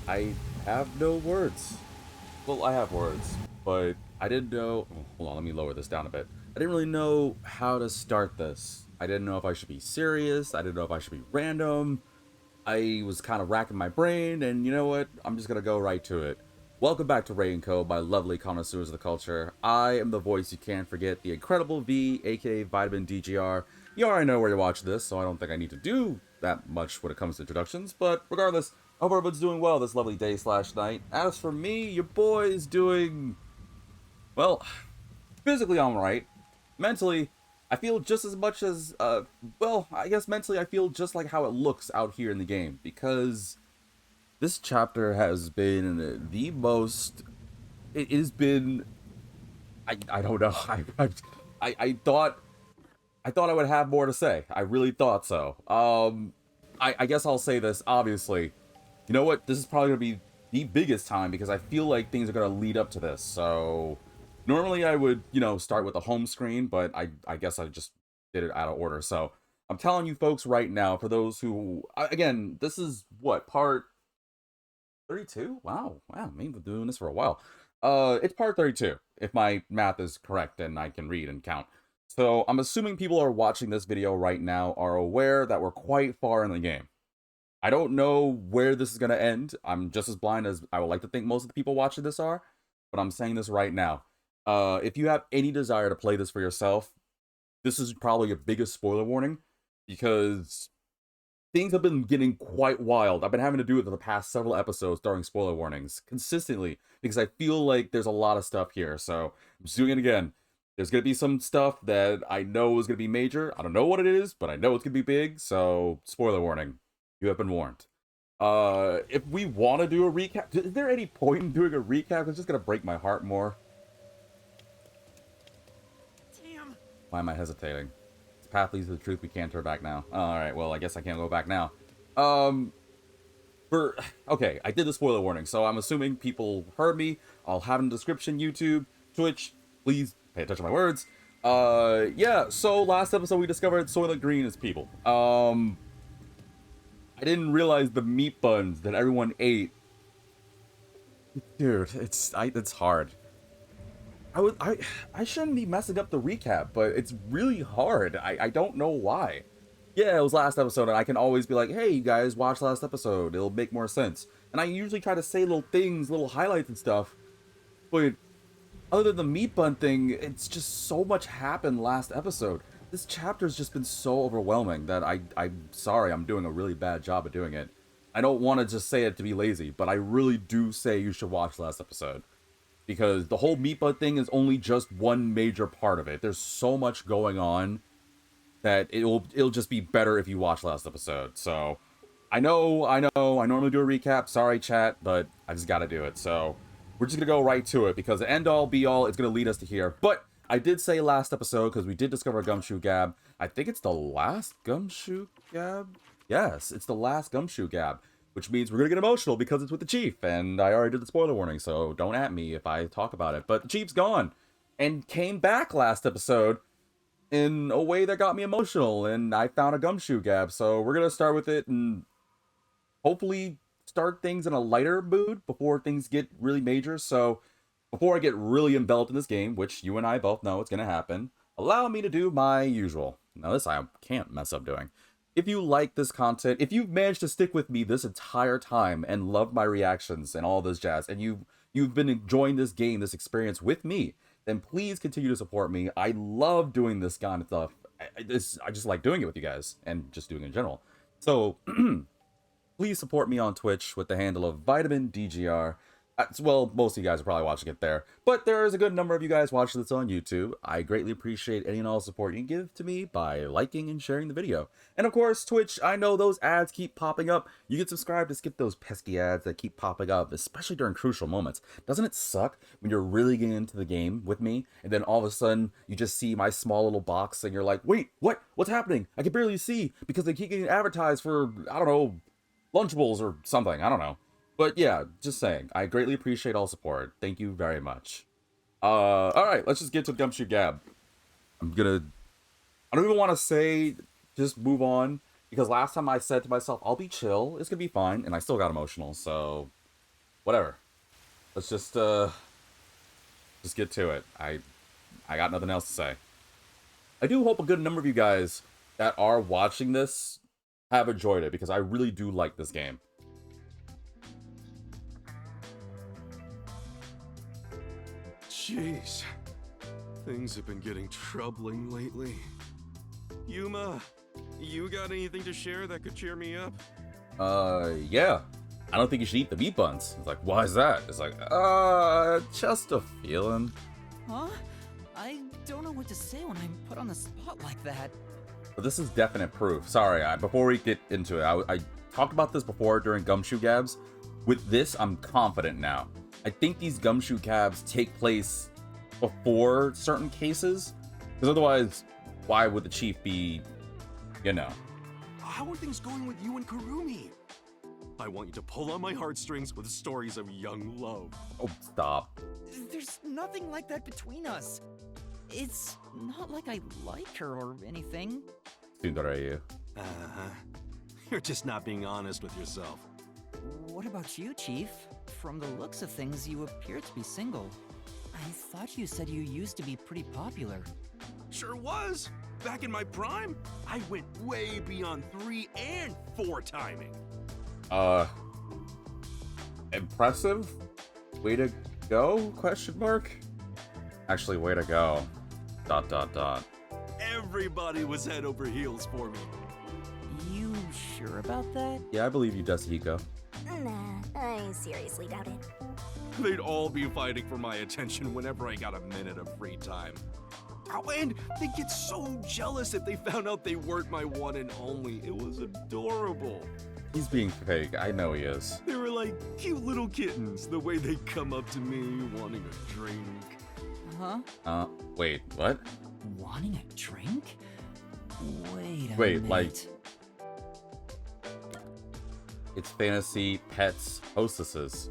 I have no words. Well, I have words, but I didn't know. Oh, hold on, let me lower this down a bit. I didn't really know how to start this. I didn't know if I should be serious. I didn't know if I should be random. I was kind of racking my brain, and you know what? I'm just gonna go right to it. Welcome back to Ray & Co, my lovely connoisseurs of the culture. I am the voice you can't forget, the Incredible V, aka Vitamin DGR. You already know where you're watching this, so I don't think I need to do that much when it comes to introductions, but regardless, I hope everyone's doing well this lovely day slash night. As for me, your boy is doing, well, physically I'm right. Mentally, I feel just as much as, well, I guess mentally I feel just like how it looks out here in the game, because this chapter has been the most, it has been, I don't know, I thought, I thought I would have more to say. I really thought so. I guess I'll say this, obviously. You know what? This is probably going to be the biggest time because I feel like things are going to lead up to this. So, normally I would, start with the home screen, but I guess I just did it out of order. So, I'm telling you folks right now, for those who, again, this is what, part 32? Wow, maybe been doing this for a while. It's part 32, if my math is correct and I can read and count. So I'm assuming people are watching this video right now are aware that we're quite far in the game. I don't know where this is going to end. I'm just as blind as I would like to think most of the people watching this are, but I'm saying this right now. If you have any desire to play this for yourself, this is probably your biggest spoiler warning, because things have been getting quite wild. I've been having to do it for the past several episodes during spoiler warnings consistently because I feel like there's a lot of stuff here. So I'm just doing it again. There's going to be some stuff that I know is going to be major. I don't know what it is, but I know it's going to be big. So spoiler warning. You have been warned. If we want to do a recap, is there any point in doing a recap? It's just going to break my heart more. Damn. Why am I hesitating? Path leads to the truth. We can't turn back now. All right, well, I guess I can't go back now. Okay, I did the spoiler warning, so I'm assuming people heard me. I'll have in the description, YouTube, Twitch. Please pay attention to my words. Yeah, so last episode we discovered Soylent Green is people. I didn't realize the meat buns that everyone ate. Dude, it's hard. I shouldn't be messing up the recap, but it's really hard. I don't know why. Yeah, it was last episode, and I can always be like, hey, you guys, watch last episode. It'll make more sense. And I usually try to say little things, little highlights and stuff. But other than the meat bun thing, it's just so much happened last episode. This chapter's just been so overwhelming that I'm sorry, I'm doing a really bad job of doing it. I don't want to just say it to be lazy, but I really do say you should watch last episode. Because the whole meat bun thing is only just one major part of it. There's so much going on that it'll just be better if you watch last episode. So I know, I normally do a recap. Sorry, chat, but I just gotta do it. So we're just gonna go right to it because the end all be all is gonna lead us to here. But I did say last episode because we did discover a gumshoe gab. I think it's the last gumshoe gab. Yes, it's the last gumshoe gab, which means we're gonna get emotional because it's with the chief, and I already did the spoiler warning, so don't at me if I talk about it. But the chief's gone and came back last episode in a way that got me emotional, and I found a gumshoe gab. So we're gonna start with it and hopefully start things in a lighter mood before things get really major. So before I get really enveloped in this game, which you and I both know it's gonna happen, allow me to do my usual. Now this I can't mess up doing. If you like this content, if you've managed to stick with me this entire time and love my reactions and all this jazz, and you've been enjoying this game, this experience with me, then please continue to support me. I love doing this kind of stuff. I just like doing it with you guys and just doing it in general. So please support me on Twitch with the handle of Vitamin DGR. Well, most of you guys are probably watching it there, but there is a good number of you guys watching this on YouTube. I greatly appreciate any and all support you can give to me by liking and sharing the video. And of course, Twitch, I know those ads keep popping up. You can subscribe to skip those pesky ads that keep popping up, especially during crucial moments. Doesn't it suck when you're really getting into the game with me, and then all of a sudden, you just see my small little box, and you're like, wait, what? What's happening? I can barely see, because they keep getting advertised for, I don't know, Lunchables or something, I don't know. But yeah, just saying, I greatly appreciate all support. Thank you very much. Alright, let's just get to Gumshoe Gab. I don't even want to say, just move on, because last time I said to myself, I'll be chill, it's gonna be fine, and I still got emotional, so Whatever. Let's just get to it. I got nothing else to say. I do hope a good number of you guys that are watching this have enjoyed it, because I really do like this game. Jeez. Things have been getting troubling lately. Yuma, you got anything to share that could cheer me up? Yeah. I don't think you should eat the meat buns. It's like, why is that? It's like, just a feeling. Huh? I don't know what to say when I'm put on the spot like that. But this is definite proof. Sorry, before we get into it, I talked about this before during Gumshoe Gabs. With this, I'm confident now. I think these Gumshoe Gabs take place before certain cases, because otherwise, why would the chief be, you know? How are things going with you and Kurumi? I want you to pull on my heartstrings with stories of young love. Oh, stop. There's nothing like that between us. It's not like I like her or anything. Tsundere. Uh-huh. You're just not being honest with yourself. What about you, Chief? From the looks of things, you appear to be single. I thought you said you used to be pretty popular. Sure was. Back in my prime, I went way beyond 3 and 4 timing. Impressive? Way to go? Question mark? Actually, way to go. ... Everybody was head over heels for me. You sure about that? Yeah, I believe you, Dusahiko. Nah, I seriously doubt it. They'd all be fighting for my attention whenever I got a minute of free time. Oh, and they'd get so jealous if they found out they weren't my one and only. It was adorable. He's being fake. I know he is. They were like cute little kittens, the way they'd come up to me wanting a drink. Huh? Wait, what? Wanting a drink? Wait a Wait, minute. like... It's fantasy, pets, hostesses.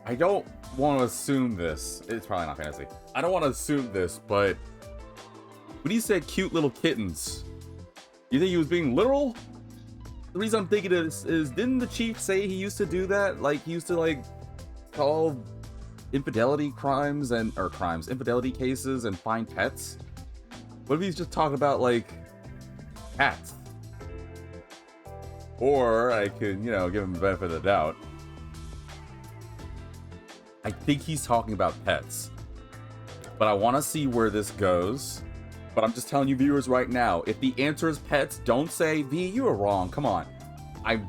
I don't want to assume this. It's probably not fantasy. I don't want to assume this, but... When he said cute little kittens, you think he was being literal? The reason I'm thinking is didn't the chief say he used to do that? Like, he used to, like, solve infidelity infidelity cases and find pets? What if he's just talking about, like, cats? Or I could, you know, give him the benefit of the doubt. I think he's talking about pets. But I want to see where this goes. But I'm just telling you viewers right now, if the answer is pets, don't say, V, you were wrong. Come on. I'm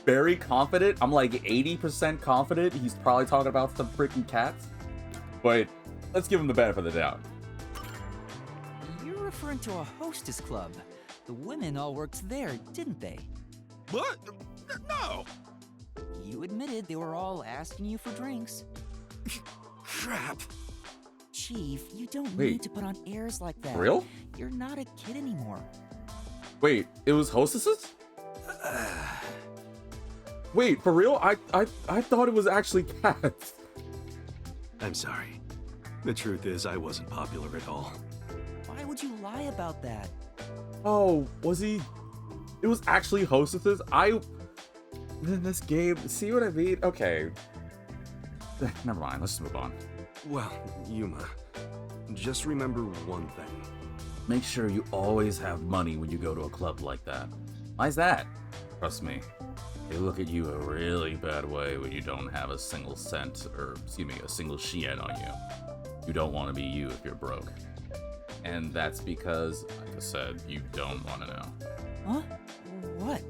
very confident. I'm like 80% confident he's probably talking about some freaking cats. But let's give him the benefit of the doubt. You're referring to a hostess club. The women all worked there, didn't they? What? No! You admitted they were all asking you for drinks. Crap. Chief, you don't Wait. need to put on airs like that. For real? You're not a kid anymore. Wait, it was hostesses? Wait, for real? I thought it was actually cats. I'm sorry. The truth is, I wasn't popular at all. Why would you lie about that? Oh, was he? It was actually hostesses? In this game, see what I mean? Okay. Never mind, let's just move on. Well, Yuma, just remember one thing. Make sure you always have money when you go to a club like that. Why's that? Trust me, they look at you a really bad way when you don't have a single cent, or excuse me, a single shien on you. You don't want to be you if you're broke. And that's because, like I said, you don't want to know. Huh? What?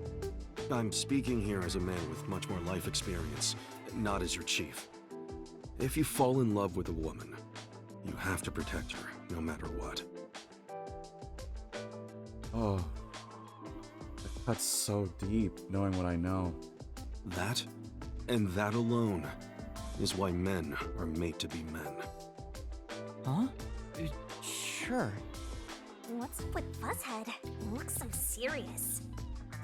I'm speaking here as a man with much more life experience, not as your chief. If you fall in love with a woman, you have to protect her, no matter what. Oh, that's so deep, knowing what I know. That, and that alone, is why men are made to be men. Huh? Sure. What's up with Fuzzhead? Looks so serious.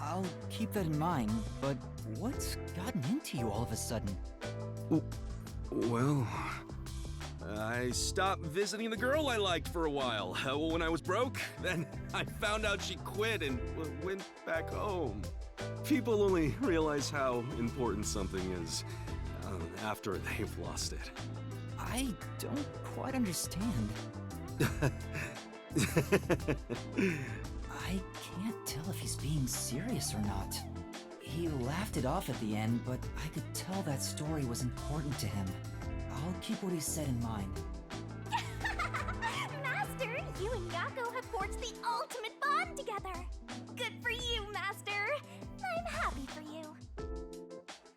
I'll keep that in mind, but what's gotten into you all of a sudden? Well, I stopped visiting the girl I liked for a while. When I was broke, then I found out she quit and went back home. People only realize how important something is after they've lost it. I don't quite understand. I can't tell if he's being serious or not. He laughed it off at the end, but I could tell that story was important to him. I'll keep what he said in mind. Master, you and Yako have forged the ultimate bond together. Good for you, Master. I'm happy for you.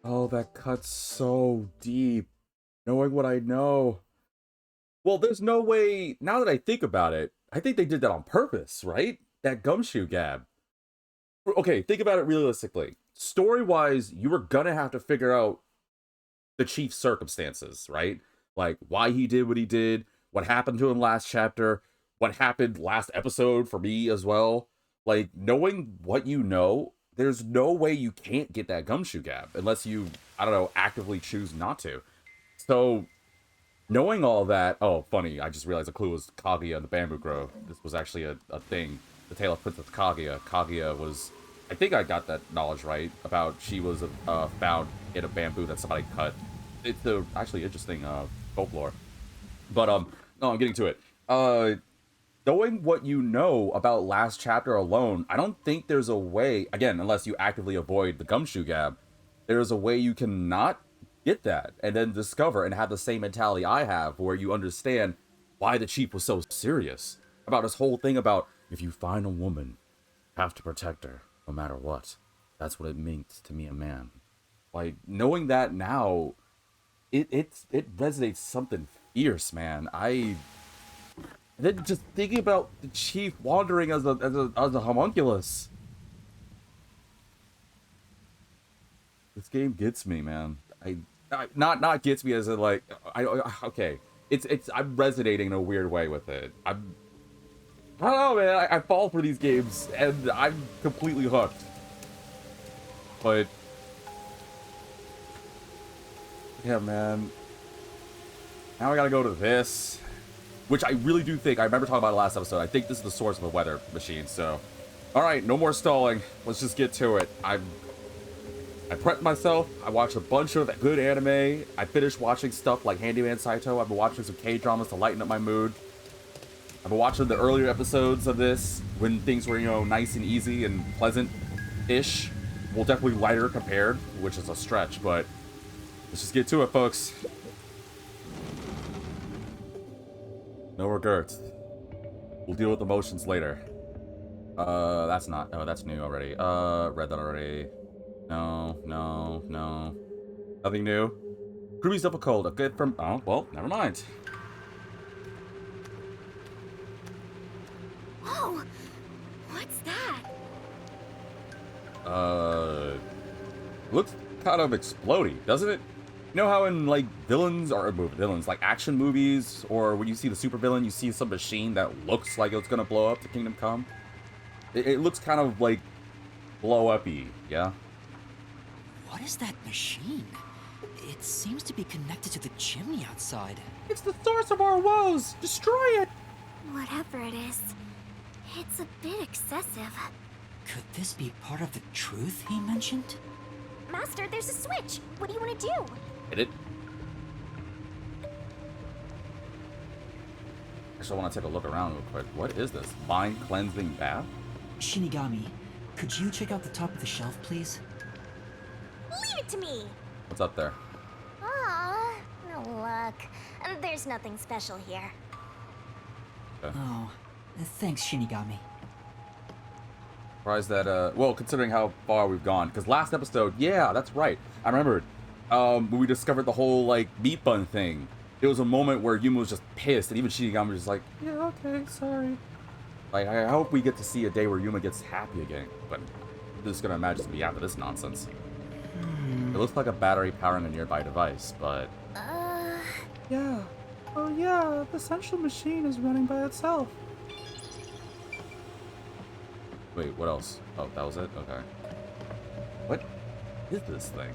Oh, that cuts so deep. Knowing what I know. Well, there's no way, now that I think about it, I think they did that on purpose, right? That gumshoe gab. Okay, think about it realistically. Story-wise, you were gonna have to figure out the chief's circumstances, right? Like, why he did what he did, what happened to him last chapter, what happened last episode for me as well. Like, knowing what you know, there's no way you can't get that gumshoe gab, unless you, I don't know, actively choose not to. So, knowing all that, oh, funny, I just realized the clue was Kaguya and the Bamboo Grove. This was actually a thing. The Tale of Princess Kaguya. Kaguya was, I think I got that knowledge right, about she was found in a bamboo that somebody cut. It's actually interesting folklore. But, no, I'm getting to it. Knowing what you know about last chapter alone, I don't think there's a way, again, unless you actively avoid the gumshoe gab, there's a way you can not get that and then discover and have the same mentality I have, where you understand why the chief was so serious about this whole thing about, if you find a woman, you have to protect her no matter what. That's what it means to be a man. Like, knowing that now, it resonates something fierce, man. Then just thinking about the chief wandering as a homunculus. This game gets me, man. Not gets me as in like, okay. I'm resonating in a weird way with it. I don't know, man. I fall for these games and I'm completely hooked. But yeah, man. Now I gotta go to this, which I really do think, I remember talking about it last episode, I think this is the source of the weather machine, so. Alright, no more stalling. Let's just get to it. I prepped myself, I watched a bunch of good anime, I finished watching stuff like Handyman Saito, I've been watching some K-dramas to lighten up my mood. I've been watching the earlier episodes of this, when things were, you know, nice and easy and pleasant-ish. Well, definitely lighter compared, which is a stretch, but let's just get to it, folks. No regrets. We'll deal with emotions later. That's not. Oh, that's new already. Read that already. No. Nothing new. Ruby's difficult. A good from. Oh, well, never mind. Whoa! What's that? Looks kind of explodey, doesn't it? You know how in, like, villains, like action movies, or when you see the supervillain, you see some machine that looks like it's gonna blow up to Kingdom Come? It looks kind of, like, blow-up-y, yeah? What is that machine? It seems to be connected to the chimney outside. It's the source of our woes! Destroy it! Whatever it is, it's a bit excessive. Could this be part of the truth he mentioned? Master, there's a switch. What do you want to do? Hit it. Actually, I want to take a look around real quick. What is this? Mind cleansing bath? Shinigami, could you check out the top of the shelf, please? Leave it to me. What's up there? Aw, no luck. There's nothing special here. Okay. Oh, thanks, Shinigami. Surprised that, well, considering how far we've gone. Because last episode, yeah, that's right. I remembered. When we discovered the whole, like, meat bun thing. It was a moment where Yuma was just pissed, and even Shinigami was just like, yeah, okay, sorry. Like, I hope we get to see a day where Yuma gets happy again. But I'm just gonna imagine to be after this nonsense. It looks like a battery powering a nearby device, but... Yeah. Oh yeah, the central machine is running by itself. Wait, what else? Oh, that was it? Okay. What is this thing?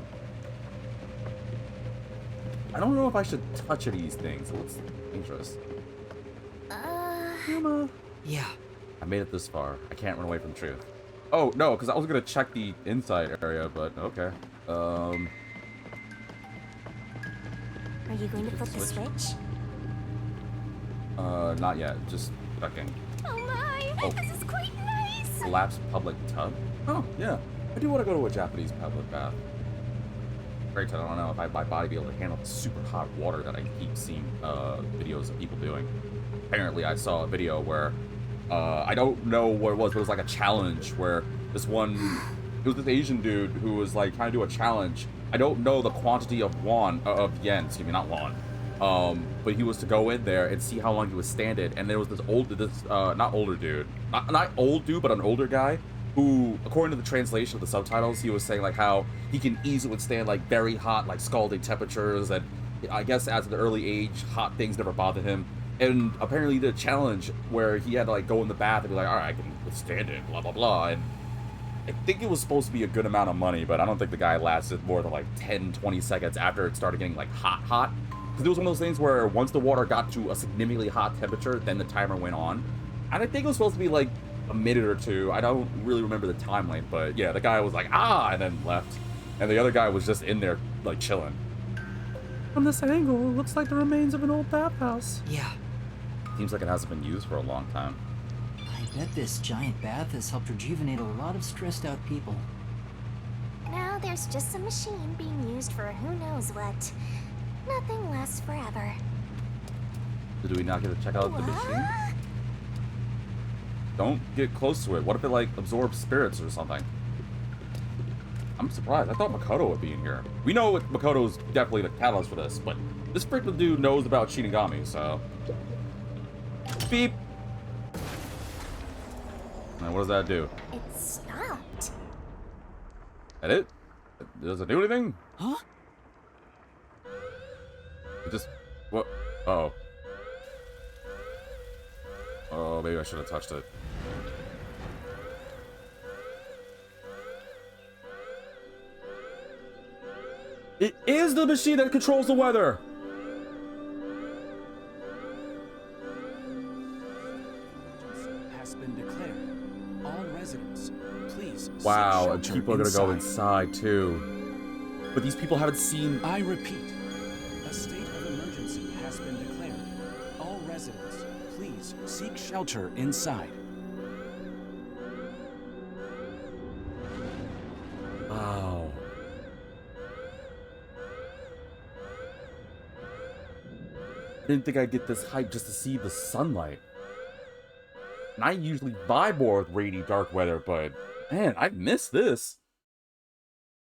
I don't know if I should touch any of these things. It looks dangerous. Yuma. Yeah. I made it this far. I can't run away from truth. Oh, no, because I was going to check the inside area, but okay. Are you going to flip the Switch? switch? Not yet. Just checking. Oh my! Oh. This is quite nice! Collapsed public tub? Oh, yeah. I do want to go to a Japanese public bath. Great, I don't know if my body be able to handle the super hot water that I keep seeing videos of people doing. Apparently, I saw a video where I don't know what it was, but it was like a challenge where it was this Asian dude who was like trying to do a challenge. I don't know the quantity of yen, excuse me, not won. But he was to go in there and see how long he was standing, and there was this not older dude, not old dude, but an older guy who, according to the translation of the subtitles, he was saying like how he can easily withstand like very hot, like scalding temperatures, and I guess as an early age, hot things never bothered him. And apparently he did a challenge where he had to like go in the bath and be like, all right, I can withstand it, blah blah blah. And I think it was supposed to be a good amount of money, but I don't think the guy lasted more than like 10-20 seconds after it started getting like hot. Because it was one of those things where once the water got to a significantly hot temperature, then the timer went on. And I think it was supposed to be like a minute or two. I don't really remember the time length, but yeah, the guy was like, and then left. And the other guy was just in there, like, chilling. From this angle, it looks like the remains of an old bathhouse. Yeah, Seems like it hasn't been used for a long time. I bet this giant bath has helped rejuvenate a lot of stressed out people. Now there's just a machine being used for who knows what. Nothing lasts forever. So do we not get to check out the machine? What? Don't get close to it. What if it, like, absorbs spirits or something? I'm surprised. I thought Makoto would be in here. We know Makoto's definitely the catalyst for this, but this freaking dude knows about Shinigami, so... Beep! Now, what does that do? It stopped. That it? Does it do anything? Huh? It just... What? Uh-oh. Oh, maybe I should have touched it. It is the machine that controls the weather! Has been declared. All residents, please. Wow, seek and shelter people are gonna go inside. inside too. But these people haven't seen... I repeat, a state of emergency has been declared. All residents, please seek shelter inside. Wow. I didn't think I'd get this hype just to see the sunlight. And I usually vibe more with rainy, dark weather, but man, I missed this.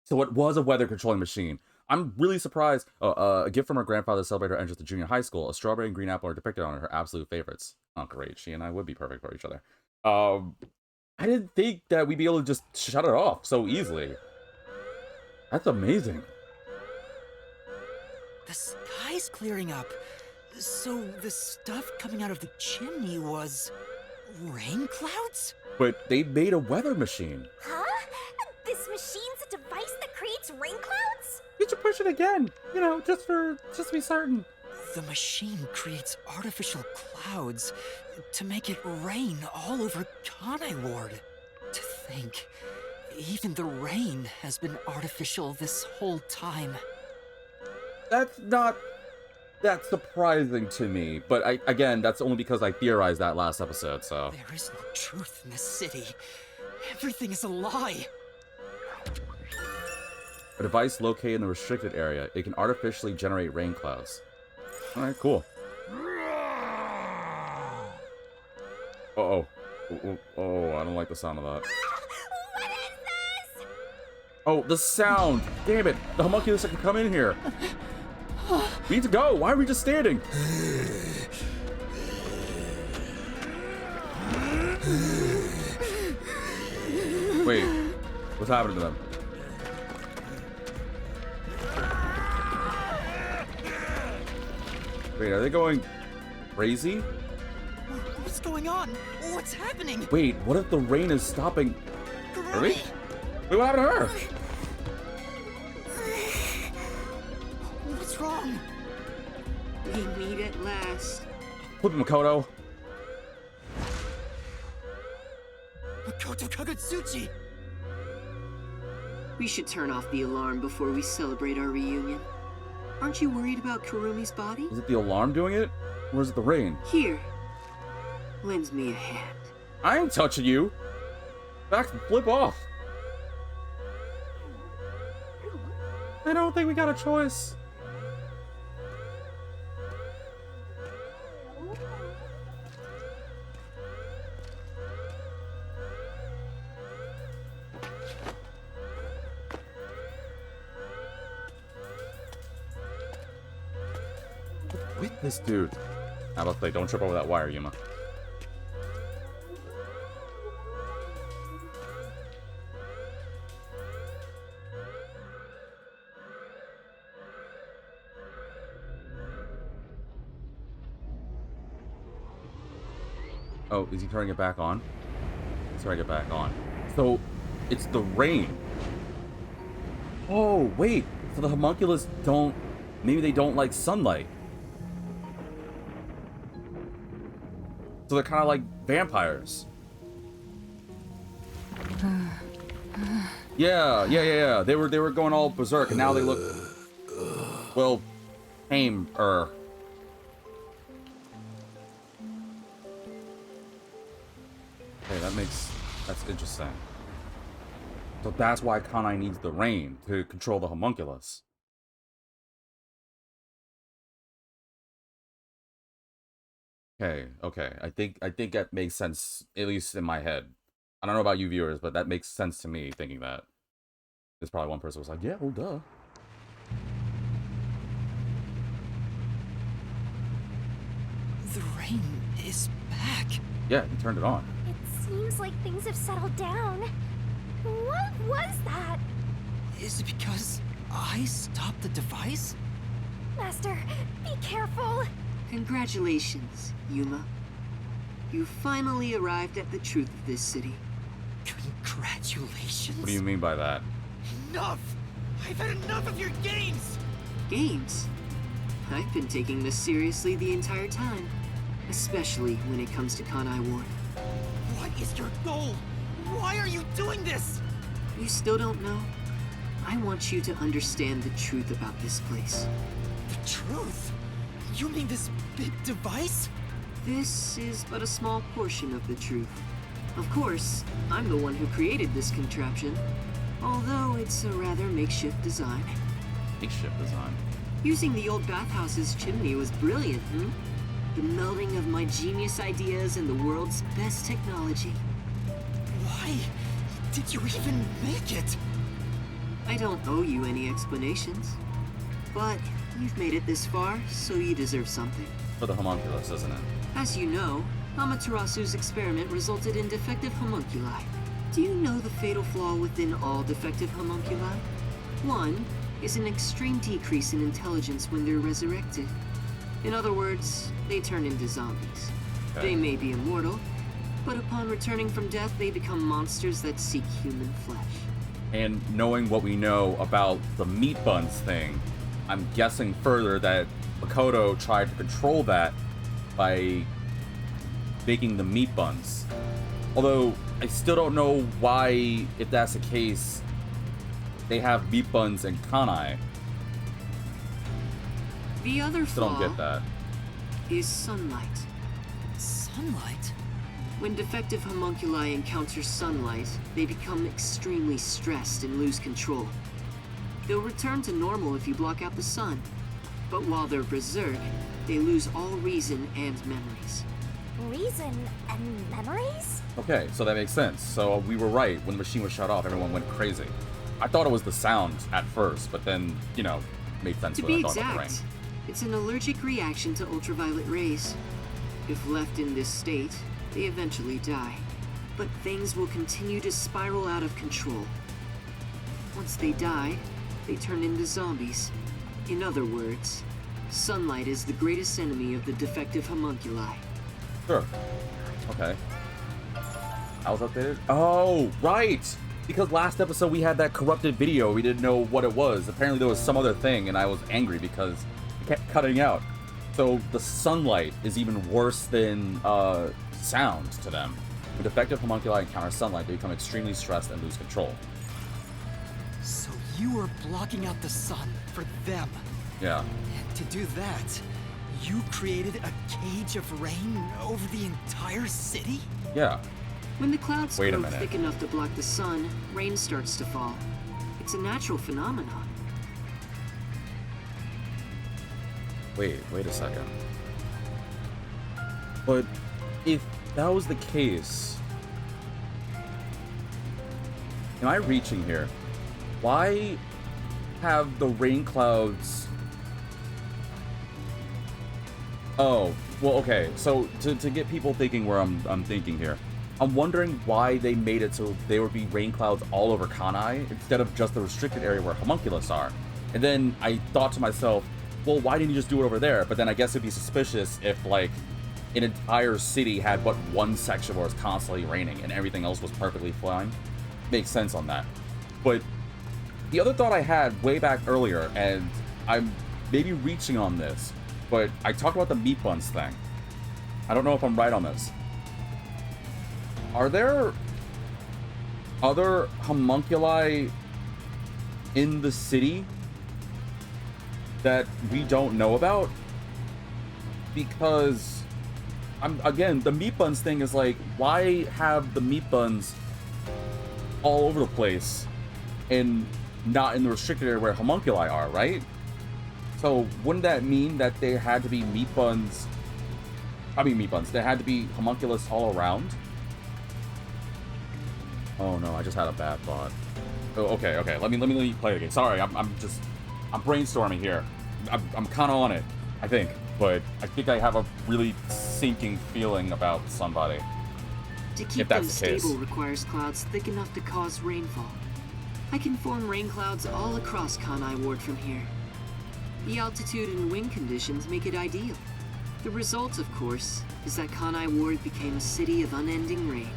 So it was a weather controlling machine. I'm really surprised. A gift from her grandfather to celebrate her entrance to junior high school. A strawberry and green apple are depicted on her absolute favorites. Oh, great. She and I would be perfect for each other. I didn't think that we'd be able to just shut it off so easily. That's amazing. The sky's clearing up. So the stuff coming out of the chimney was... rain clouds? But they made a weather machine. Huh? This machine's a device that creates rain clouds? You should push it again. You know, just to be certain. The machine creates artificial clouds to make it rain all over Kanai Ward. To think, even the rain has been artificial this whole time. That's not that surprising to me, but again, that's only because I theorized that last episode, so... There is no truth in this city. Everything is a lie. A device located in the restricted area. It can artificially generate rain clouds. Alright, cool. Uh-oh. Oh, I don't like the sound of that. What is this? Oh, the sound! Damn it! The homunculus can come in here! We need to go! Why are we just standing? Wait, what's happening to them? Wait, are they going crazy? What's going on? What's happening? Wait, what if the rain is stopping? Are we? Granny! Wait, what happened to her? What's wrong? We meet at last. Flip it, Makoto. Makoto Kagutsuchi! We should turn off the alarm before we celebrate our reunion. Aren't you worried about Kurumi's body? Is it the alarm doing it? Or is it the rain? Here. Lend me a hand. I ain't touching you. Back, flip off. I don't think we got a choice. With this dude. How about they don't trip over that wire, Yuma. Oh, is he turning it back on? He's turning it back on. So, it's the rain. Oh, wait. So the homunculus don't... Maybe they don't like sunlight. So they're kind of like vampires. Yeah. They were going all berserk, and now they look... Well, tame-er. Okay, that's interesting. So that's why Kanai needs the rain to control the homunculus. Okay. I think that makes sense, at least in my head. I don't know about you viewers, but that makes sense to me thinking that. There's probably one person who was like, yeah, well, duh. The rain is back. Yeah, he turned it on. It seems like things have settled down. What was that? Is it because I stopped the device? Master, be careful. Congratulations, Yuma. You finally arrived at the truth of this city. Congratulations. What do you mean by that? Enough! I've had enough of your games! Games? I've been taking this seriously the entire time. Especially when it comes to Kanai Ward. What is your goal? Why are you doing this? You still don't know? I want you to understand the truth about this place. The truth? You mean this big device? This is but a small portion of the truth. Of course, I'm the one who created this contraption, although it's a rather makeshift design. Makeshift design. Using the old bathhouse's chimney was brilliant, The melding of my genius ideas and the world's best technology. Why did you even make it? I don't owe you any explanations. But you've made it this far, so you deserve something. For the homunculus, isn't it? As you know, Amaterasu's experiment resulted in defective homunculi. Do you know the fatal flaw within all defective homunculi? One is an extreme decrease in intelligence when they're resurrected. In other words, they turn into zombies. Okay. They may be immortal, but upon returning from death, they become monsters that seek human flesh. And knowing what we know about the meat buns thing, I'm guessing further that Makoto tried to control that by baking the meat buns. Although, I still don't know why, if that's the case, they have meat buns in Kanai. The other Still flaw don't get that. is sunlight. Sunlight? When defective homunculi encounter sunlight, they become extremely stressed and lose control. They'll return to normal if you block out the sun. But while they're berserk, they lose all reason and memories. Reason and memories? Okay, so that makes sense. So we were right. When the machine was shut off, everyone went crazy. I thought it was the sound at first, but then, you know, made sense To when I be thought about the rain. exact, it's an allergic reaction to ultraviolet rays. If left in this state, they eventually die. But things will continue to spiral out of control. Once they die, they turn into zombies. In other words, sunlight is the greatest enemy of the defective homunculi. Sure. Okay. I was updated? Oh, right! Because last episode we had that corrupted video, we didn't know what it was. Apparently there was some other thing, and I was angry because it kept cutting out. So the sunlight is even worse than sound to them. When defective homunculi encounter sunlight, they become extremely stressed and lose control. So you were blocking out the sun for them. Yeah. And to do that, you created a cage of rain over the entire city? Yeah. When the clouds Wait a grow minute. thick enough to block the sun, rain starts to fall. It's a natural phenomenon. Wait a second. But if that was the case, am I reaching here? Why have the rain clouds... Oh, well, okay. So to get people thinking where I'm thinking here, I'm wondering why they made it so there would be rain clouds all over Kanai instead of just the restricted area where homunculus are. And then I thought to myself, well, why didn't you just do it over there? But then I guess it'd be suspicious if, like, an entire city had but one section where it's constantly raining and everything else was perfectly fine. Makes sense on that. But the other thought I had way back earlier, and I'm maybe reaching on this, but I talked about the meat buns thing. I don't know if I'm right on this. Are there other homunculi in the city that we don't know about? Because again, the meat buns thing is like, why have the meat buns all over the place and not in the restricted area where homunculi are, right? So wouldn't that mean that there had to be meat buns? I mean meat buns. There had to be homunculus all around. Oh no, I just had a bad thought. Oh, okay. Let me play the game. Sorry, I'm brainstorming here. I'm kind of on it, I think, but I think I have a really sinking feeling about somebody. To keep them stable requires clouds thick enough to cause rainfall. I can form rain clouds all across Kanai Ward from here. The altitude and wind conditions make it ideal. The result, of course, is that Kanai Ward became a city of unending rain.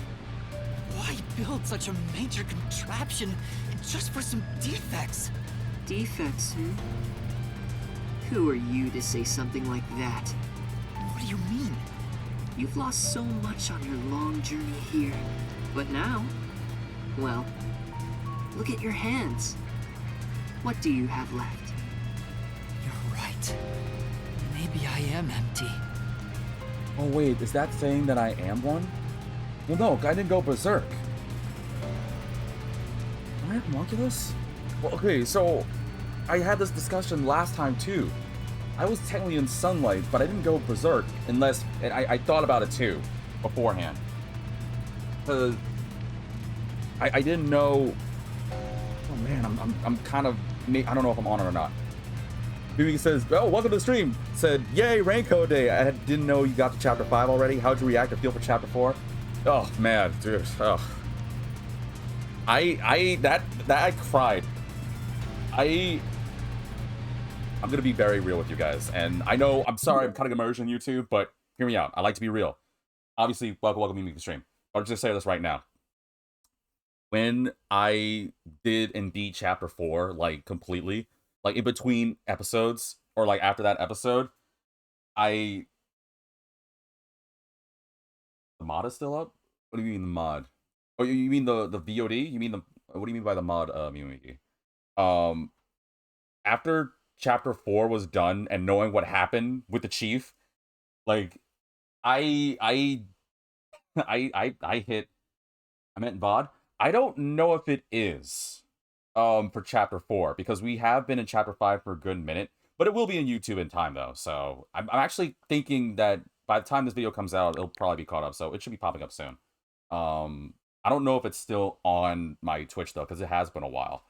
Why build such a major contraption just for some defects? Defects, Who are you to say something like that? What do you mean? You've lost so much on your long journey here. But now, well, look at your hands. What do you have left? You're right. Maybe I am empty. Oh wait, is that saying that I am one? Well, no, I didn't go berserk. Am I a homunculus? Well, okay, so I had this discussion last time too. I was technically in sunlight, but I didn't go berserk unless, and I thought about it too beforehand. Cause I didn't know. Oh man, I'm kind of, I don't know if I'm on it or not. Bibi says, oh, welcome to the stream. Said, yay, Raincoat Day. I didn't know you got to chapter 5 already. How'd you react or feel for chapter 4? Oh man, dude. Oh. I cried. I'm gonna be very real with you guys, and I know I'm sorry I'm cutting immersion on YouTube, but hear me out. I like to be real. Obviously, welcome to the stream. I'll just say this right now. When I did and beat chapter 4, like completely, like in between episodes, or like after that episode, the mod is still up? What do you mean the mod? Oh, you mean the VOD? You mean what do you mean by the mod, Mimiki? After chapter 4 was done and knowing what happened with the chief, like I meant VOD. I don't know if it is for chapter 4 because we have been in chapter 5 for a good minute, but it will be on YouTube in time though. So I'm actually thinking that by the time this video comes out, it'll probably be caught up. So it should be popping up soon. I don't know if it's still on my Twitch though, because it has been a while.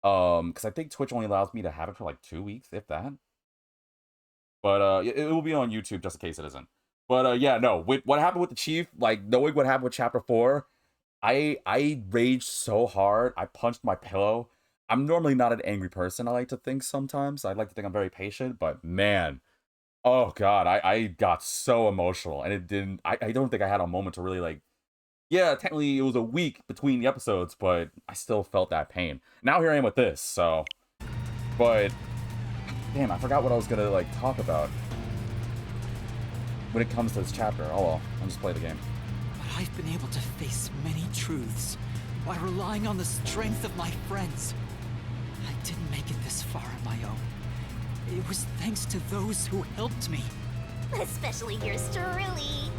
Because I think Twitch only allows me to have it for like 2 weeks, if that. But it will be on YouTube just in case it isn't. But yeah, no, with what happened with the chief, like knowing what happened with chapter 4, I raged so hard. I punched my pillow. I'm normally not an angry person, I like to think sometimes. I like to think I'm very patient, but man, oh god, I got so emotional, and it didn't. I don't think I had a moment to really like. Yeah, technically it was a week between the episodes, but I still felt that pain. Now here I am with this, so. But damn, I forgot what I was gonna like talk about when it comes to this chapter. Oh well, I'll just play the game. But I've been able to face many truths by relying on the strength of my friends. I didn't make it this far on my own. It was thanks to those who helped me. Especially yours truly.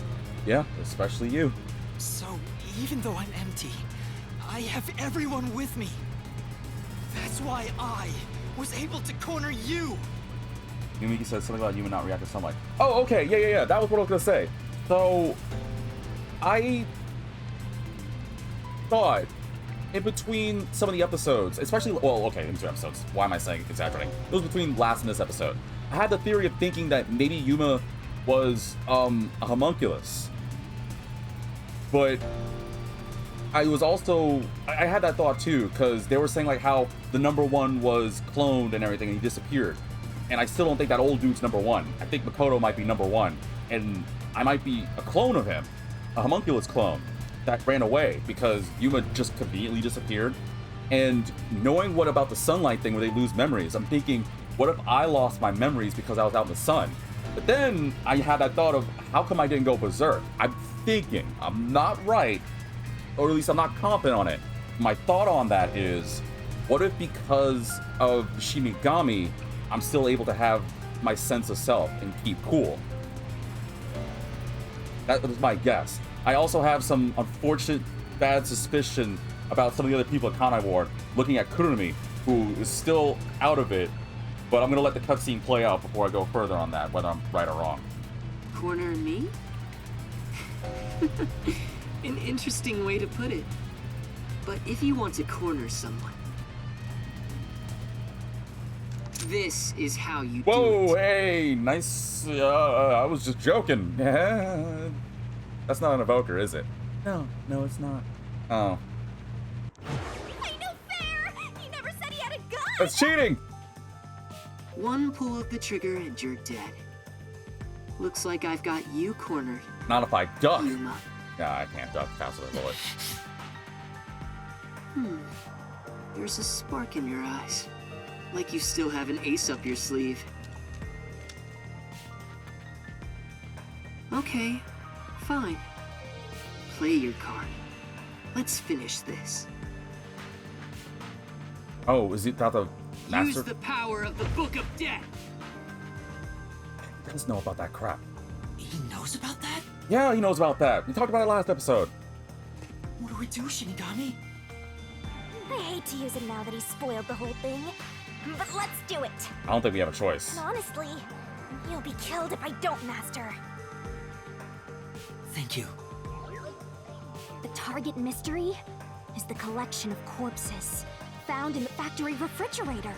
Yeah, especially you. So, even though I'm empty, I have everyone with me. That's why I was able to corner you. Yumiki said something about human not react to sunlight. Oh, okay, yeah. That was what I was gonna say. So, I thought in between some of the episodes, especially, well, okay, in 2 episodes. Why am I saying exaggerating? It was between last and this episode. I had the theory of thinking that maybe Yuma was a homunculus, but I was also, I had that thought too, because they were saying like how the #1 was cloned and everything and he disappeared, and I still don't think that old dude's #1. I think Makoto might be #1, and I might be a clone of him, a homunculus clone that ran away because Yuma just conveniently disappeared. And knowing what about the sunlight thing where they lose memories, I'm thinking, what if I lost my memories because I was out in the sun? But then I had that thought of, how come I didn't go berserk? I'm thinking, I'm not right, or at least I'm not confident on it. My thought on that is, what if because of Shinigami, I'm still able to have my sense of self and keep cool? That was my guess. I also have some unfortunate bad suspicion about some of the other people at Kanai Ward, looking at Kurumi, who is still out of it, but I'm gonna let the cutscene play out before I go further on that, whether I'm right or wrong. Corner me? An interesting way to put it. But if you want to corner someone, this is how you do Whoa, it. hey, nice. I was just joking. That's not an evoker, is it? No, it's not. Oh. Ain't no fair! He never said he had a gun! That's cheating! One pull of the trigger and you're dead. Looks like I've got you cornered, Not if I duck. Yuma. Yeah, I can't duck faster than a bullet. There's a spark in your eyes. Like you still have an ace up your sleeve. Okay, fine. Play your card. Let's finish this. Oh, is it not the master? Use the power of the Book of Death! He does know about that crap. He knows about that? Yeah, he knows about that. We talked about it last episode. What do we do, Shinigami? I hate to use him now that he's spoiled the whole thing, but let's do it. I don't think we have a choice. And honestly, you'll be killed if I don't, Master. Thank you. The target mystery is the collection of corpses found in the factory refrigerator.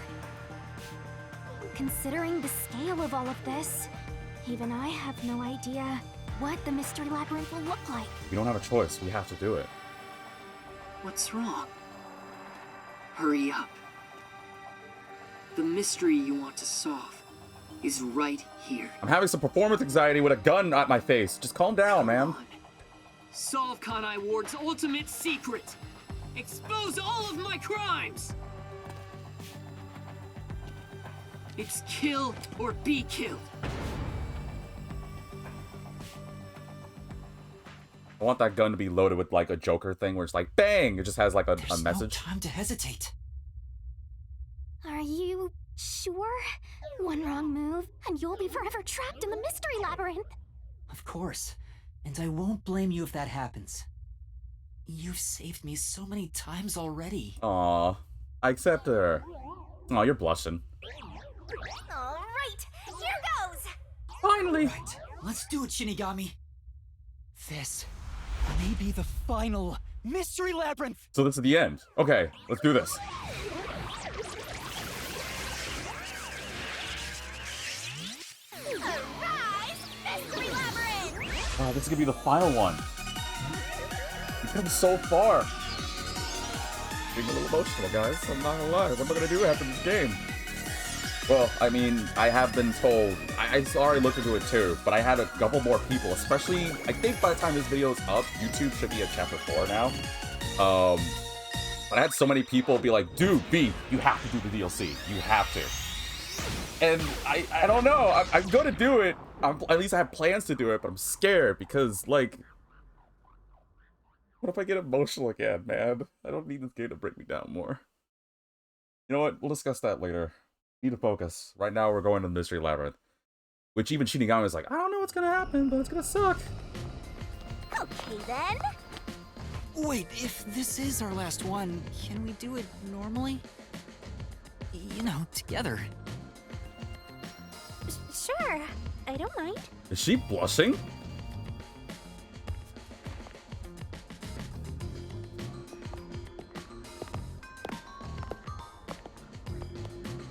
Considering the scale of all of this, even I have no idea what the mystery labyrinth will look like. We don't have a choice. We have to do it. What's wrong? Hurry up. The mystery you want to solve is right here. I'm having some performance anxiety with a gun at my face. Just calm down, man. Come on. Solve Kanai Ward's ultimate secret. Expose all of my crimes. It's kill or be killed. I want that gun to be loaded with like a Joker thing where it's like, bang! It just has like a There's message. no time to hesitate. Are you sure? One wrong move, and you'll be forever trapped in the mystery labyrinth. Of course. And I won't blame you if that happens. You've saved me so many times already. Aw, I accept her. Aw, you're blushing. All right, here goes. Finally! Right, let's do it, Shinigami. This may be the final mystery labyrinth. So this is the end. Okay, let's do this. Arise, mystery labyrinth. Oh, this is gonna be the final one. We've come so far. Getting a little emotional, guys. I'm not gonna lie. What am I gonna do after this game? Well, I mean, I have been told. I already looked into it too, but I had a couple more people, especially. I think by the time this video is up, YouTube should be at chapter 4 now. But I had so many people be like, "Dude, B, you have to do the DLC. You have to." And I don't know. I'm gonna do it. At least I have plans to do it, but I'm scared because, like, What if I get emotional again, man? I don't need this game to break me down more. You know what? We'll discuss that later. Need to focus. Right now, we're going to the Mystery Labyrinth. Which even Shinigami is like, I don't know what's gonna happen, but it's gonna suck. Okay then. Wait, if this is our last one, can we do it normally? You know, together. Sure, I don't mind. Is she blushing?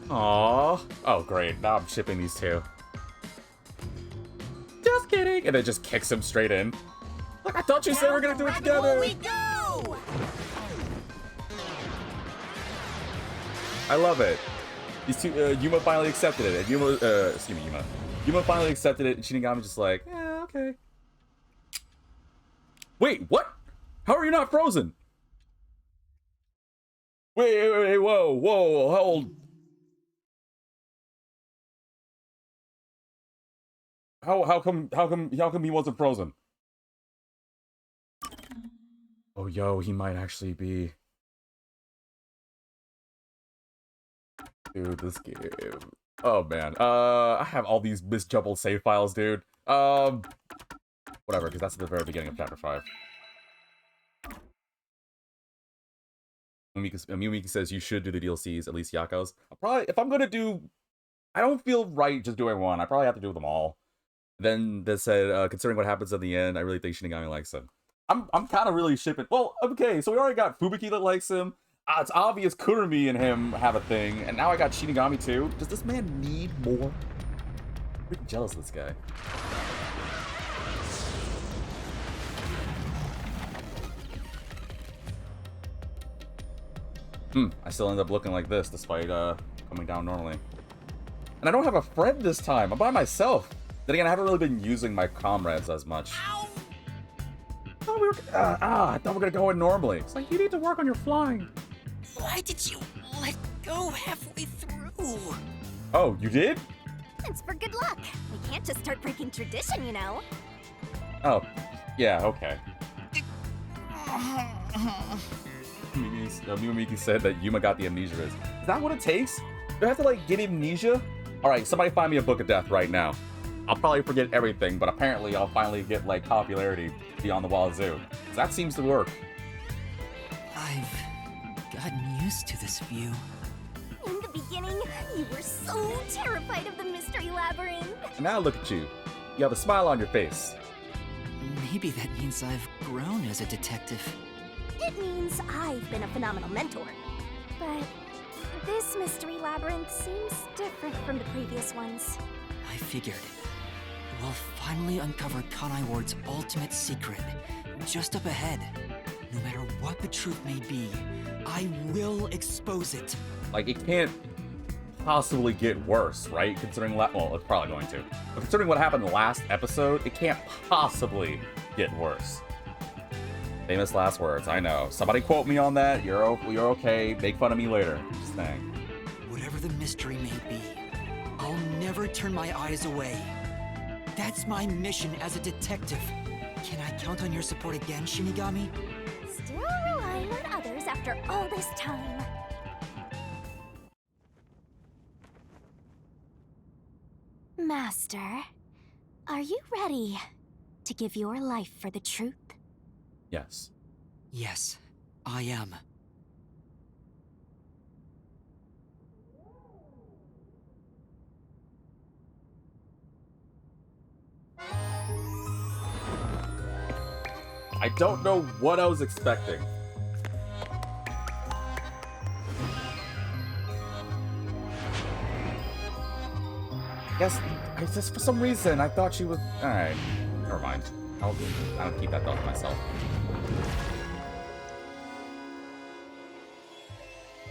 Aww. Oh, great. Now I'm shipping these two. Just kidding. And it just kicks him straight in. Look, I thought you said we were gonna do it together. We go! I love it. These two, Yuma finally accepted it. And Yuma, excuse me, Yuma. Yuma finally accepted it, and Shinigami just like, yeah, okay. Wait, what? How are you not frozen? Wait, whoa, hold. How come he wasn't frozen? Oh, yo, he might actually be. Dude, this game. Oh man. I have all these misjumbled save files, dude. Whatever, because that's at the very beginning of chapter 5. Mimiki says you should do the DLCs, at least Yako's. If I'm gonna do, I don't feel right just doing one. I probably have to do them all. Then they said, considering what happens at the end, I really think Shinigami likes him. I'm kind of really shipping. Well, okay, so we already got Fubuki that likes him. It's obvious Kurumi and him have a thing, and now I got Shinigami too. Does this man need more? I'm pretty jealous of this guy. I still end up looking like this despite coming down normally. And I don't have a friend this time. I'm by myself. Then again, I haven't really been using my comrades as much. Ow! Oh, I thought we were gonna go in normally. It's like you need to work on your flying. Why did you let go halfway through? Oh, you did? It's for good luck. We can't just start breaking tradition, you know. Oh, yeah, okay. Mimiki said that Yuma got the amnesia. Is that what it takes? Do I have to, like, get amnesia? Alright, somebody find me a Book of Death right now. I'll probably forget everything, but apparently I'll finally get, like, popularity beyond the wazoo. That seems to work. I've gotten used to this view. In the beginning, you were so terrified of the Mystery Labyrinth. And now look at you. You have a smile on your face. Maybe that means I've grown as a detective. It means I've been a phenomenal mentor. But this Mystery Labyrinth seems different from the previous ones. I figured. We'll finally uncover Kanai Ward's ultimate secret, just up ahead. No matter what the truth may be, I will expose it. Like, it can't possibly get worse, right? Considering well, it's probably going to. But considering what happened in the last episode, it can't possibly get worse. Famous last words, I know. Somebody quote me on that. You're okay. Make fun of me later. Just saying. Whatever the mystery may be, I'll never turn my eyes away. That's my mission as a detective. Can I count on your support again, Shinigami? Still relying on others after all this time. Master, are you ready to give your life for the truth? Yes. Yes, I am. I don't know what I was expecting. Yes, just for some reason I thought she was. Alright, never mind. I'll keep that thought to myself.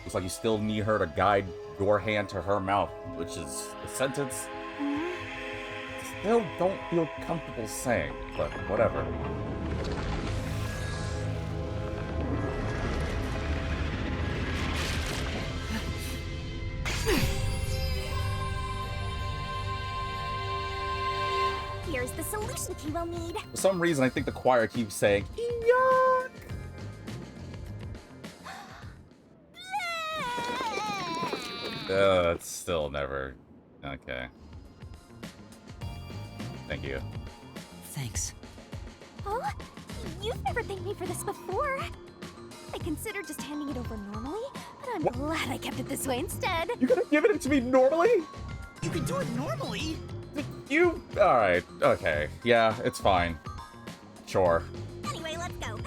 Looks like you still need her to guide your hand to her mouth, which is a sentence I still don't feel comfortable saying, but whatever. Here's the solution key we'll need. For some reason, I think the choir keeps saying, Yuck! That's still never... Okay. Thank you. Thanks. Oh, you've never thanked me for this before. I considered just handing it over normally, but I'm glad I kept it this way instead. You're gonna give it to me normally? You can do it normally. You... Alright, okay. Yeah, it's fine. Sure. Anyway, let's go.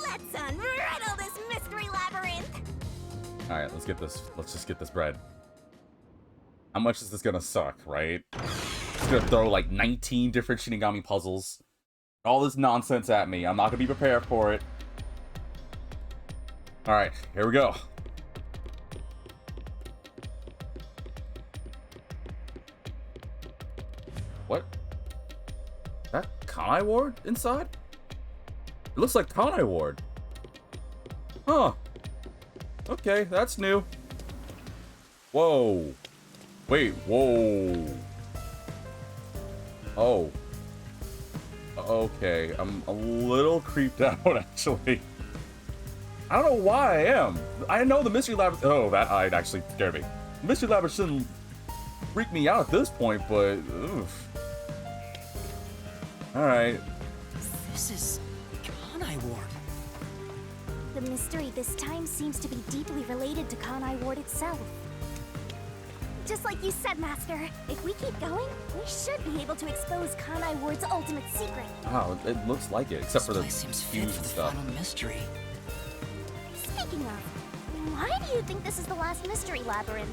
Let's unriddle this mystery labyrinth. Alright, let's just get this bread. How much is this gonna suck, right? It's gonna throw like 19 different Shinigami puzzles. All this nonsense at me. I'm not gonna be prepared for it. Alright, here we go. What? Is that Kanai Ward inside? It looks like Kanai Ward. Huh. Okay, that's new. Whoa. Wait, whoa. Oh. Okay, I'm a little creeped out, actually. I don't know why I am. I know the Mystery Lab... Oh, that actually scared me. The Mystery Lab shouldn't freak me out at this point, but... Oof. Alright. This is Kanai Ward. The mystery this time seems to be deeply related to Kanai Ward itself. Just like you said, Master, if we keep going, we should be able to expose Kanai Ward's ultimate secret. Wow, it looks like it, except for the This place seems fit fuse for and the stuff. final mystery. Speaking of, why do you think this is the last mystery labyrinth?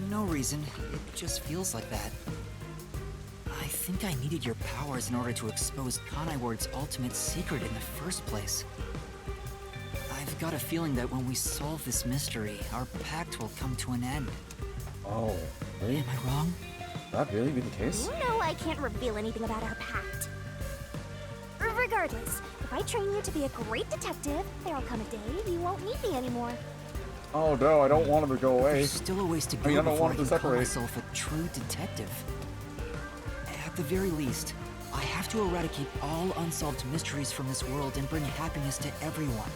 No reason. It just feels like that. I think I needed your powers in order to expose Kanai Ward's ultimate secret in the first place. I've got a feeling that when we solve this mystery, our pact will come to an end. Oh, really? Am I wrong? That really be the case? You know I can't reveal anything about our pact. Regardless, if I train you to be a great detective, there'll come a day you won't need me anymore. Oh no, I don't want him to go away. There's still a ways to go I don't before want I them can to call separate. myself a true detective. At the very least, I have to eradicate all unsolved mysteries from this world and bring happiness to everyone.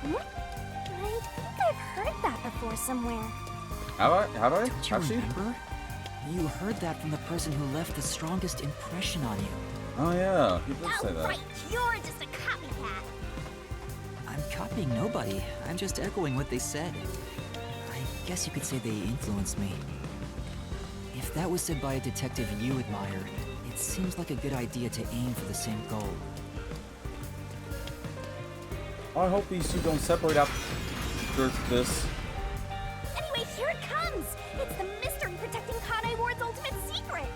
I think I've heard that before somewhere. Have I? Do you Have she? remember? You heard that from the person who left the strongest impression on you. Oh yeah, he did say Oh, that. right, you're just a copycat. I'm copying nobody. I'm just echoing what they said. I guess you could say they influenced me. If that was said by a detective you admire, it seems like a good idea to aim for the same goal. I hope these two don't separate after this. Anyway, here it comes. It's the mystery protecting Kanai Ward's ultimate secret.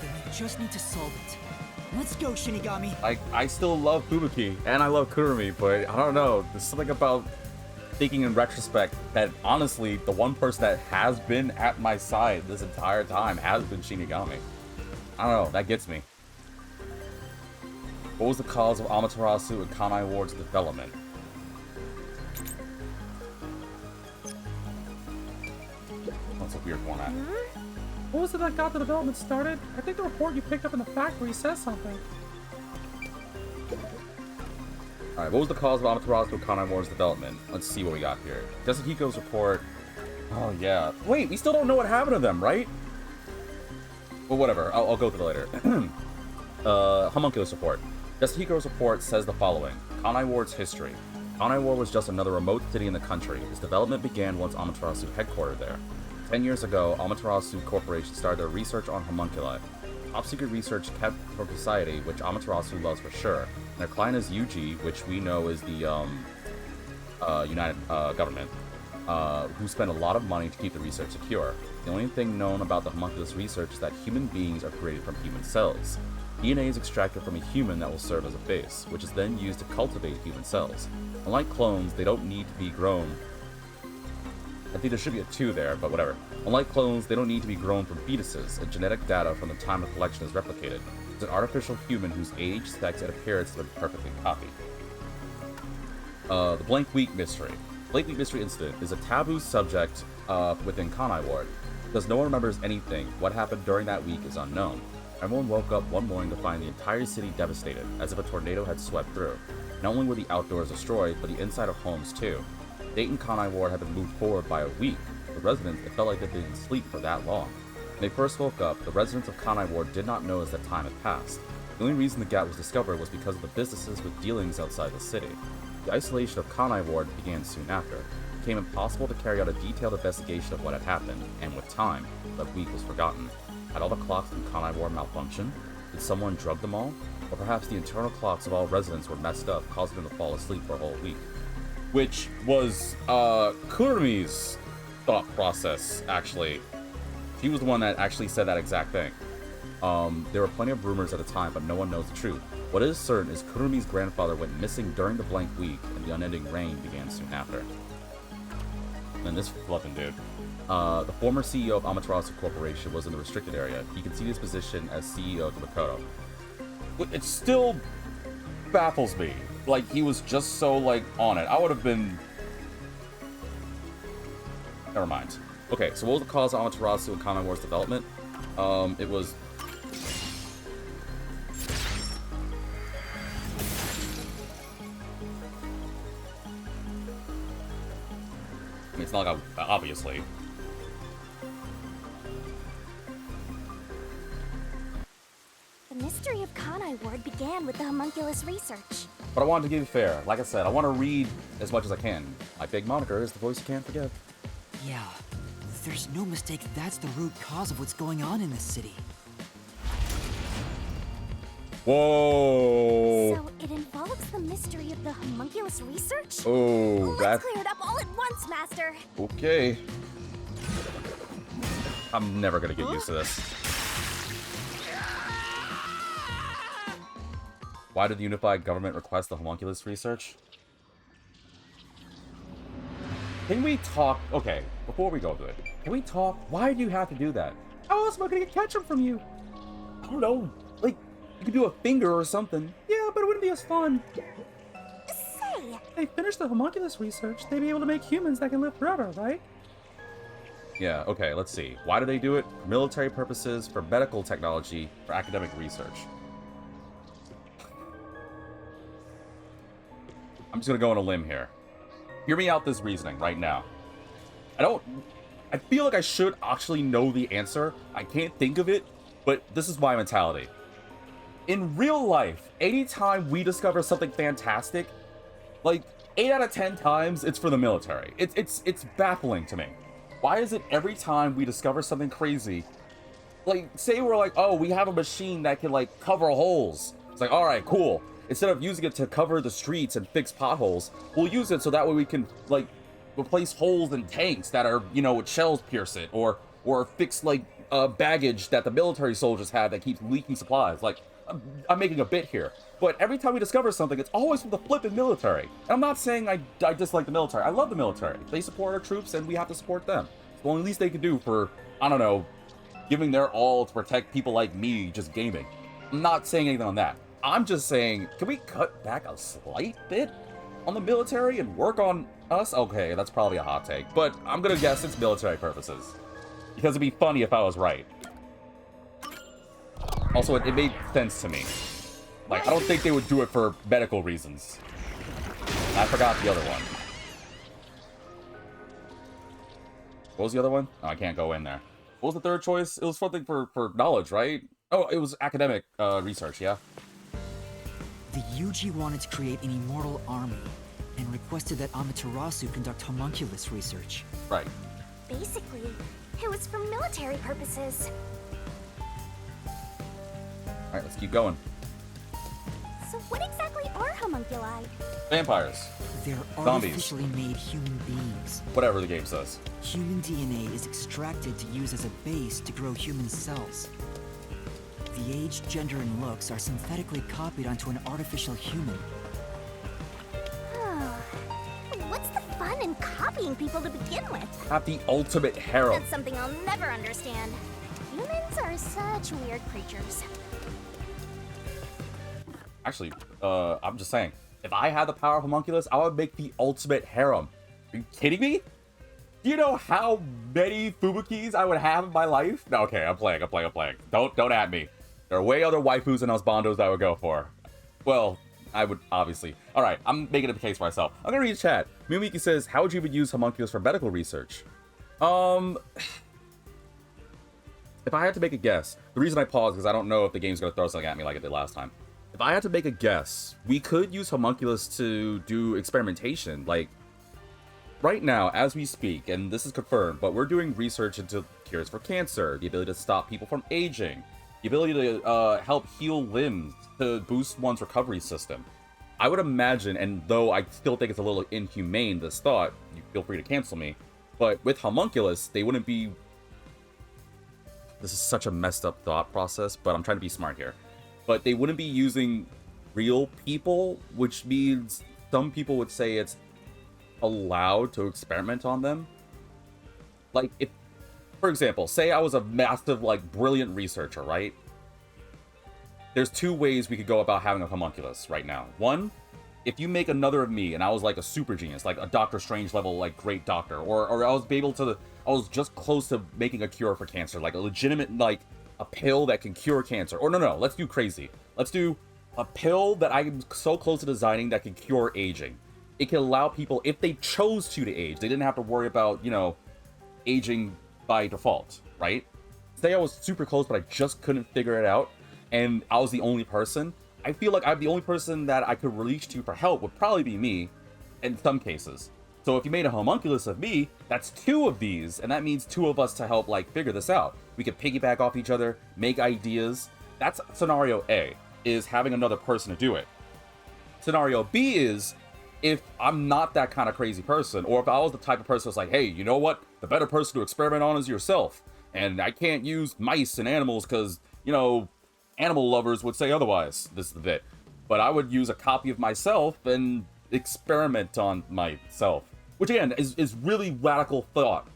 Then we just need to solve it. Let's go, Shinigami! I still love Fubuki and I love Kurumi, but I don't know. There's something about thinking in retrospect that honestly, the one person that has been at my side this entire time has been Shinigami. I don't know. That gets me. What was the cause of Amaterasu and Kanai Ward's development? That's a weird format. What was it that got the development started? I think the report you picked up in the factory says something. Alright, what was the cause of Amaterasu and Kanai Ward's development? Let's see what we got here. Yasuhiko's report. Oh, yeah. Wait, we still don't know what happened to them, right? Well, whatever. I'll go through it later. Homunculus report. Yasuhiko's report says the following. Kanai Ward's history. Kanai Ward was just another remote city in the country. Its development began once Amaterasu headquartered there. 10 years ago, Amaterasu Corporation started their research on homunculi. Top secret research kept for society, which Amaterasu loves for sure. And their client is UG, which we know is the United government, who spend a lot of money to keep the research secure. The only thing known about the homunculus research is that human beings are created from human cells. DNA is extracted from a human that will serve as a base, which is then used to cultivate human cells. Unlike clones, they don't need to be grown. I think there should be a 2 there, but whatever. Unlike clones, they don't need to be grown from fetuses, and genetic data from the time of collection is replicated. It's an artificial human whose age, sex, and appearance have been perfectly copied. The Blank Week Mystery. Blank Week Mystery Incident is a taboo subject within Kanai Ward. Because no one remembers anything, what happened during that week is unknown. Everyone woke up one morning to find the entire city devastated, as if a tornado had swept through. Not only were the outdoors destroyed, but the inside of homes too. date in Kanai Ward had been moved forward by a week. The residents, it felt like they'd been asleep for that long. When they first woke up, the residents of Kanai Ward did not notice that time had passed. The only reason the gap was discovered was because of the businesses with dealings outside the city. The isolation of Kanai Ward began soon after. It became impossible to carry out a detailed investigation of what had happened, and with time, that week was forgotten. Had all the clocks in Kanai Ward malfunctioned? Did someone drug them all? Or perhaps the internal clocks of all residents were messed up, causing them to fall asleep for a whole week. Which was, Kurumi's thought process, actually. He was the one that actually said that exact thing. There were plenty of rumors at the time, but no one knows the truth. What is certain is Kurumi's grandfather went missing during the blank week, and the unending rain began soon after. And then this flippin' dude. The former CEO of Amaterasu Corporation was in the restricted area. He conceded his position as CEO of the Makoto. It still baffles me. Like, he was just so, like, on it. I would have been... Never mind. Okay, so what was the cause of Amaterasu and Kanai Ward's development? It was... I mean, it's not like obviously. The mystery of Kanai Ward began with the homunculus research. But I wanted to give you fair. Like I said, I want to read as much as I can. My big moniker is the voice you can't forget. Yeah, there's no mistake that's the root cause of what's going on in this city. Whoa! So it involves the mystery of the homunculus research? Oh, Let's that's... clear it up all at once, Master! Okay. I'm never gonna get used to this. Why did the unified government request the homunculus research? Can we talk... Okay, before we go to it, can we talk? Why do you have to do that? How else am I gonna catch him from you? I don't know. Like, you could do a finger or something. Yeah, but it wouldn't be as fun. Say! If they finish the homunculus research, they'd be able to make humans that can live forever, right? Yeah, okay, let's see. Why do they do it? For military purposes, for medical technology, for academic research. I'm just gonna go on a limb here. Hear me out this reasoning right now. I feel like I should actually know the answer. I can't think of it, but this is my mentality. In real life, anytime we discover something fantastic, like 8 out of 10 times, it's for the military. It's baffling to me. Why is it every time we discover something crazy, like, say we're like, oh, we have a machine that can, like, cover holes. It's like, all right, cool. Instead of using it to cover the streets and fix potholes, we'll use it so that way we can, like, replace holes in tanks that are, you know, with shells pierce it, or fix, like, baggage that the military soldiers have that keeps leaking supplies. Like, I'm making a bit here. But every time we discover something, it's always from the flippin' military. And I'm not saying I dislike the military. I love the military. They support our troops, and we have to support them. It's the only least they can do for, I don't know, giving their all to protect people like me just gaming. I'm not saying anything on that. I'm just saying, can we cut back a slight bit on the military and work on us? Okay, that's probably a hot take, but I'm gonna guess it's military purposes. Because it'd be funny if I was right. Also, it made sense to me. Like, I don't think they would do it for medical reasons. I forgot the other one. What was the other one? Oh, I can't go in there. What was the third choice? It was something for knowledge, right? Oh, it was academic research, yeah? The Yuji wanted to create an immortal army and requested that Amaterasu conduct homunculus research. Right. Basically, it was for military purposes. Alright, let's keep going. So what exactly are homunculi? Vampires. They're Zombies. artificially made human beings. Whatever the game says. Human DNA is extracted to use as a base to grow human cells. The age, gender, and looks are synthetically copied onto an artificial human. What's the fun in copying people to begin with? Have the ultimate harem. That's something I'll never understand. Humans are such weird creatures. Actually, I'm just saying, if I had the power of homunculus, I would make the ultimate harem. Are you kidding me? Do you know how many Fubukis I would have in my life? No, okay, I'm playing. Don't at me. There are way other waifus and husbandos I would go for. Well, I would, obviously. Alright, I'm making a case for myself. I'm gonna read the chat. Mimiki says, how would you even use homunculus for medical research? If I had to make a guess, the reason I paused is because I don't know if the game's gonna throw something at me like it did last time. If I had to make a guess, we could use homunculus to do experimentation. Like, right now, as we speak, and this is confirmed, but we're doing research into cures for cancer, the ability to stop people from aging, the ability to help heal limbs, to boost one's recovery system. I would imagine, and though I still think it's a little inhumane, this thought, you feel free to cancel me, but with homunculus, they wouldn't be... This is such a messed up thought process, but I'm trying to be smart here. But they wouldn't be using real people, which means some people would say it's allowed to experiment on them. Like, if, for example, say I was a massive, like, brilliant researcher, right? There's two ways we could go about having a homunculus right now. One, if you make another of me and I was like a super genius, like a Doctor Strange level, like great doctor, or I was able to, I was just close to making a cure for cancer, like a legitimate, like a pill that can cure cancer. Or no, let's do crazy. Let's do a pill that I'm so close to designing that can cure aging. It can allow people, if they chose to age, they didn't have to worry about, you know, aging by default, right? Say I was super close, but I just couldn't figure it out, and I was the only person. I feel like I'm the only person that I could reach to for help would probably be me, in some cases. So if you made a homunculus of me, that's two of these, and that means two of us to help, like, figure this out. We could piggyback off each other, make ideas. That's scenario A, is having another person to do it. Scenario B is, if I'm not that kind of crazy person, or if I was the type of person that's like, hey, you know what? The better person to experiment on is yourself. And I can't use mice and animals because, you know, animal lovers would say otherwise. This is the bit. But I would use a copy of myself and experiment on myself. Which, again, is really radical thought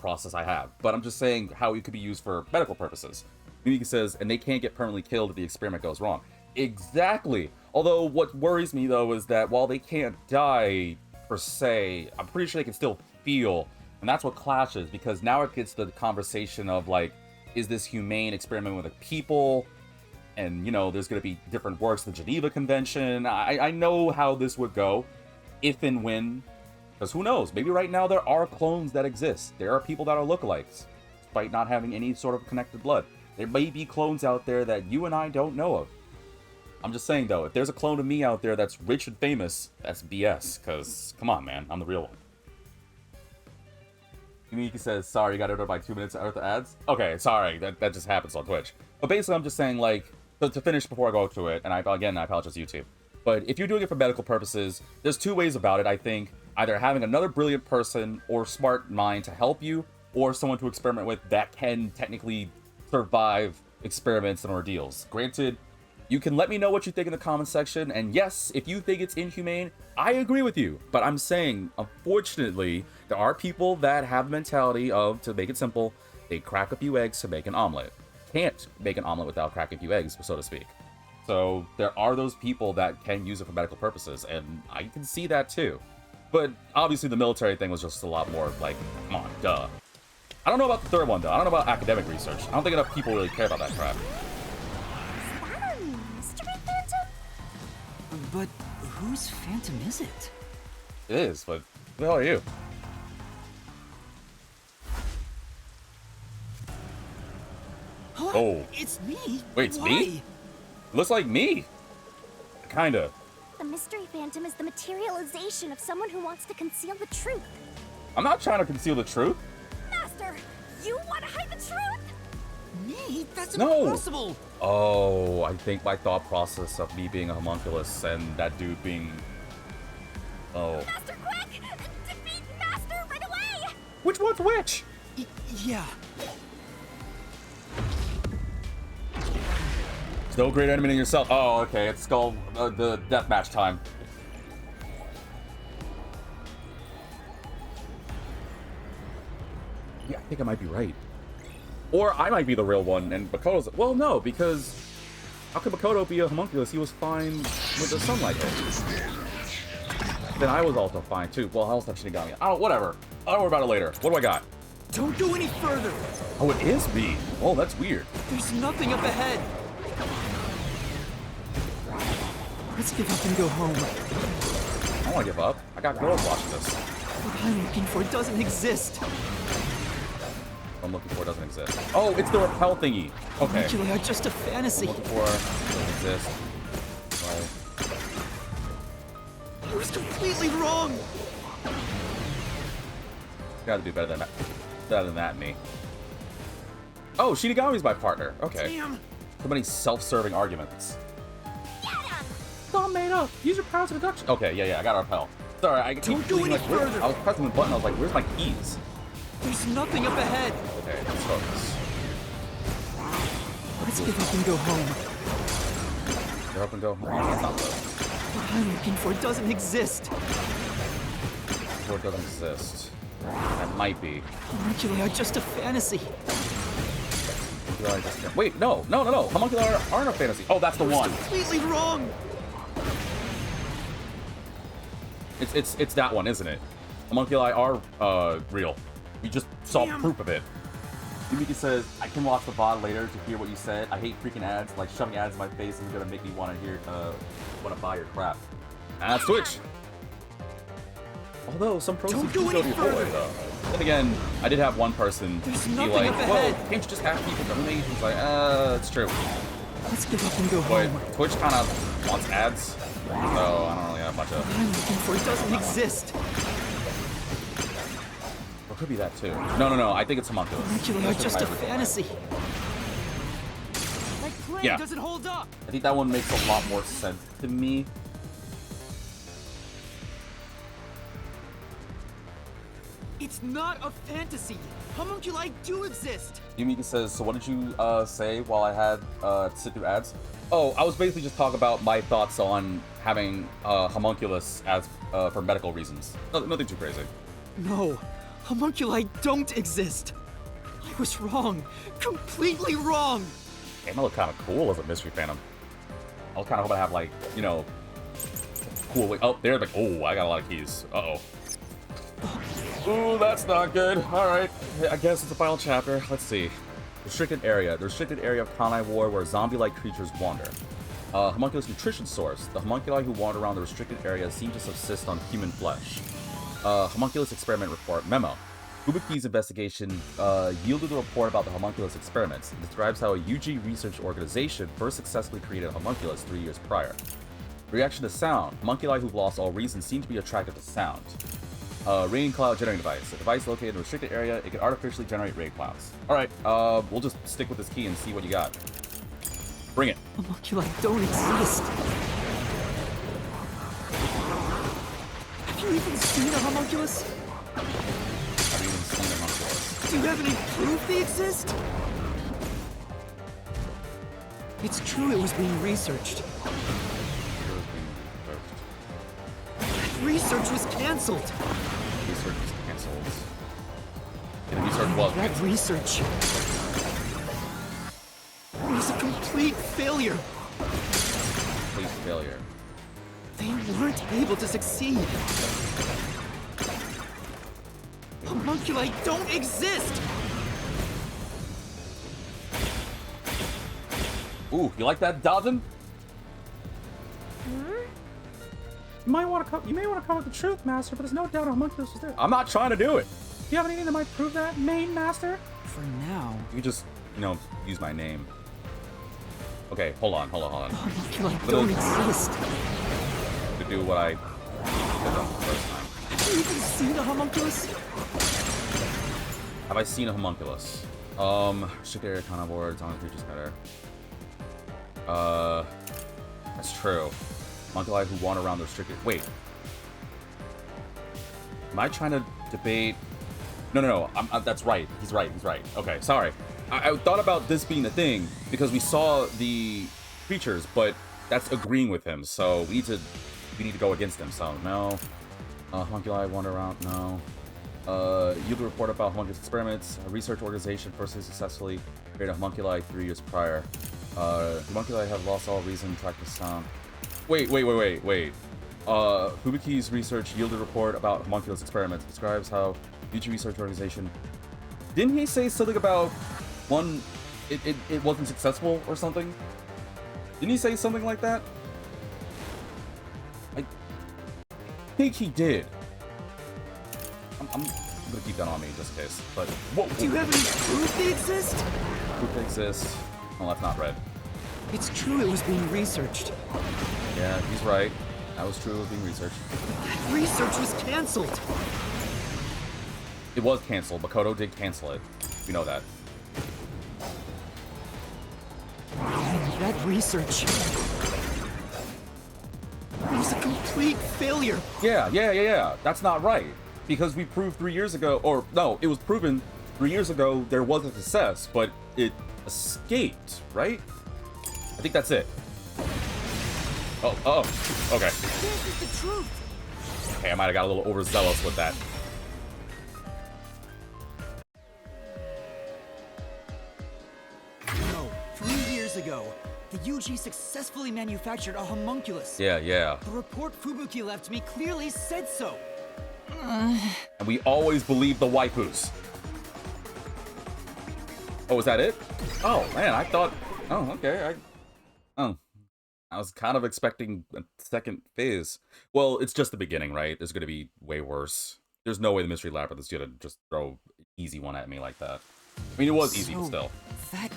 process I have. But I'm just saying how it could be used for medical purposes. Mimiki says, and they can't get permanently killed if the experiment goes wrong. Exactly. Although what worries me, though, is that while they can't die, per se, I'm pretty sure they can still feel. And that's what clashes, because now it gets to the conversation of, like, is this humane experiment with the people? And, you know, there's going to be different works, the Geneva Convention. I know how this would go, if and when. Because who knows? Maybe right now there are clones that exist. There are people that are lookalikes, despite not having any sort of connected blood. There may be clones out there that you and I don't know of. I'm just saying, though, if there's a clone of me out there that's rich and famous, that's BS, because, come on, man, I'm the real one. Mimiki says, sorry, you got it by 2 minutes worth of ads? Okay, sorry, that just happens on Twitch. But basically, I'm just saying, like, to finish before I go to it, and I apologize to YouTube. But if you're doing it for medical purposes, there's two ways about it, I think. Either having another brilliant person or smart mind to help you, or someone to experiment with that can technically survive experiments and ordeals. Granted, you can let me know what you think in the comment section, and yes, if you think it's inhumane, I agree with you. But I'm saying, unfortunately, there are people that have the mentality of, to make it simple, they crack a few eggs to make an omelet. Can't make an omelet without cracking a few eggs, so to speak. So there are those people that can use it for medical purposes, and I can see that too. But obviously the military thing was just a lot more like, come on, duh. I don't know about the third one, though. I don't know about academic research. I don't think enough people really care about that crap. Is that a mystery phantom? But whose phantom is it? It is, but who the hell are you? Huh? Oh. It's me. Wait, it's Why? me? It looks like me. Kinda. The mystery phantom is the materialization of someone who wants to conceal the truth. I'm not trying to conceal the truth. Master, you want to hide the truth? Me? That's No. impossible. Oh, I think my thought process of me being a homunculus and that dude being... Oh. Master, quick! Defeat Master right away! Which one's which? Yeah. No great enemy than yourself. Oh, okay. It's called the deathmatch time. Yeah, I think I might be right. Or I might be the real one, and Makoto's... Well, no, because... How could Makoto be a homunculus? He was fine with the sunlight hit. Then I was also fine, too. Well, how else have Shinigami? Oh, whatever. I'll worry about it later. What do I got? Don't go any further. Oh, it is me. Oh, that's weird. There's nothing up ahead. Let's give up and go home. I don't want to give up. I got girls watching this. What I'm looking for doesn't exist. What I'm looking for doesn't exist. Oh, it's the repel thingy. Okay. Homunculi are just a fantasy. What I'm looking for doesn't exist. Right. I was completely wrong. Gotta do better than that. Better than that, me. Oh, Shinigami's my partner. Okay. Damn. So many self-serving arguments. It's all made up. Use your powers of deduction. Okay, yeah, I got our repel. Sorry, I Don't go any further. I was pressing the button. I was like, "Where's my keys?" There's nothing up ahead. Okay, let's focus. Let's give up and go home. Get up and go. That's not good. What I'm looking for doesn't exist. Or it doesn't exist. That might be. Homunculi are just a fantasy. Wait, no. Homunculi aren't a fantasy. Oh, that's the I was one. completely wrong. It's that one, isn't it? Homunculi are real. We just saw proof of it. Yumiki says, I can watch the VOD later to hear what you said. I hate freaking ads. Like shoving ads in my face is gonna make me want to buy your crap. And that's Twitch. Although some proceeds do go to your boy, though. Then again, I did have one person be like, "Whoa, can't you just have people donate?" He's like, it's true. Let's give up and go But home. Twitch kind of wants ads, so I don't really have much of. What I'm looking for doesn't exist. Or it could be that too. No. I think it's homunculus. Homunculi are just a fantasy. My plan Yeah. doesn't hold up. I think that one makes a lot more sense to me. It's not a fantasy. Homunculi do exist. Yumika says, so what did you say while I had to sit through ads? Oh, I was basically just talking about my thoughts on having homunculus as for medical reasons. Nothing too crazy. No, homunculi don't exist. I was wrong. Completely wrong. Damn, that look kind of cool as a mystery phantom. I was kind of hoping to have like, you know, cool. Like, oh, there, like, oh, I got a lot of keys. Uh-oh. Ooh, that's not good. All right, I guess it's the final chapter. Let's see. Restricted area. The restricted area of Kanai Ward where zombie-like creatures wander. Homunculus nutrition source. The homunculi who wander around the restricted area seem to subsist on human flesh. Homunculus experiment report. Memo. Ubiki's investigation yielded a report about the homunculus experiments. It describes how a UG research organization first successfully created a homunculus 3 years prior. Reaction to sound. Homunculi who've lost all reason seem to be attracted to sound. Rain cloud generating device. A device located in a restricted area. It can artificially generate rain clouds. Alright, we'll just stick with this key and see what you got. Bring it. Homunculi don't exist. Have you even seen a homunculus? Have you even seen a homunculus? Do you have any proof they exist? It's true it was being researched. Research was cancelled. Research is cancelled. And research what? That research was a complete failure. Complete failure. They weren't able to succeed. Homunculi don't exist. Ooh, you like that, Dodgen? You may want to come with the truth, Master, but there's no doubt a homunculus was there. I'm not trying to do it. Do you have anything that might prove that, main Master? For now, You just, you know, use my name. Okay, hold on. homunculi don't exist. To do what I did the first time. Have you even seen a homunculus? Have I seen a homunculus? Restricted area Kanai Ward, zombie creatures better. That's true. Homunculi who wander around the restricted. Wait. Am I trying to debate? No. That's right. He's right. Okay, sorry. I thought about this being the thing because we saw the creatures, but that's agreeing with him. So we need to go against him. So no. Homunculi wander around. No. Yield a report about homunculus experiments. A research organization first successfully created a homunculi 3 years prior. Homunculi have lost all reason to track the sound. Wait. Hubiki's research yielded a report about homunculus experiments. It describes how future research organization. Didn't he say something about one? It wasn't successful or something? Didn't he say something like that? think he did. I'm gonna keep that on me just in case. But whoa, Do you have any proof they exist? proof exists. Oh, that's not red. It's true it was being researched. Yeah, he's right. That was true. It was being researched. That research was cancelled. It was canceled. Makoto did cancel it. You know that. That research was a complete failure. Yeah. That's not right. Because we proved 3 years ago, or no, it was proven 3 years ago there was a success, but it escaped, right? I think that's it. Oh, okay. This is the truth. Okay, I might have got a little overzealous with that. No, 3 years ago, the UG successfully manufactured a homunculus. Yeah. The report Fubuki left me clearly said so. And we always believe the waifus. Oh, is that it? Oh, man, I thought... Oh, okay, I was kind of expecting a second phase. Well, it's just the beginning, right? There's gonna be way worse. There's no way the Mystery Labyrinth is gonna just throw an easy one at me like that. I mean, it was easy, but still. That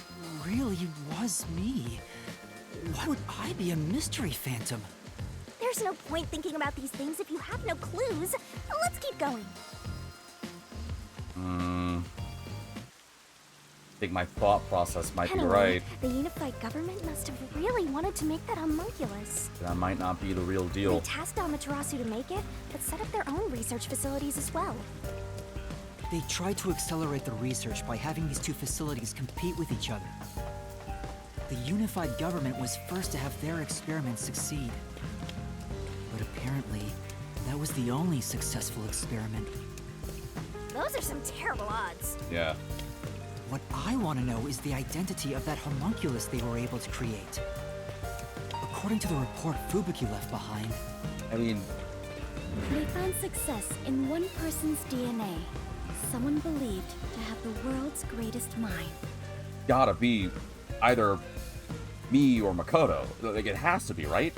really was me. Why would I be a mystery phantom? There's no point thinking about these things if you have no clues. Let's keep going. I think my thought process might be Anyway, right. the unified government must have really wanted to make that homunculus. That might not be the real They deal. tasked Amaterasu to make it, but set up their own research facilities as well. They tried to accelerate the research by having these two facilities compete with each other. The unified government was first to have their experiments succeed. But apparently, that was the only successful experiment. Those are some terrible odds. Yeah. What I want to know is the identity of that homunculus they were able to create. According to the report Fubuki left behind, I mean, They found success in one person's DNA. Someone believed to have the world's greatest mind. gotta be either me or Makoto. Like, it has to be, right?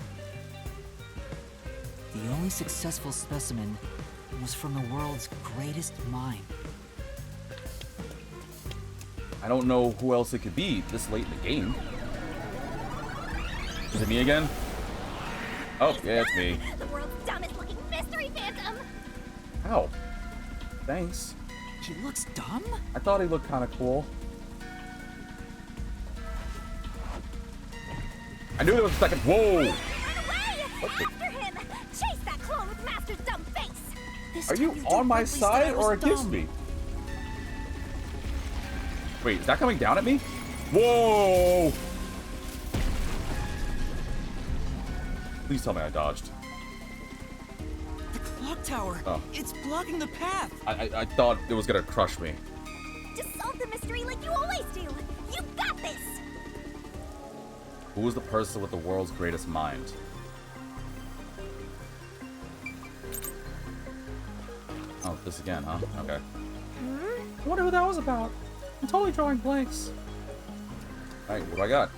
the only successful specimen was from the world's greatest mind. I don't know who else it could be this late in the game. Is it me again? Oh, yeah, it's me. The world's dumbest looking mystery phantom! Ow. Thanks. He looks dumb? I thought he looked kind of cool. I knew there was a second. Whoa! Run away! After him! Chase that clone with Master's dumb face! This Are you time on my deliberately said I side was or against dumb. me? Wait, is that coming down at me? Whoa! Please tell me I dodged. The clock tower! Oh. It's blocking the path! I thought it was gonna crush me. Just solve the mystery like you always do! You got this! Who is the person with the world's greatest mind? Oh, this again, huh? Okay. I wonder who that was about. I'm totally drawing blanks. Alright, what do I got?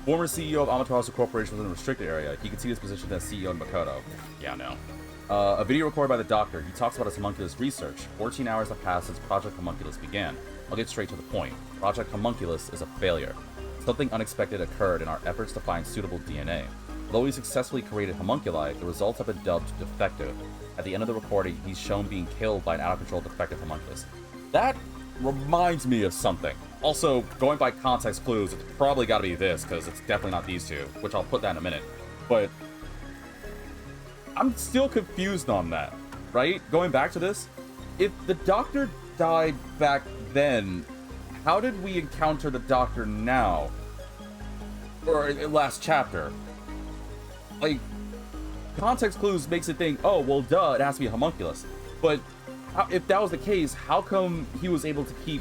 Former CEO of Amaterasu Corporation was in a restricted area. He conceded his position as CEO in Makoto. Yeah, no. A video recorded by the doctor. He talks about his homunculus research. 14 hours have passed since Project Homunculus began. I'll get straight to the point. Project Homunculus is a failure. Something unexpected occurred in our efforts to find suitable DNA. Although we successfully created homunculi, the results have been dubbed defective. At the end of the recording, he's shown being killed by an out-of-control defective homunculus. That reminds me of something. Also, going by context clues, it's probably got to be this, because it's definitely not these two, which I'll put that in a minute. But I'm still confused on that, right? Going back to this, if the doctor died back then, how did we encounter the doctor now? Or last chapter? Like, context clues makes it think, oh, well, duh, it has to be a homunculus. But if that was the case, how come he was able to keep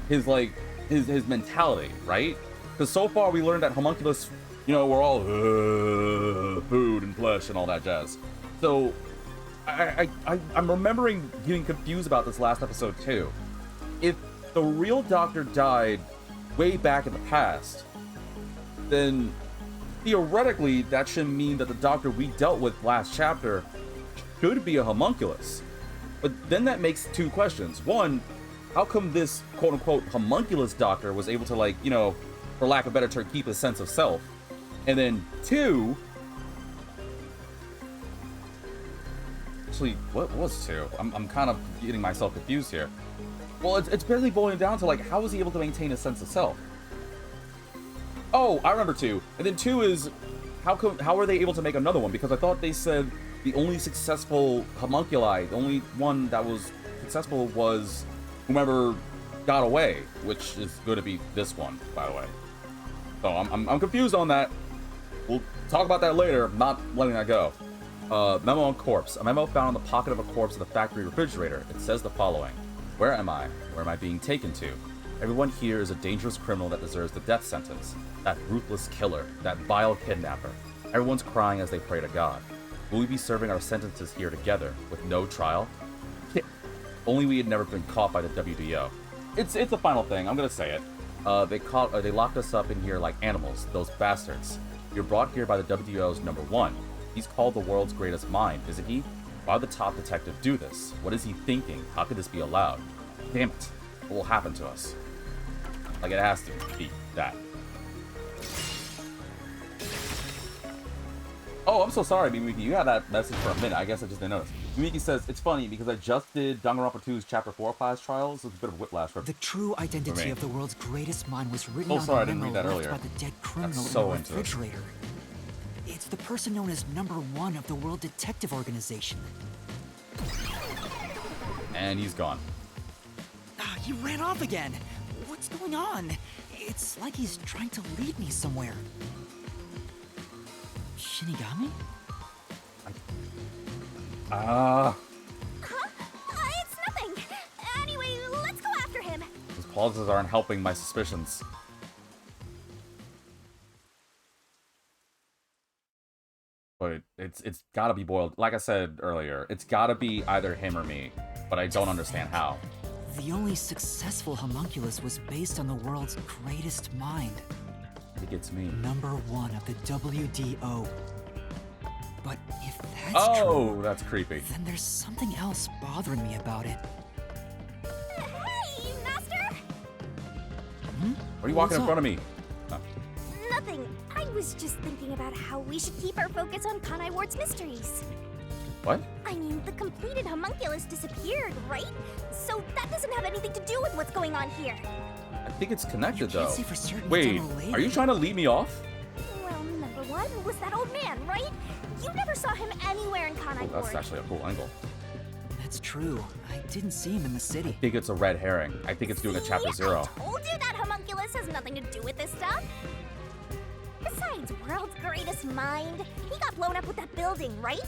his, like, his mentality, right? Because so far we learned that homunculus, you know, we're all food and flesh and all that jazz. So I'm remembering getting confused about this last episode too. If the real doctor died way back in the past, then theoretically, that should mean that the doctor we dealt with last chapter should be a homunculus. But then that makes two questions. One, how come this quote-unquote homunculus doctor was able to, like, you know, for lack of a better term, keep a sense of self? And then two, actually, what was two? I'm kind of getting myself confused here. Well, it's barely boiling down to, like, how was he able to maintain a sense of self? Oh, I remember two. And then two is, how are they able to make another one? Because I thought they said the only successful homunculi, the only one that was successful was whomever got away, which is going to be this one, by the way. So I'm confused on that. We'll talk about that later. I'm not letting that go. Memo on corpse. A memo found in the pocket of a corpse in the factory refrigerator. It says the following. Where am I? Where am I being taken to? Everyone here is a dangerous criminal that deserves the death sentence. That ruthless killer. That vile kidnapper. Everyone's crying as they pray to God. Will we be serving our sentences here together, with no trial? Only we had never been caught by the WDO. It's a final thing, I'm gonna say it. They locked us up in here like animals, those bastards. You're brought here by the WDO's number one. He's called the world's greatest mind, isn't he? Why would the top detective do this? What is he thinking? How could this be allowed? Damn it. What will happen to us? Like, it has to be that. Oh, I'm so sorry, Mimiki. You had that message for a minute. I guess I just didn't notice. Mimiki says, it's funny because I just did Danganronpa 2's Chapter 4 class trials. It's a bit of a whiplash for The true identity of the world's greatest mind was written Oh, on sorry, I a didn't memo read that left earlier. by the dead criminal so in into the this. refrigerator. It's the person known as number one of the World Detective Organization. And he's gone. Ah, he ran off again. What's going on? It's like he's trying to lead me somewhere. Shinigami? Huh? It's nothing. Anyway, let's go after him. His pauses aren't helping my suspicions. But it's gotta be boiled. Like I said earlier, it's gotta be either him or me. But I don't understand how. The only successful homunculus was based on the world's greatest mind. I think it's me. Number one of the WDO. But if that's Oh, true, that's creepy. then there's something else bothering me about it. Hey, Master! What are you walking in What's front of me? Oh. Nothing. I was just thinking about how we should keep our focus on Kanai Ward's mysteries. What? I mean, the completed homunculus disappeared, right? So that doesn't have anything to do with what's going on here. I think it's connected, You though. can't say for certain it's Wait, unrelated. are you trying to lead me off? Well, number one was that old man, right? You never saw him anywhere in Kanai Oh, that's Ward. actually a cool angle. That's true. I didn't see him in the city. I think it's a red herring. I think it's doing a chapter See? 0. I told you that homunculus has nothing to do with this stuff. Besides, world's greatest mind. He got blown up with that building, right?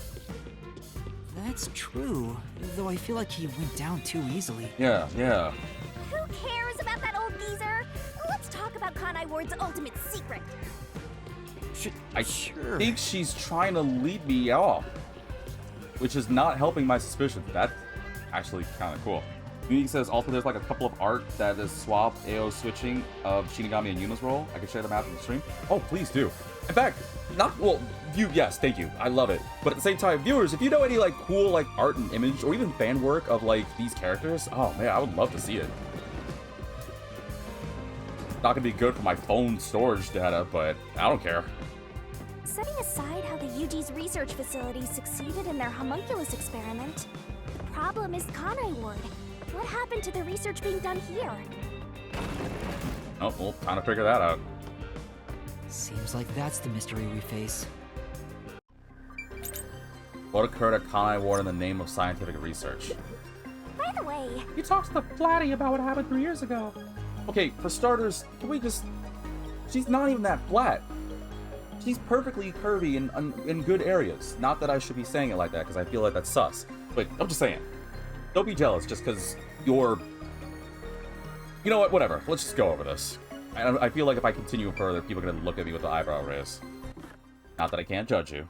That's true, though I feel like he went down too easily. Yeah. Who cares about that old geezer? Let's talk about Kanai Ward's ultimate secret. I Sure. think she's trying to lead me off, which is not helping my suspicions. That's actually kind of cool. He says also there's like a couple of art that is swap AO switching of Shinigami and Yuna's role. I can share them after the stream. Oh, please do. In fact, yes, thank you. I love it. But at the same time, viewers, if you know any like cool like art and image or even fan work of like these characters, oh man, I would love to see it. Not gonna be good for my phone storage data, but I don't care. Setting aside how the UG's research facility succeeded in their homunculus experiment, the problem is Kanai Ward. What happened to the research being done here? Oh, we'll kind of figure that out. Seems like that's the mystery we face. What occurred at Kanai Ward in the name of scientific research? By the way, He talks to Flatty about what happened 3 years ago. Okay, for starters, can we just... She's not even that flat. She's perfectly curvy in good areas. Not that I should be saying it like that, because I feel like that's sus. But I'm just saying. Don't be jealous just because you're... You know what? Whatever. Let's just go over this. I feel like if I continue further, people are going to look at me with the eyebrow raise. Not that I can't judge you.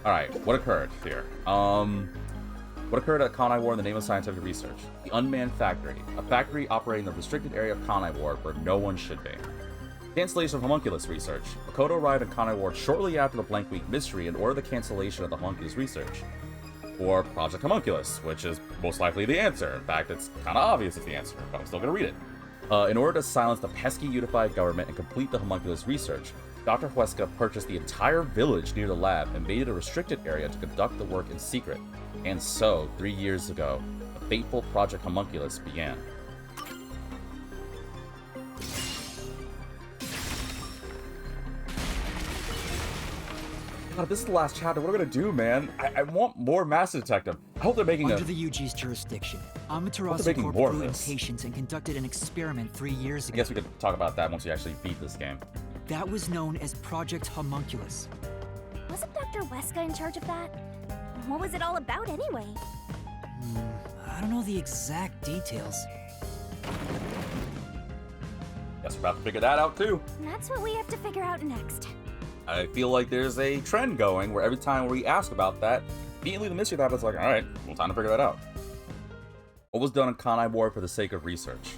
Alright, what occurred here? What occurred at Kanai Ward in the name of scientific research? The Unmanned Factory. A factory operating in the restricted area of Kanai Ward where no one should be. Cancellation of homunculus research. Makoto arrived in Kanai Ward shortly after the Blank Week mystery and ordered the cancellation of the homunculus research. Or Project Homunculus, which is most likely the answer. In fact, it's kind of obvious it's the answer, but I'm still going to read it. In order to silence the pesky unified government and complete the homunculus research, Dr. Huesca purchased the entire village near the lab and made it a restricted area to conduct the work in secret. And so, 3 years ago, the fateful Project Homunculus began. God, this is the last chapter. What are we gonna do, man? I want more Master Detective. I hope they're making Under the UG's jurisdiction, Amaterasu making Corp more of grew this. impatience and conducted an experiment 3 years I ago. guess we could talk about that once we actually beat this game. That was known as Project Homunculus. Wasn't Dr. Huesca in charge of that? What was it all about anyway? I don't know the exact details. Guess we're about to figure that out too. That's what we have to figure out next. I feel like there's a trend going where every time we ask about that, immediately the mystery lab is like, alright, well, time to figure that out. What was done in Kanai Ward for the sake of research?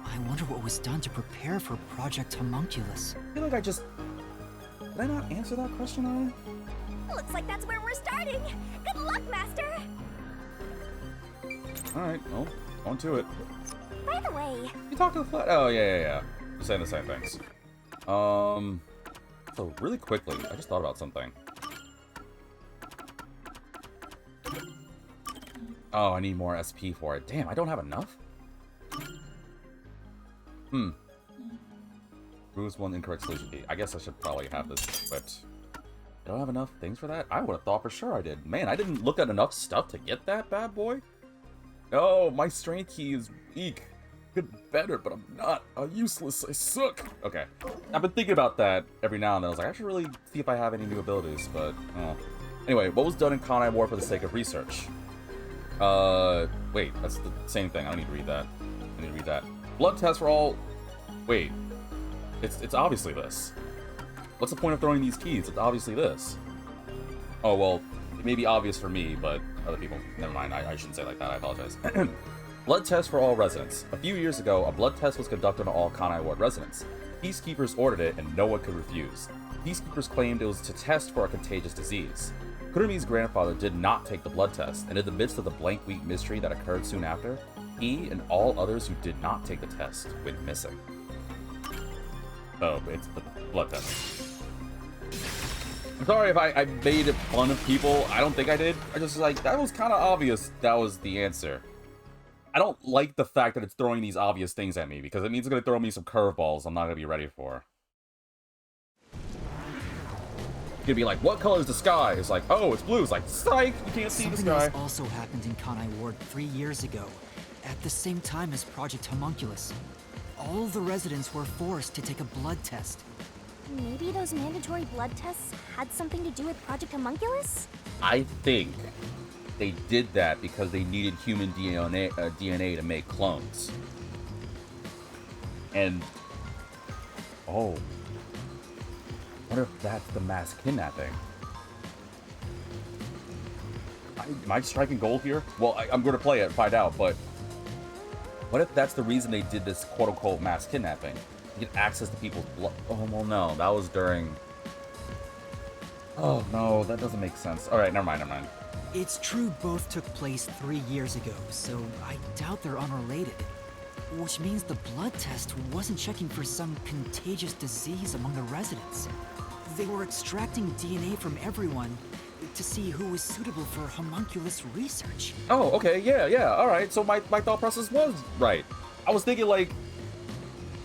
I wonder what was done to prepare for Project Homunculus. I feel like Did I not answer that question already? Looks like that's where we're starting. Good luck, Master. Alright, well, on to it. By the way, You talk to the flat. Oh, yeah. Just saying the same things. So really quickly, I just thought about something. Oh, I need more SP for it. Damn, I don't have enough? Bruce one incorrect solution key. I guess I should probably have this equipped. I don't have enough things for that? I would have thought for sure I did. Man, I didn't look at enough stuff to get that bad boy. Oh, my strength key is weak. Could be better, but I'm not. I'm useless. I suck. Okay. I've been thinking about that every now and then. I was like, I should really see if I have any new abilities, but oh. Anyway, what was done in Kanai Ward for the sake of research? Wait, that's the same thing. I don't need to read that. I need to read that. Blood test for all... Wait. It's obviously this. What's the point of throwing these keys? It's obviously this. Oh, well, it may be obvious for me, but other people... Never mind, I shouldn't say it like that. I apologize. Blood test for all residents. A few years ago, a blood test was conducted on all Kanai Ward residents. Peacekeepers ordered it, and no one could refuse. Peacekeepers claimed it was to test for a contagious disease. Kurumi's grandfather did not take the blood test, and in the midst of the Blank Week mystery that occurred soon after, he and all others who did not take the test went missing. Oh, it's the blood test. I'm sorry if I made fun of people. I don't think I did. I just like, that was kind of obvious that was the answer. I don't like the fact that it's throwing these obvious things at me, because it means it's going to throw me some curveballs I'm not going to be ready for. It's going to be like, what color is the sky? It's like, oh, it's blue. It's like, psych, you can't see the Something sky. else also happened in Kanai Ward 3 years ago, at the same time as Project Homunculus. All the residents were forced to take a blood test. maybe those mandatory blood tests had something to do with Project Homunculus? I think they did that because they needed human DNA to make clones. And... oh. I wonder if that's the mass kidnapping. Am I striking gold here? Well, I'm going to play it and find out, but... what if that's the reason they did this quote-unquote mass kidnapping? To get access to people's blood. Oh, well, no. That was during... oh, no. That doesn't make sense. Alright, never mind. It's true both took place 3 years ago, so I doubt they're unrelated. Which means the blood test wasn't checking for some contagious disease among the residents. They were extracting DNA from everyone to see who was suitable for homunculus research. Oh, okay, yeah, alright. So my thought process was right. I was thinking, like,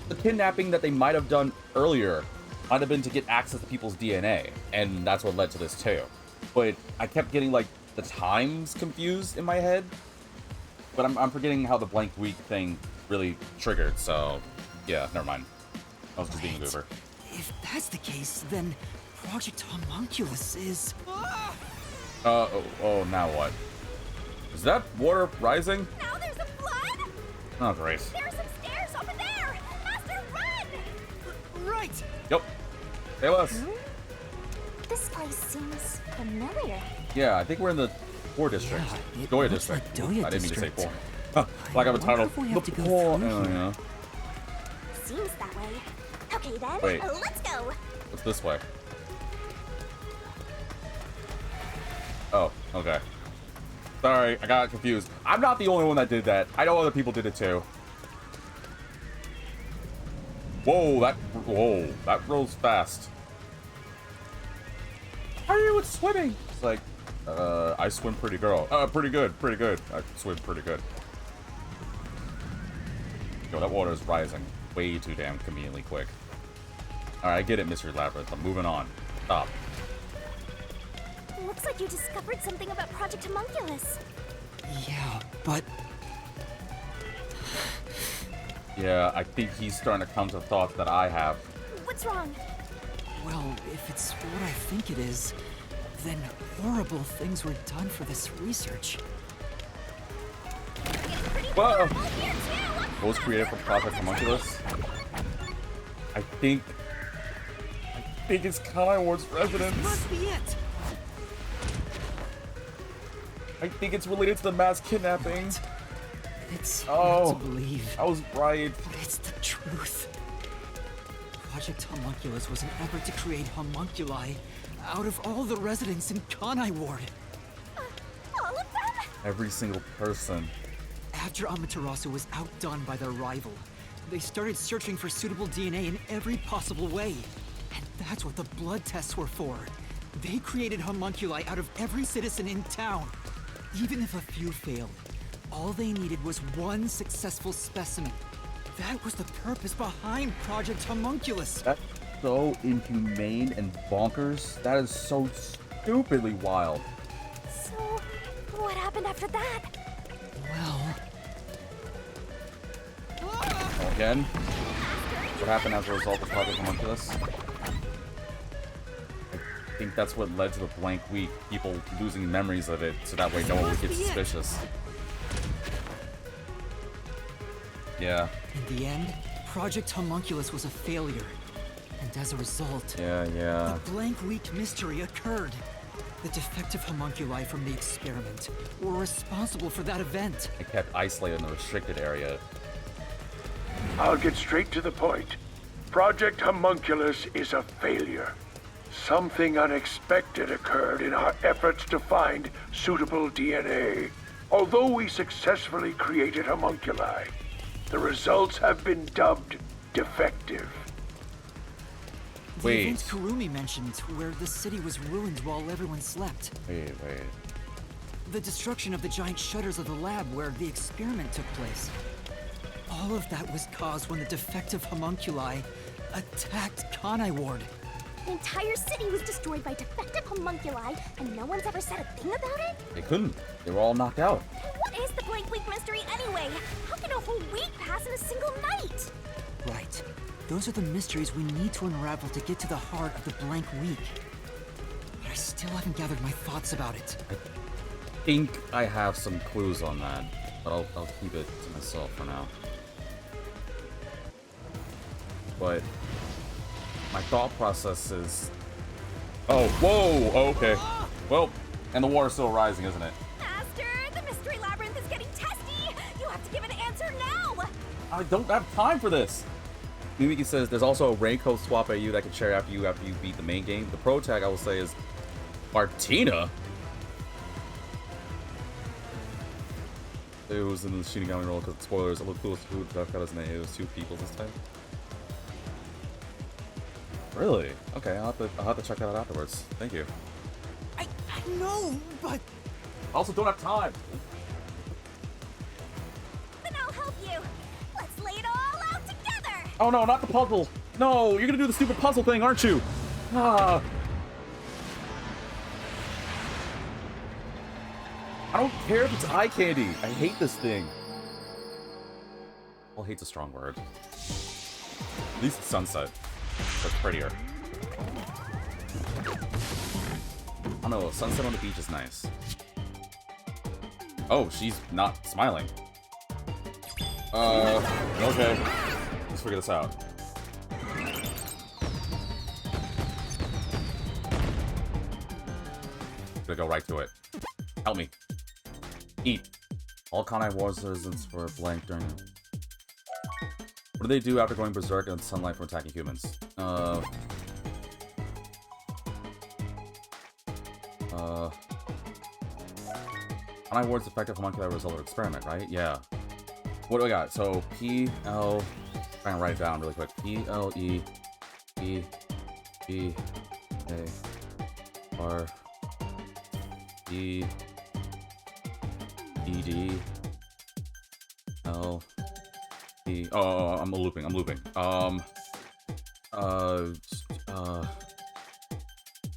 the kidnapping that they might have done earlier might have been to get access to people's DNA, and that's what led to this too. But I kept getting, like, the times confused in my head. But I'm forgetting how the blank week thing really triggered, so yeah, never mind. I was just being a goober. If that's the case, then Project Homunculus is... oh, now what? Is that water rising? Now there's a flood? Oh, great. There's some stairs over there! Master, run! Right! Yep. Hey, Les. This place seems familiar. Yeah, I think we're in the 4 district. Yeah, it Doya looks like district. Doya I didn't mean to say district. 4. Like I'm a wonder title. if we have to go Oh, through here. yeah. Seems that way. Okay then, Wait. let's go. What's this way? Oh, okay. Sorry, I got confused. I'm not the only one that did that. I know other people did it too. Whoa, that rolls fast. How are you with swimming? It's like, I swim pretty good. Pretty good. I swim pretty good. Yo, that water is rising way too damn conveniently quick. Alright, I get it, Mystery Labyrinth. I'm moving on. Stop. Looks like you discovered something about Project Homunculus. Yeah, but Yeah, I think he's starting to come to thoughts that I have. What's wrong? well, if it's what I think it is, then horrible things were done for this research. Whoa! What was created from Project Homunculus? I think it's Kanai Ward's residence. Must be it. I think it's related to the mass kidnapping. It's Oh, hard to believe, I was right. but it's the truth. Project Homunculus was an effort to create homunculi out of all the residents in Kanai Ward. All of them? Every single person. After Amaterasu was outdone by their rival, they started searching for suitable DNA in every possible way. And that's what the blood tests were for. They created homunculi out of every citizen in town. Even if a few failed, all they needed was one successful specimen. That was the purpose behind Project Homunculus. That's so inhumane and bonkers. That is so stupidly wild. So, what happened after that? Well, Again? What happened as a result of Project Homunculus? I think that's what led to the blank week. People losing memories of it, so that way no one would get suspicious. Yeah. in the end, Project Homunculus was a failure. And as a result, Yeah. the blank week mystery occurred. The defective homunculi from the experiment were responsible for that event. It kept isolated in the restricted area. I'll get straight to the point. Project Homunculus is a failure. Something unexpected occurred in our efforts to find suitable DNA. Although we successfully created homunculi, the results have been dubbed defective. The Wait. event Kurumi mentioned, where the city was ruined while everyone slept. Wait. The destruction of the giant shutters of the lab where the experiment took place. All of that was caused when the defective homunculi attacked Kanai Ward. The entire city was destroyed by defective homunculi, and no one's ever said a thing about it? They couldn't. They were all knocked out. What is the blank week mystery anyway? How can a whole week pass in a single night? Right. Those are the mysteries we need to unravel to get to the heart of the blank week. But I still haven't gathered my thoughts about it. I think I have some clues on that, but I'll keep it to myself for now. But my thought process is... Oh, whoa! Oh, okay. Well, and the water's still rising, isn't it? Master, the mystery labyrinth is getting testy! You have to give an answer now! I don't have time for this! Mimiki says there's also a raincoat swap AU that can share after you beat the main game. The pro tag I will say is Martina. It was in the Shinigami role because spoilers. It looked cool as food. I forgot his name. It was two people this time. Really? Okay, I'll have to check that out afterwards. Thank you. I know, but I also don't have time. Then I'll help you. Let's lay it all out together! Oh no, not the puzzle. No, you're gonna do the stupid puzzle thing, aren't you? Ah. I don't care if it's eye candy. I hate this thing. Well, hate's a strong word. At least it's sunset. That's prettier. I don't know, sunset on the beach is nice. Oh, she's not smiling. Okay. Let's figure this out. Gonna go right to it. Help me. Eat. All Kanai Ward's residents were blank during... What do they do after going berserk in sunlight from attacking humans? Kanai Ward's effective homuncular result of experiment, right? Yeah. What do we got? So P-L... Try and write it down really quick. P-L-E-P-A-R-E-D-L-E... Oh, I'm looping.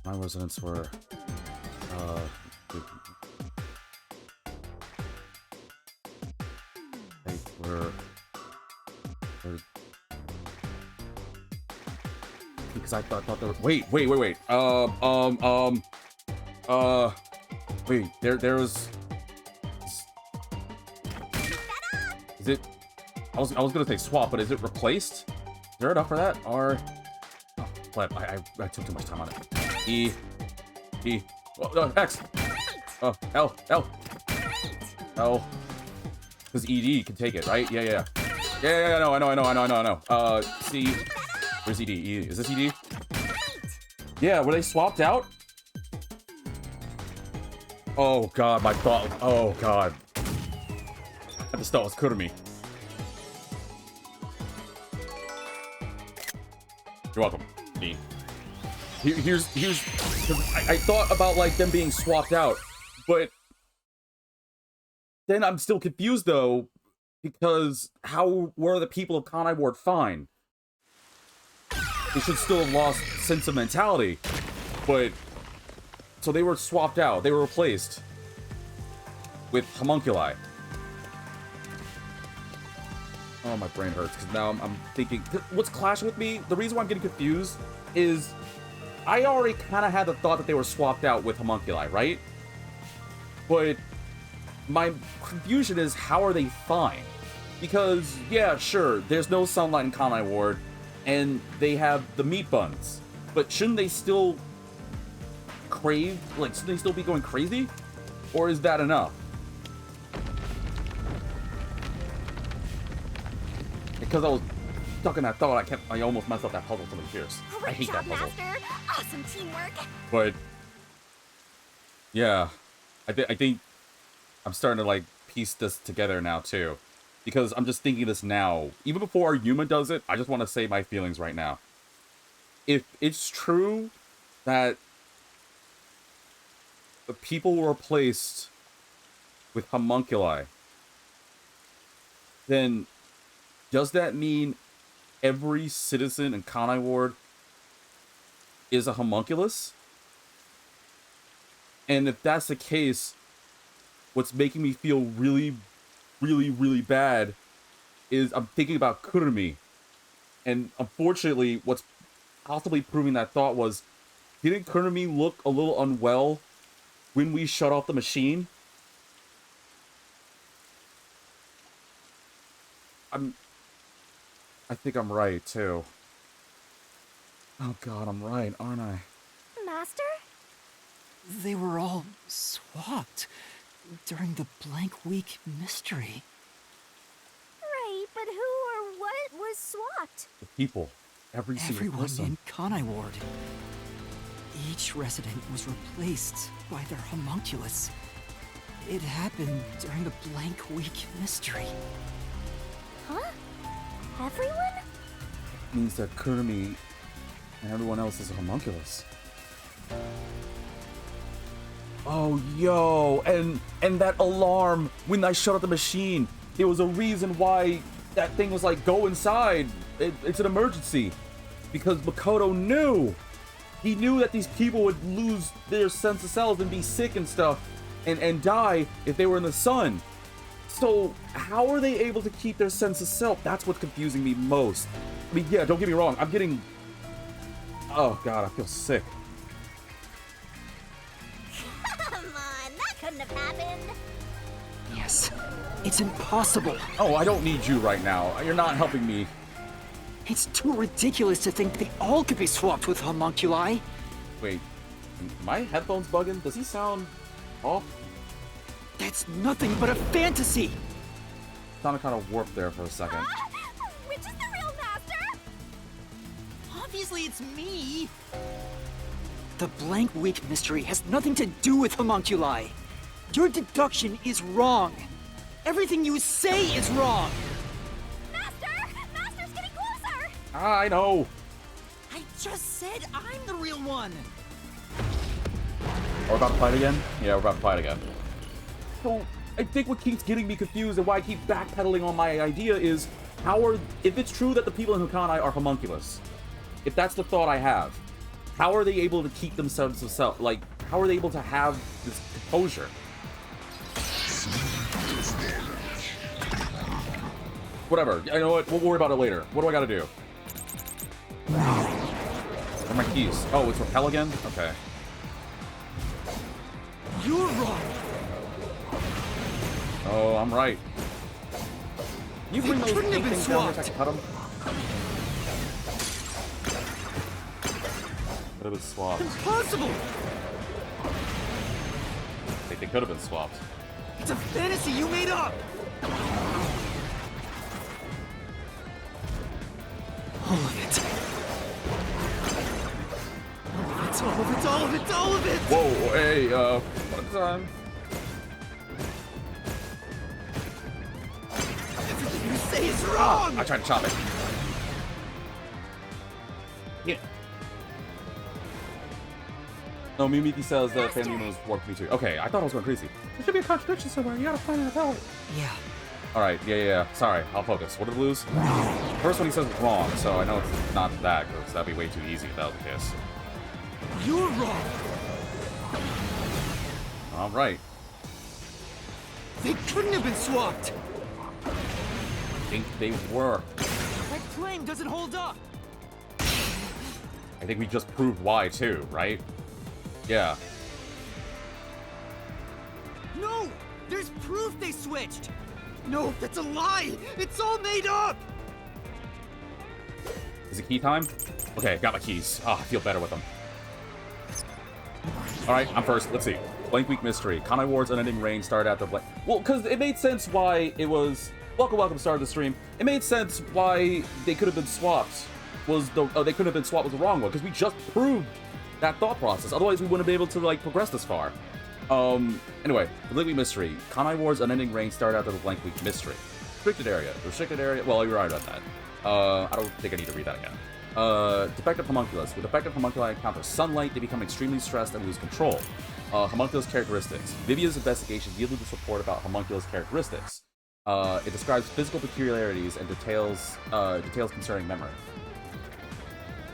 My residents were... They were... Because I thought there were... Wait. Wait, there was... Is it... I was gonna say swap, but is it replaced? Is there enough for that? Or... Oh, flip. I took too much time on it. E... X! Oh, L! Because ED can take it, right? Yeah, I know. C... Where's ED? Is this ED? Yeah, were they swapped out? Oh god, my thought... Oh god. I just thought it was Kurumi. You're welcome, E. Here's... I thought about, like, them being swapped out, but... Then I'm still confused, though, because how were the people of Kanai Ward fine? They should still have lost sentimentality, but... So they were swapped out. They were replaced with homunculi. Oh, my brain hurts, because now I'm thinking... What's clashing with me, the reason why I'm getting confused is... I already kind of had the thought that they were swapped out with homunculi, right? But... My confusion is, how are they fine? Because, yeah, sure, there's no sunlight in Kanai Ward, and they have the meat buns. But shouldn't they still crave, like, shouldn't they still be going crazy? Or is that enough? Because I was stuck in that thought, I almost messed up that puzzle so many years. I hate that puzzle. Master. Awesome teamwork. But, yeah, I think I'm starting to, like, piece this together now, too. Because I'm just thinking this now. Even before Yuma does it, I just want to say my feelings right now. If it's true that the people were replaced with homunculi, then does that mean every citizen in Kanai Ward is a homunculus? And if that's the case, what's making me feel really, really bad is I'm thinking about Kurumi. And unfortunately, what's possibly proving that thought was, didn't Kurumi look a little unwell when we shut off the machine? I think I'm right, too. Oh god, I'm right, aren't I? Master? They were all swapped during the blank week mystery. Right, but who or what was swapped? The people. Everyone person. In Kanai Ward. Each resident was replaced by their homunculus. It happened during the blank week mystery. Huh? Everyone? It means that Kurumi and everyone else is a homunculus. Oh, yo, and that alarm when I shut off the machine, there was a reason why that thing was like, go inside. It's an emergency. Because Makoto knew. He knew that these people would lose their sense of self and be sick and stuff and die if they were in the sun. So how are they able to keep their sense of self? That's what's confusing me most. I mean, yeah, don't get me wrong. I'm getting... Oh, God, I feel sick. Come on, that couldn't have happened. Yes, it's impossible. Oh, I don't need you right now. You're not helping me. It's too ridiculous to think they all could be swapped with homunculi. Wait, my headphones bugging? Does he sound off? That's nothing but a fantasy. Sounded kind of warped there for a second. Which is the Obviously it's me! The blank week mystery has nothing to do with homunculi. Your deduction is wrong. Everything you say is wrong. Master! Master's getting closer! I know. I just said I'm the real one. We're about to fight again? Yeah, we're about to fight again. So, I think what keeps getting me confused and why I keep backpedaling on my idea is, if it's true that the people in Kanai are homunculus, if that's the thought I have, how are they able to keep themselves, like, how are they able to have this composure? Whatever, you know what, we'll worry about it later. What do I gotta do? Where are my keys? Oh, it's repel again? Okay. You're wrong. Oh, I'm right. Can you bring those couldn't have been things down here so I swapped. can cut them? Could have been swapped. Impossible! I think they could have been swapped. It's a fantasy you made up! All of it. All of it! Whoa, hey, one time. Everything you say is wrong! I tried to chop it. Yeah. No, Mimiki says that family members work me too. Okay, I thought I was going crazy. There should be a contradiction somewhere. You gotta find it out. Yeah. Alright, yeah. Sorry, I'll focus. What did I lose? First one he says was wrong, so I know it's not that, because that'd be way too easy if that was the case. You're wrong! Alright. They couldn't have been swapped! I think they were. That claim doesn't hold up! I think we just proved why too, right? Yeah. No! There's proof they switched! No, that's a lie! It's all made up! Is it key time? Okay, got my keys. Ah, I feel better with them. Alright, I'm first. Let's see. Blank Week Mystery. Kanai Ward's unending reign started after blank... Well, because it made sense why it was... Welcome, started the stream. It made sense why they could have been swapped. They couldn't have been swapped was the wrong one, because we just proved that thought process. Otherwise, we wouldn't be able to, like, progress this far. Anyway, the Blank Week Mystery. Kanai Ward's unending reign started after the Blank Week Mystery. Restricted area. Well, you're right about that. I don't think I need to read that again. Defective homunculus. With defective homunculi encounter sunlight, they become extremely stressed and lose control. Homunculus characteristics. Vivia's investigation yielded this report about homunculus characteristics. It describes physical peculiarities and details concerning memory.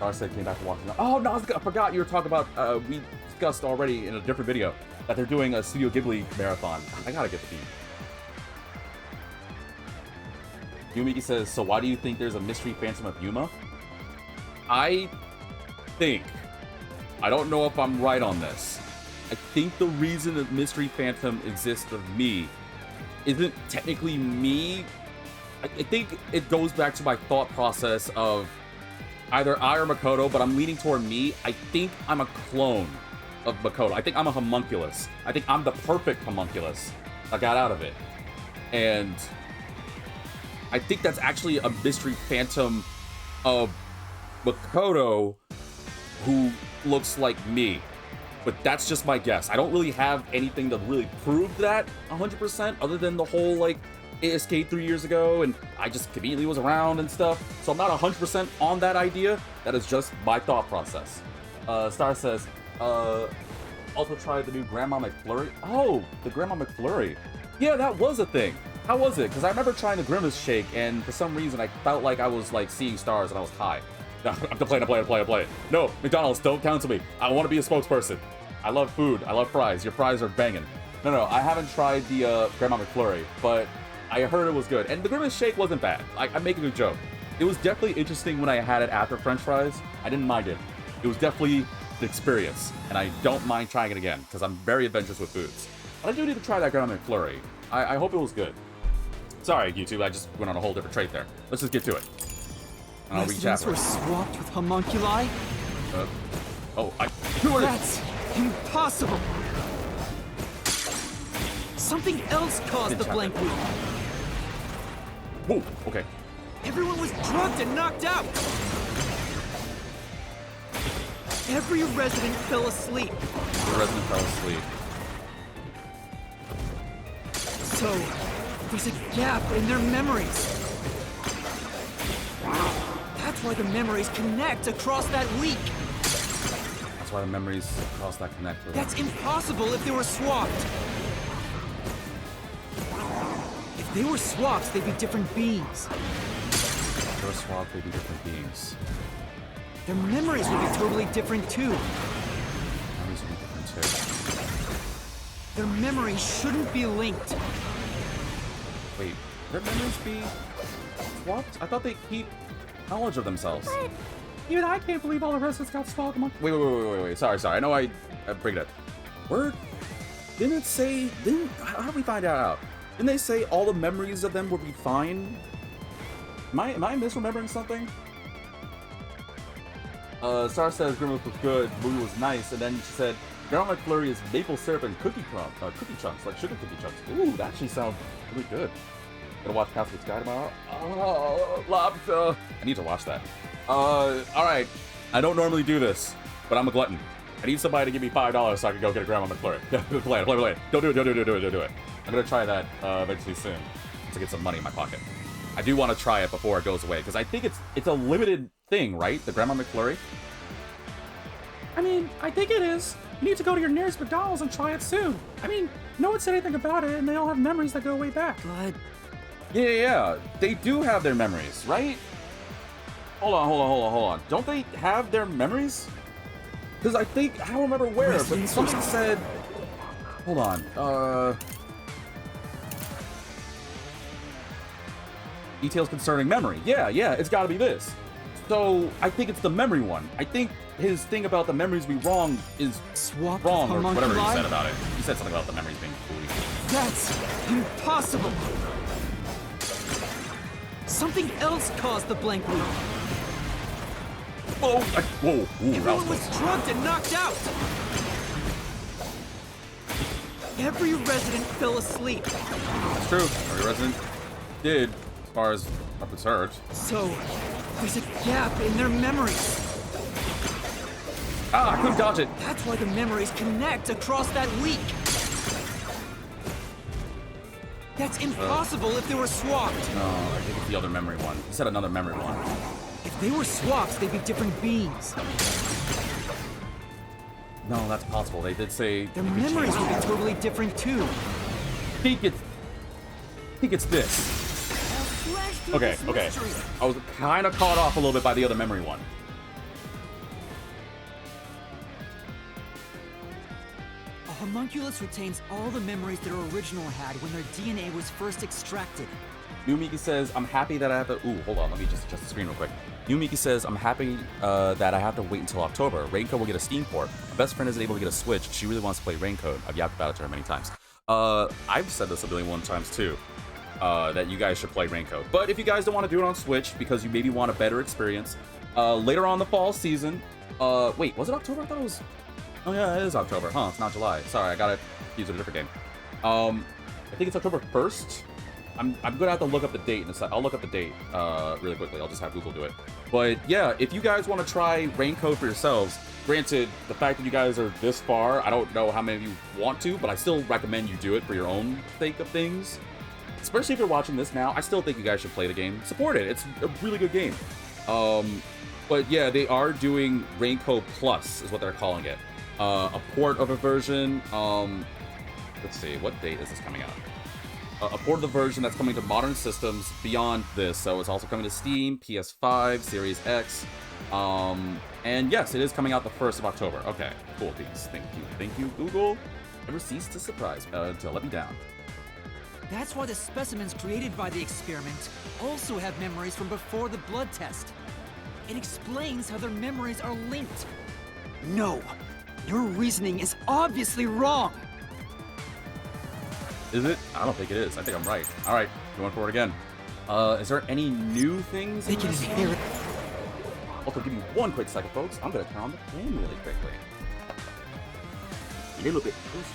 I said came back to watching. Oh no, I forgot you were talking about. We discussed already in a different video that they're doing a Studio Ghibli marathon. I gotta get the beat. Yumiki says, so why do you think there's a mystery phantom of Yuma? I don't know if I'm right on this. I think the reason that mystery phantom exists of me isn't technically me. I think it goes back to my thought process of either I or Makoto, but I'm leaning toward me. I think I'm a clone of Makoto. I think I'm a homunculus. I think I'm the perfect homunculus I got out of it. And I think that's actually a mystery phantom of Makoto who looks like me. But that's just my guess. I don't really have anything to really prove that 100% other than the whole, like, it escaped 3 years ago and I just conveniently was around and stuff. So I'm not 100% on that idea. That is just my thought process. Star says, also tried the new Grandma McFlurry. Oh, the Grandma McFlurry. Yeah, that was a thing. How was it? Because I remember trying the Grimace Shake and for some reason I felt like I was like seeing stars and I was high. No, I'm to play it. No, McDonald's, don't counsel me. I want to be a spokesperson. I love food. I love fries. Your fries are banging. No, I haven't tried the Grandma McFlurry, but I heard it was good. And the Grimace Shake wasn't bad. I'm making a joke. It was definitely interesting when I had it after French fries. I didn't mind it. It was definitely the experience, and I don't mind trying it again, because I'm very adventurous with foods. But I do need to try that Grandma McFlurry. I hope it was good. Sorry, YouTube, I just went on a whole different trait there. Let's just get to it. And I'll reach Residents after were swapped with homunculi? That's impossible! Something else caused the blank week. Whoa, okay. Everyone was drugged and knocked out! Every resident fell asleep. The resident fell asleep. So, there's a gap in their memories. That's why the memories connect across that week. That's why the memories cross that connect with That's impossible if they were swapped. If they were swapped, they'd be different beings. If they were swapped, they'd be different beings. Their memories would be totally different too. Memories would be different too. Their memories shouldn't be linked. Wait, their memories be swapped? I thought they keep knowledge of themselves. But even I can't believe all the residents got swallowed among. Wait. Sorry. I know I bring it up. Where didn't it say? How did we find that out? Didn't they say all the memories of them would be fine? Am I misremembering something? Star says Grimace was good, movie was nice, and then she said Grandma McFlurry is maple syrup and cookie chunks, like sugar cookie chunks. Ooh, that actually sounds really good. Gonna watch Castle Sky tomorrow? Oh, lobster. I need to watch that. Alright. I don't normally do this, but I'm a glutton. I need somebody to give me $5 so I can go get a Grandma McFlurry. Play it. Don't do it. I'm gonna try that eventually soon to get some money in my pocket. I do want to try it before it goes away, because I think it's a limited thing, right? The Grandma McFlurry? I mean, I think it is. You need to go to your nearest McDonald's and try it soon. I mean, no one said anything about it, and they all have memories that go way back. But Yeah. They do have their memories, right? Hold on. Don't they have their memories? Because I don't remember where, but something said... Hold on, Details concerning memory. Yeah, it's gotta be this. So, I think it's the memory one. I think his thing about the memories being wrong is swap wrong, or homunculi? whatever he said about it. He said something about the memories being foolish. That's impossible. Something else caused the blank loop. Whoa, ooh, that Everyone was was drugged and knocked out. Every resident fell asleep. That's true. Every resident did, as far as I've heard. So, there's a gap in their memories. Ah, I couldn't dodge it. That's why the memories connect across that week. That's impossible if they were swapped. No, I think it's the other memory one. He said another memory one. If they were swapped, they'd be different beings. No, that's possible. They did say Their memories would be totally different too. I think it's this. Okay. I was kind of caught off a little bit by the other memory one. A homunculus retains all the memories their original had when their DNA was first extracted. New Miki says, I'm happy that I have to... Ooh, hold on. Let me just adjust the screen real quick. New Miki says, I'm happy that I have to wait until October. Raincoat will get a Steam port. My best friend isn't able to get a Switch. She really wants to play Raincoat. I've yapped about it to her many times. I've said this a billion times too, that you guys should play Raincoat. But if you guys don't want to do it on Switch because you maybe want a better experience, later on in the fall season... wait, was it October? I thought it was... Oh yeah, it is October. Huh, it's not July. Sorry, I got it confused with a different game. I think it's October 1st. I'm gonna have to look up the date in a sec. I'll look up the date really quickly. I'll just have Google do it. But yeah, if you guys want to try Raincoat for yourselves, granted, the fact that you guys are this far, I don't know how many of you want to, but I still recommend you do it for your own sake of things. Especially if you're watching this now, I still think you guys should play the game. Support it. It's a really good game. But yeah, they are doing Raincoat Plus, is what they're calling it. A port of a version. Let's see, what date is this coming out? A port of the version that's coming to modern systems beyond this, so it's also coming to Steam, PS5, Series X, and yes, it is coming out the 1st of October. Okay, cool beans. Thank you, Google. Never cease to surprise to let me down. That's why the specimens created by the experiment also have memories from before the blood test. It explains how their memories are linked. No, your reasoning is obviously wrong. Is it? I don't think it is. I think I'm right. All right, going for it again. Is there any new things? They can inherit. Also, give me one quick second, folks. I'm gonna turn on the fan really quickly. A little bit closer.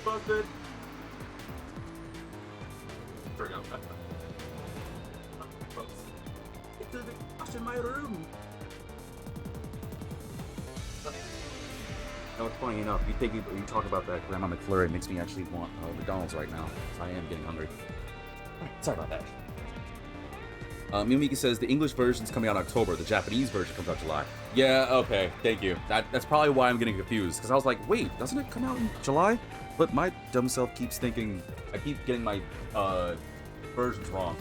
busted. There we go. It's in my room. No, it's funny enough. You talk about that Grandma McFlurry, it makes me actually want McDonald's right now. I am getting hungry. Sorry about that. Mimiki says the English version's coming out in October. The Japanese version comes out July. Yeah, okay. Thank you. That's probably why I'm getting confused. Because I was like, wait, doesn't it come out in July? But my dumb self keeps thinking... I keep getting my versions wrong.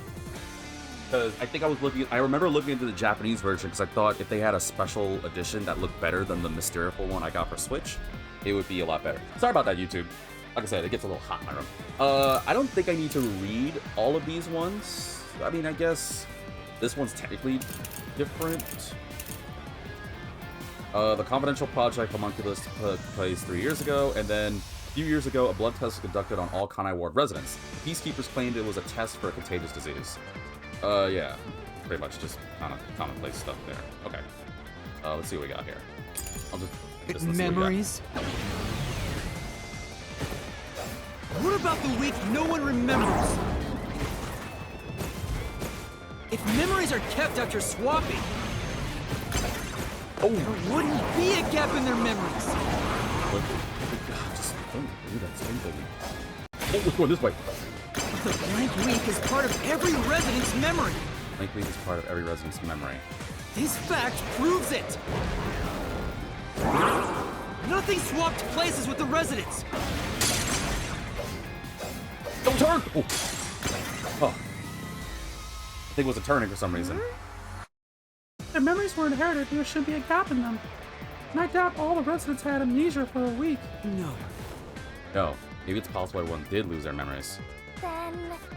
Because I think I remember looking into the Japanese version because I thought if they had a special edition that looked better than the Mysteriful one I got for Switch, it would be a lot better. Sorry about that, YouTube. Like I said, it gets a little hot in my room. I don't think I need to read all of these ones. I mean, I guess this one's technically different. The confidential project homunculus took place 3 years ago, and then a few years ago, a blood test was conducted on all Kanai Ward residents. Peacekeepers claimed it was a test for a contagious disease. Yeah, pretty much just kind of commonplace stuff there. Okay, let's see what we got here. Let's Memories? What about the week no one remembers? If memories are kept after swapping, there wouldn't be a gap in their memories. Just don't do that same thing. Oh, let's go this way. The blank week is part of every resident's memory. Blank week is part of every resident's memory. This fact proves it. Nothing swapped places with the residents. Don't turn! Oh. I think it was a turning for some reason. Their memories were inherited, there should be a gap in them. And I doubt all the residents had amnesia for a week. No. Maybe it's possible everyone did lose their memories. Then...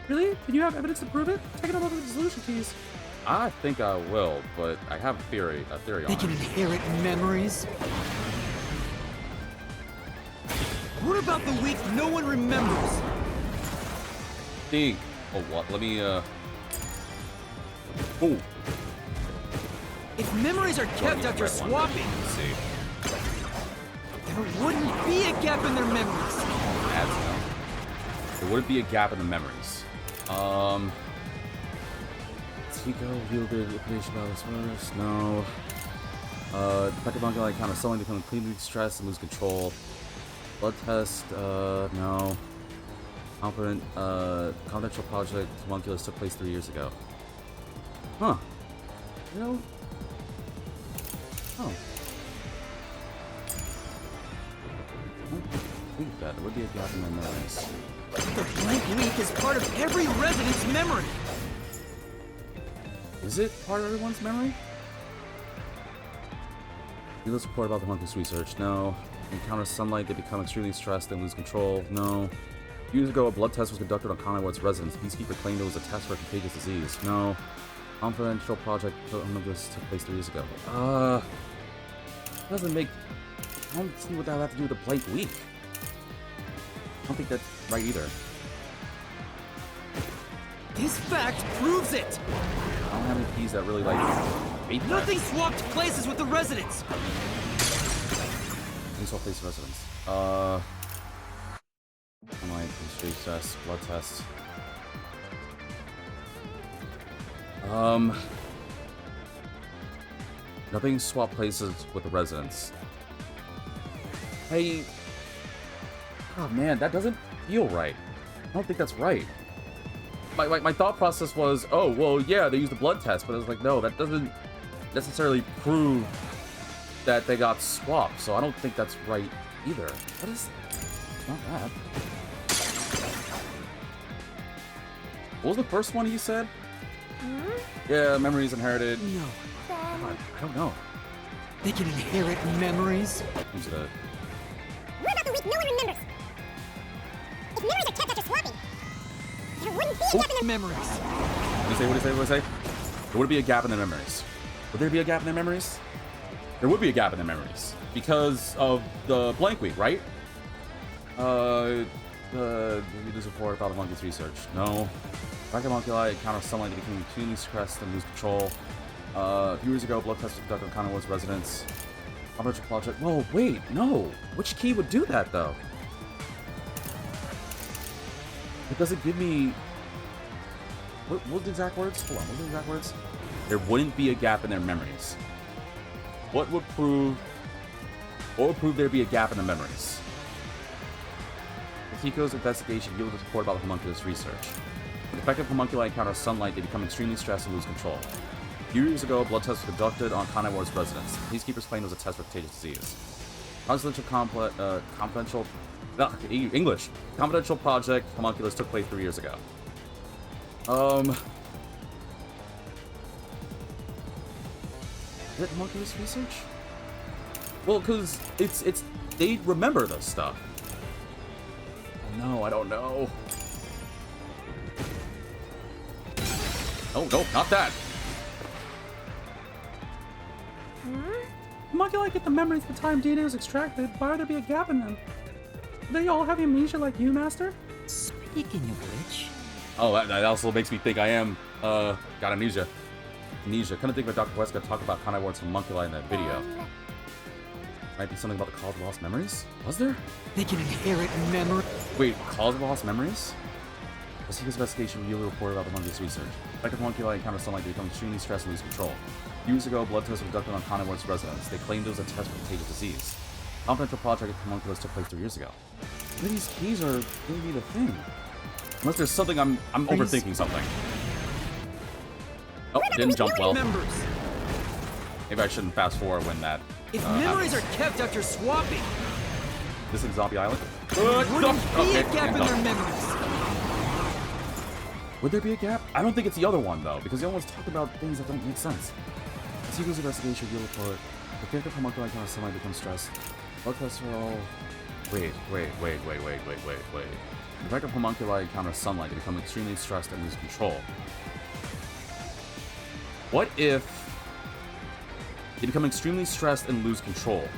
Really? Do you have evidence to prove it? Take a look at the solution keys. I think I will, but I have a theory on They it. can inherit memories. What about the week no one remembers? Ding. Oh, what? Let me, Oh. If memories are kept after swapping, Let's see. there wouldn't be a gap in their memories. Ads now. There wouldn't be a gap in the memories. Tico, real good information about this first. No. Pokemon like kind of suddenly become completely stressed and lose control. Blood test, no. Confidential project homunculus took place 3 years ago. Huh. You know? Oh. I think that there would be a gap in their memories. The blank week is part of every resident's memory. Is it part of everyone's memory? Needless report about the homunculus research. No. Encounter sunlight, they become extremely stressed and lose control. No. Years ago, a blood test was conducted on Kanai Ward's residents. Peacekeeper claimed it was a test for a contagious disease. No. Confidential project homunculus took place 3 years ago. Doesn't make... I don't see what that would have to do with a blank week. I don't think that's right either. This fact proves it. I don't have any keys that really, like, beat that. Nothing swapped places with the residents. These all place residents. Online history test, blood test. Nothing swap places with the residents. Hey. Oh man, that doesn't feel right. I don't think that's right. My thought process was, oh, well, yeah, they used a blood test, but I was like, no, that doesn't necessarily prove that they got swapped, so I don't think that's right either. What is... It's not that. What was the first one you said? Yeah, memories inherited. No. God, I don't know. They can inherit memories. Who's that? What about the week no one remembers? If memories are kept after swapping, there wouldn't be a gap in their Memories. What do you say? There would be a gap in their memories. Would there be a gap in their memories? There would be a gap in their memories. Because of the blank week, right? This report about homunculus research. No. Homunculi encounter sunlight to become extremely stressed and lose control. A few years ago, blood tests were conducted on Kanai Ward's residents. Confidential project. Whoa, wait, no. Which key would do that, though? It doesn't give me... What the exact words? Hold on, what are the exact words? There wouldn't be a gap in their memories. What would prove there'd be a gap in the memories? Tiko's investigation yielded a report about the homunculus research. When effective homunculi encounter sunlight, they become extremely stressed and lose control. A few years ago, a blood test was conducted on Kanai Ward's residence. Peacekeepers claimed it was a test for contagious disease. Confidential project homunculus took place 3 years ago. Is it homunculus research? Well, because it's they remember this stuff. No, I don't know. Oh, no, not that. Homunculi get the memories at the time DNA was extracted. Why would there be a gap in them? Do they all have amnesia like you, Master? Speaking of which... Oh, that also makes me think I am, got amnesia. Amnesia. Couldn't think of Dr. Wesker talk about Kanai Ward's homunculi in that video. Might be something about the cause of lost memories? Was there? They can inherit memory. Wait, cause of lost memories? A secret investigation revealed a report about the homunculus research. Effective homunculi encounter sunlight, they become extremely stressed and lose control. Years ago, a blood test was conducted on Kanai Ward's residence. They claimed it was a test for contagious disease. Confidential project of homunculus took place 3 years ago. Maybe these keys are going to be the thing. Unless there's something I'm overthinking something. Oh, didn't jump well. Maybe I shouldn't fast forward when that. If memories are kept after swapping, this is Zombie Island. wouldn't be a gap in their memories. Would there be a gap? I don't think it's the other one though, because the other one's talking about things that don't make sense. The sequel's investigation revealed report. The fifth of homunculi encounter sunlight becomes stressed. Blood tests are all. Wait. The effect of homunculi encounter sunlight, they become extremely stressed and lose control. What if they become extremely stressed and lose control?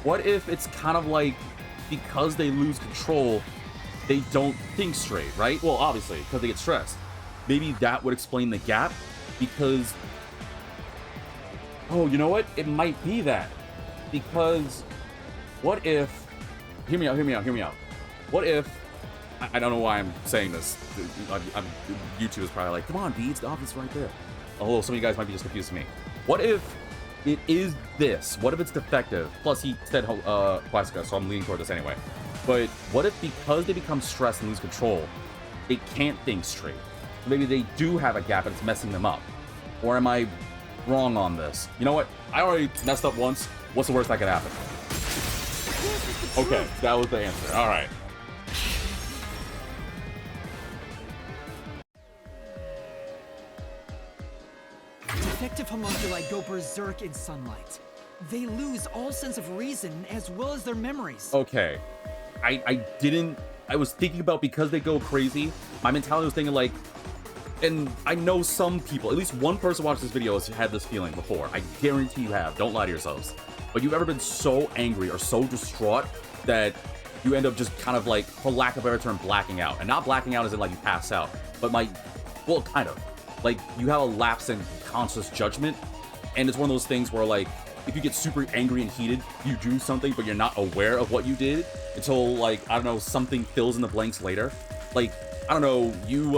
What if it's kind of like because they lose control, they don't think straight, right? Well, obviously, because they get stressed. Maybe that would explain the gap, because... Oh, you know what? It might be that. Because what if... Hear me out. What if... I don't know why I'm saying this. YouTube is probably like, come on, B, it's the obvious right there. Although some of you guys might be just confused with me. What if it is this? What if it's defective? Plus, he said Wesker, so I'm leaning toward this anyway. But what if because they become stressed and lose control, they can't think straight? Maybe they do have a gap and it's messing them up. Or am I wrong on this? You know what? I already messed up once. What's the worst that could happen? Okay, that was the answer. All right. Defective homunculi go berserk in sunlight. They lose all sense of reason as well as their memories. Okay. I was thinking about because they go crazy, my mentality was thinking like, and I know some people, at least one person watched this video has had this feeling before. I guarantee you have. Don't lie to yourselves. But you've ever been so angry or so distraught that you end up just kind of like, for lack of a better term, blacking out. And not blacking out as in like you pass out, but well, kind of. Like, you have a lapse in conscious judgment, and it's one of those things where, like, if you get super angry and heated, you do something, but you're not aware of what you did until, like, I don't know, something fills in the blanks later. Like, I don't know, you,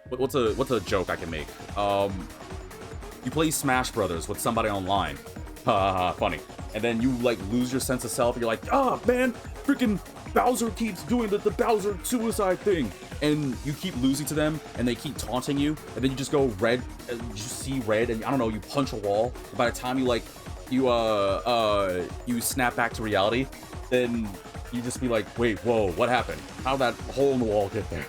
what's a joke I can make? You play Smash Brothers with somebody online. Funny. And then you, like, lose your sense of self, and you're like, oh, man, freaking Bowser keeps doing the Bowser suicide thing. And you keep losing to them, and they keep taunting you, and then you just go red, and you see red, and I don't know, you punch a wall. And by the time you, like, you snap back to reality, then you just be like, wait, whoa, what happened? How'd that hole in the wall get there?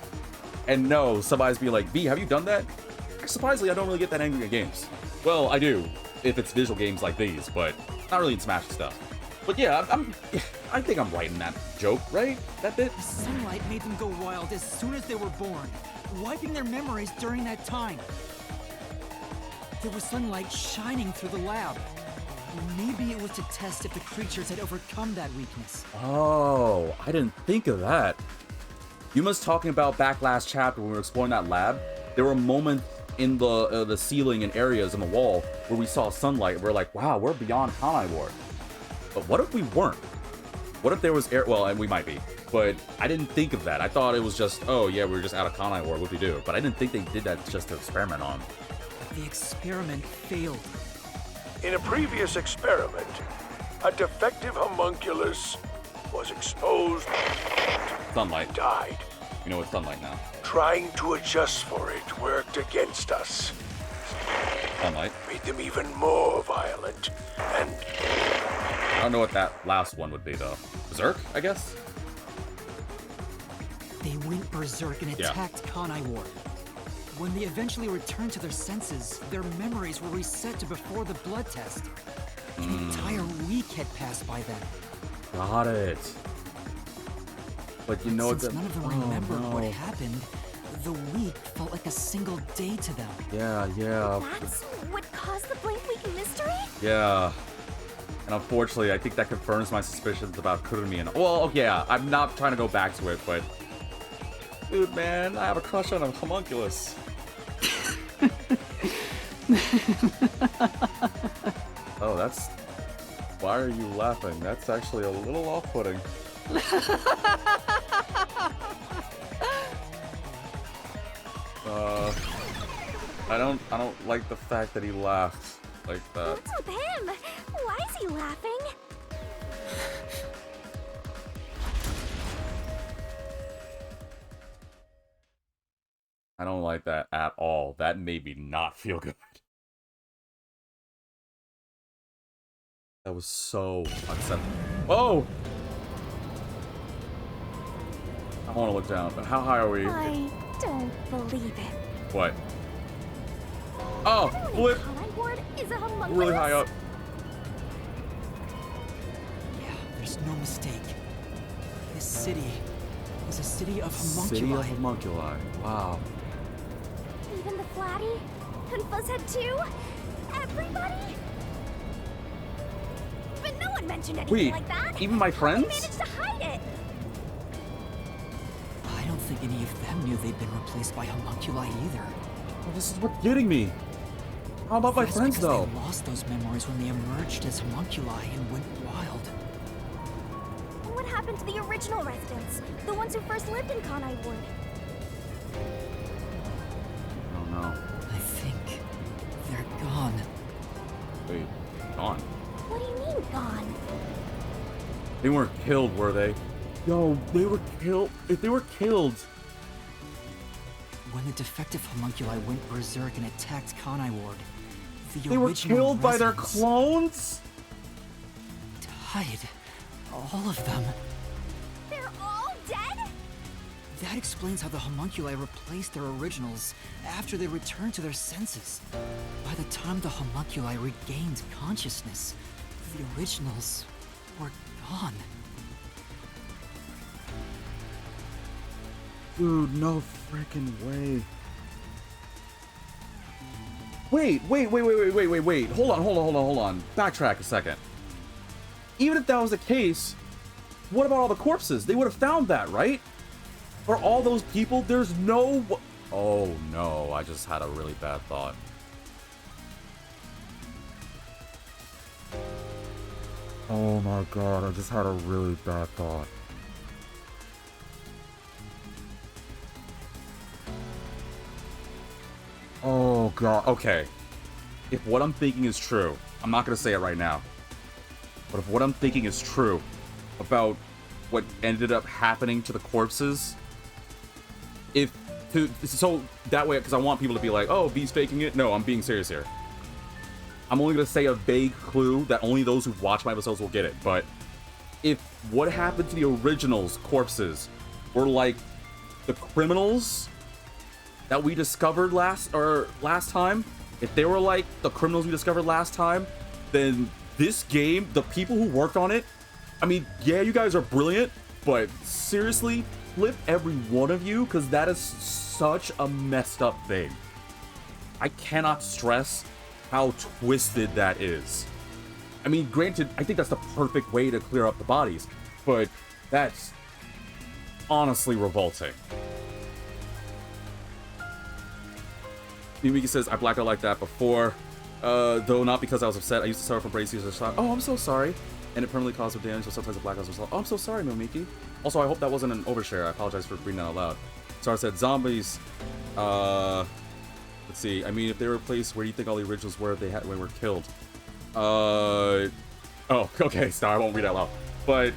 And no, somebody's be like, B, have you done that? Surprisingly, I don't really get that angry at games. Well, I do, if it's visual games like these, but not really in Smash stuff. But yeah, I think I'm right in that joke, right? That bit? The sunlight made them go wild as soon as they were born, wiping their memories during that time. There was sunlight shining through the lab. Maybe it was to test if the creatures had overcome that weakness. Oh, I didn't think of that. You must talking about back last chapter when we were exploring that lab. There were moments in the ceiling and areas in the wall where we saw sunlight. We're like, wow, we're beyond Kanai Ward. But what if we weren't? What if there was air? Well, and we might be. But I didn't think of that. I thought it was just, oh yeah, we were just out of Kanai Ward, what do we do? But I didn't think they did that just to experiment on. The experiment failed. In a previous experiment, a defective homunculus was exposed, Sunlight. died. You know it's sunlight now. Trying to adjust for it worked against us, Sunlight. made them even more violent, and I don't know what that last one would be though. Berserk, I guess? They went berserk and Yeah. attacked Kanai Ward. When they eventually returned to their senses, their memories were reset to before the blood test. An entire week had passed by then. Got it. But you know Since it's none of them remembered what happened, the week felt like a single day to them. Yeah. That's what caused the blank week mystery? Yeah. And unfortunately, I think that confirms my suspicions about Kurumi and... Well, yeah, I'm not trying to go back to it, but... Dude, man, I have a crush on a homunculus. Oh, that's... Why are you laughing? That's actually a little off-putting. I don't like the fact that he laughed like that. What's with him? Why is he laughing? I don't like that at all. That made me not feel good. That was so unsettling. Oh! I want to look down. But how high are we? I don't believe it. What? Oh! Flip! Kanai Ward is a homunculus? Really high up. Yeah, there's no mistake. This city is a city of homunculi. City of homunculi. Wow. Even the Flatty? And Fuzzhead too? Everybody? But no one mentioned anything Wait, like that. even my How friends? they managed to hide it? I don't think any of them knew they'd been replaced by homunculi either. Oh, this is what's getting me. How about my That's friends, because though? They lost those memories when they emerged as homunculi and went wild. And what happened to the original residents? The ones who first lived in Kanai Ward? Oh no. I think they're gone. Wait, gone. What do you mean, gone? They weren't killed, were they? Yo, they were killed. If they were killed... When the defective homunculi went berserk and attacked Kanai Ward, the They were original killed by their residents clones? died. All of them. They're all dead? That explains how the homunculi replaced their originals after they returned to their senses. By the time the homunculi regained consciousness, the originals were gone. Dude, no freaking way. Wait. Hold on. Backtrack a second. Even if that was the case, what about all the corpses? They would have found that, right? For all those people, there's no... Oh no, I just had a really bad thought. Oh my god, I just had a really bad thought. Oh god, okay. If what I'm thinking is true, I'm not gonna say it right now, but if what I'm thinking is true about what ended up happening to the corpses, so that way, because I want people to be like, oh, B's faking it. No, I'm being serious here. I'm only gonna say a vague clue that only those who watch my episodes will get it, but if what happened to the originals corpses were like the criminals that we discovered last time, if they were like the criminals we discovered last time, then this game, the people who worked on it, I mean, yeah, you guys are brilliant, but seriously, flip every one of you, because that is such a messed up thing. I cannot stress how twisted that is. I mean, granted, I think that's the perfect way to clear up the bodies, but that's honestly revolting. Mimiki says, I blacked out like that before, though not because I was upset. I used to suffer from brain seizures. Oh, I'm so sorry. and it permanently caused damage, so sometimes the blackouts result. Oh, I'm so sorry, Momiki. Also, I hope that wasn't an overshare. I apologize for reading that out loud. Star said, zombies. Let's see. I mean, if they were replaced, where do you think all the originals were if they had when were killed? Oh, okay, Star. I won't read out loud. But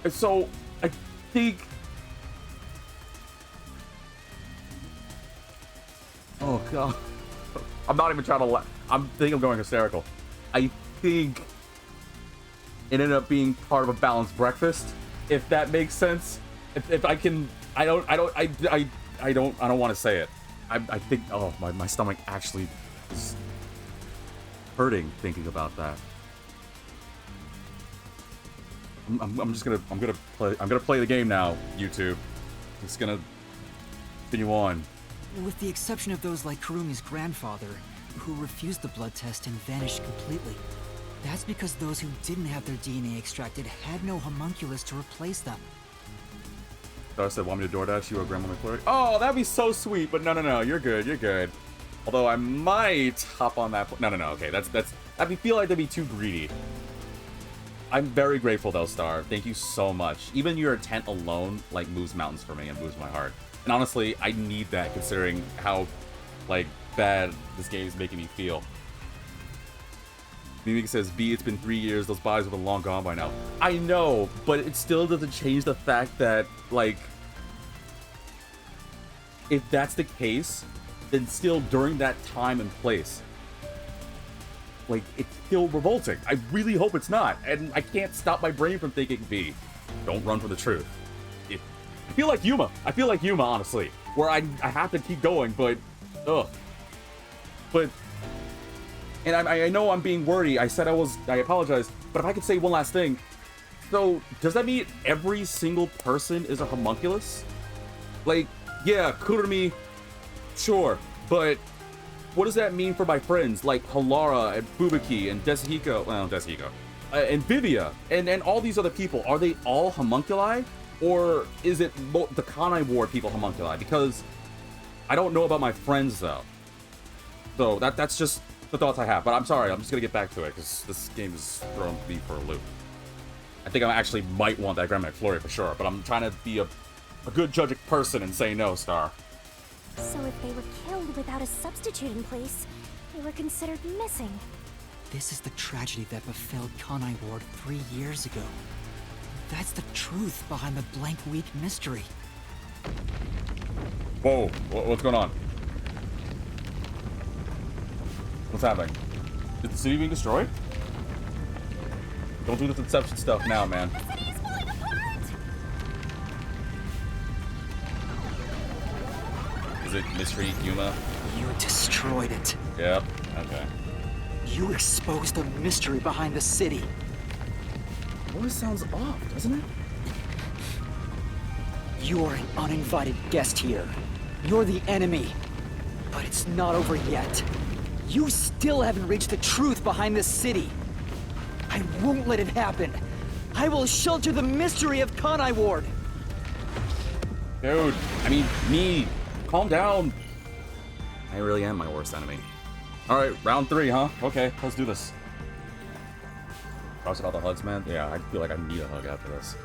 so I think. Oh god. I'm not even trying to laugh. I think I'm going hysterical. I think it ended up being part of a balanced breakfast, if that makes sense. If I can, I don't want to say it. I think, oh, my stomach actually is hurting thinking about that. I'm gonna play the game now, YouTube. It's gonna continue on. With the exception of those like Kurumi's grandfather, who refused the blood test and vanished completely. That's because those who didn't have their DNA extracted had no homunculus to replace them. I said, want me to DoorDash you or Grandma McFlurry? Oh, that'd be so sweet, but no, you're good. Although I might hop on that. No, okay, that's. I feel like that'd be too greedy. I'm very grateful though, Star. Thank you so much. Even your intent alone, like, moves mountains for me and moves my heart. And honestly, I need that considering how, like, bad this game is making me feel. Mimik says, B, it's been 3 years. Those bodies have been long gone by now. I know, but it still doesn't change the fact that, like, if that's the case, then still during that time and place, like, it's still revolting. I really hope it's not. And I can't stop my brain from thinking, B, don't run from the truth. I feel like Yuma, honestly, where I have to keep going, but, ugh. But, and I know I'm being wordy. I apologize, but if I could say one last thing. So, does that mean every single person is a homunculus? Like, yeah, Kurumi, sure, but what does that mean for my friends like Halara and Bubaki and Desahiko, and Vivia, and all these other people? Are they all homunculi? Or is it the Kanai Ward people homunculi? Because I don't know about my friends, though. So that's just the thoughts I have. But I'm sorry, I'm just going to get back to it, because this game is throwing me for a loop. I think I actually might want that Grandma McFlurry for sure, but I'm trying to be a good judging person and say no, Star. So if they were killed without a substitute in place, they were considered missing. This is the tragedy that befell Kanai Ward 3 years ago. That's the truth behind the blank week mystery. Whoa, what's going on? What's happening? Is the city being destroyed? Don't do this Inception stuff now, man. The city is falling apart! Is it Mystery Yuma? You destroyed it. Yep, okay. You exposed the mystery behind the city. Voice sounds off, doesn't it? You're an uninvited guest here. You're the enemy. But it's not over yet. You still haven't reached the truth behind this city. I won't let it happen. I will shelter the mystery of Kanai Ward. Dude, I mean, me. Calm down. I really am my worst enemy. Alright, round 3, huh? Okay, let's do this. Cross out the hugs, man. Yeah, I feel like I need a hug after this.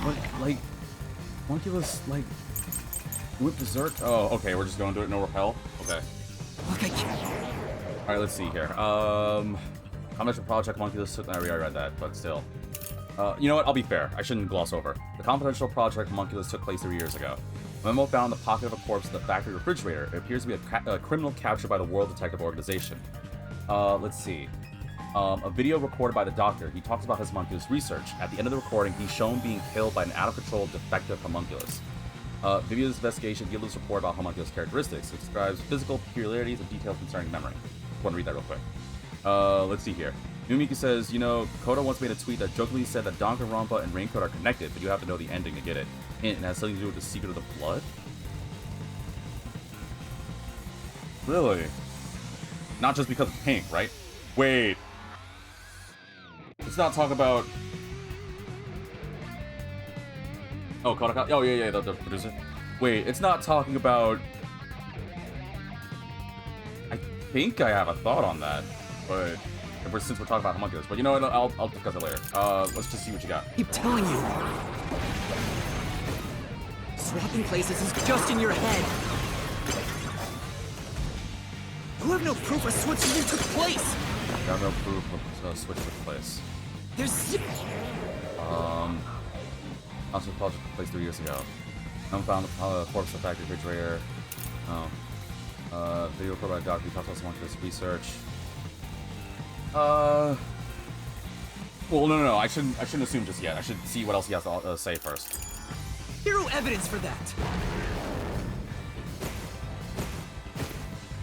But, like, homunculus, like, went berserk? Oh, okay, we're just going to do it, no repel? Okay. Look, I can't. Alright, let's see here. How much of Project Homunculus took? I already read that, but still. You know what? I'll be fair. I shouldn't gloss over. The confidential Project Homunculus took place 3 years ago. A memo found in the pocket of a corpse in the factory refrigerator. It appears to be a criminal captured by the World Detective Organization. Let's see. A video recorded by the doctor. He talks about his homunculus research. At the end of the recording, he's shown being killed by an out-of-control defective homunculus. Vivia's investigation yielded this report about homunculus characteristics. It describes physical peculiarities and details concerning memory. I want to read that real quick. Let's see here. Numiki says, you know, Koda once made a tweet that jokingly said that Danganronpa and Raincoat are connected, but you have to know the ending to get it. Hint, it has something to do with the secret of the blood? Really? Not just because it's pink, right? Wait. Let's not talk about... Oh, Koda... Oh, yeah, the producer. Wait, it's not talking about think I have a thought on that, but since we're talking about homunculus, but you know what? I'll discuss it later. Let's just see what you got. Keep telling you. Swapping places is just in your head. You have no proof a switch even took place. I have no proof of a switch took place. There's... Also, project took place 3 years ago. Unfound corpse of factory refrigerator. Video recorded by Dr. Talks about homunculus research. Well, no. I shouldn't assume just yet. I should see what else he has to say first. Zero evidence for that.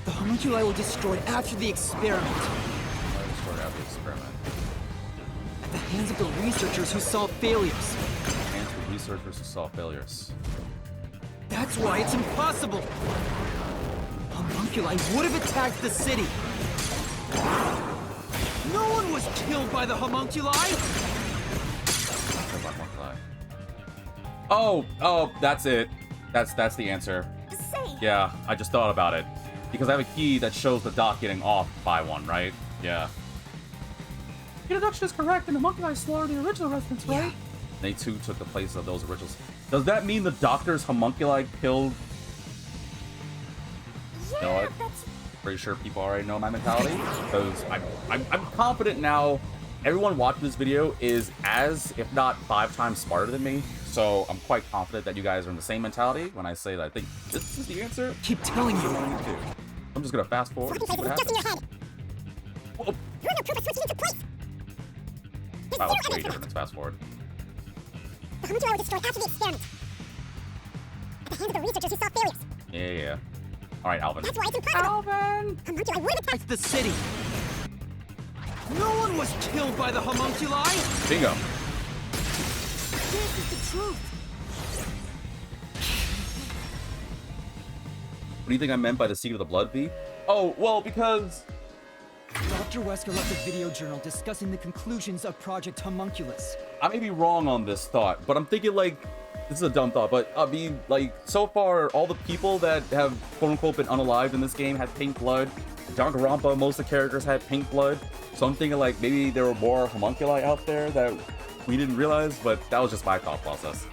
The homunculi were destroyed after the experiment. Destroyed after the experiment. At the hands of the researchers who saw failures. Hands of the researchers who saw failures. That's why it's impossible. Homunculi would have attacked the city. No one was killed by the homunculi. Oh, that's it. That's the answer. Say. Yeah, I just thought about it. Because I have a key that shows the doc getting off by one, right? Yeah. Your deduction is correct, and the homunculi slaughtered the original residents, right? They too took the place of those originals. Does that mean the doctor's homunculi killed? Yeah, You know what? that's... Pretty sure people already know my mentality. Because I'm confident now everyone watching this video is as, if not 5 times smarter than me. So I'm quite confident that you guys are in the same mentality when I say that I think this is the answer. Keep telling you. I'm just gonna fast forward and see what happens. Whoa. Wow, that's way different. Let's fast forward. The homunculi were destroyed after the experiment. At the hands of the researchers who saw failures. Yeah. Alright, Alvin. That's why it's impossible. Alvin! Homunculi would have attacked The city. No one was killed by the homunculi. Bingo. This is the truth. What do you think I meant by the seed of the blood bee? Oh, well, because... Dr. Wesker left a video journal discussing the conclusions of Project Homunculus. I may be wrong on this thought, but I'm thinking, like, this is a dumb thought, but I mean, like, so far, all the people that have quote-unquote been unalived in this game had pink blood. Danganronpa, most of the characters had pink blood. So I'm thinking, like, maybe there were more homunculi out there that we didn't realize, but that was just my thought process.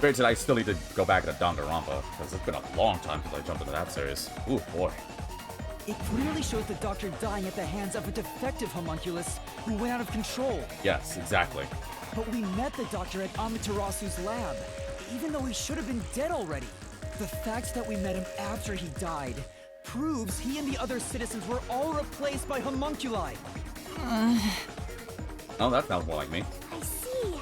Granted, I still need to go back to Danganronpa, because it's been a long time since I jumped into that series. Ooh, boy. It clearly shows the doctor dying at the hands of a defective homunculus who went out of control. Yes, exactly. But we met the doctor at Amaterasu's lab, even though he should have been dead already. The fact that we met him after he died proves he and the other citizens were all replaced by homunculi. Oh, that sounds more like me. I see.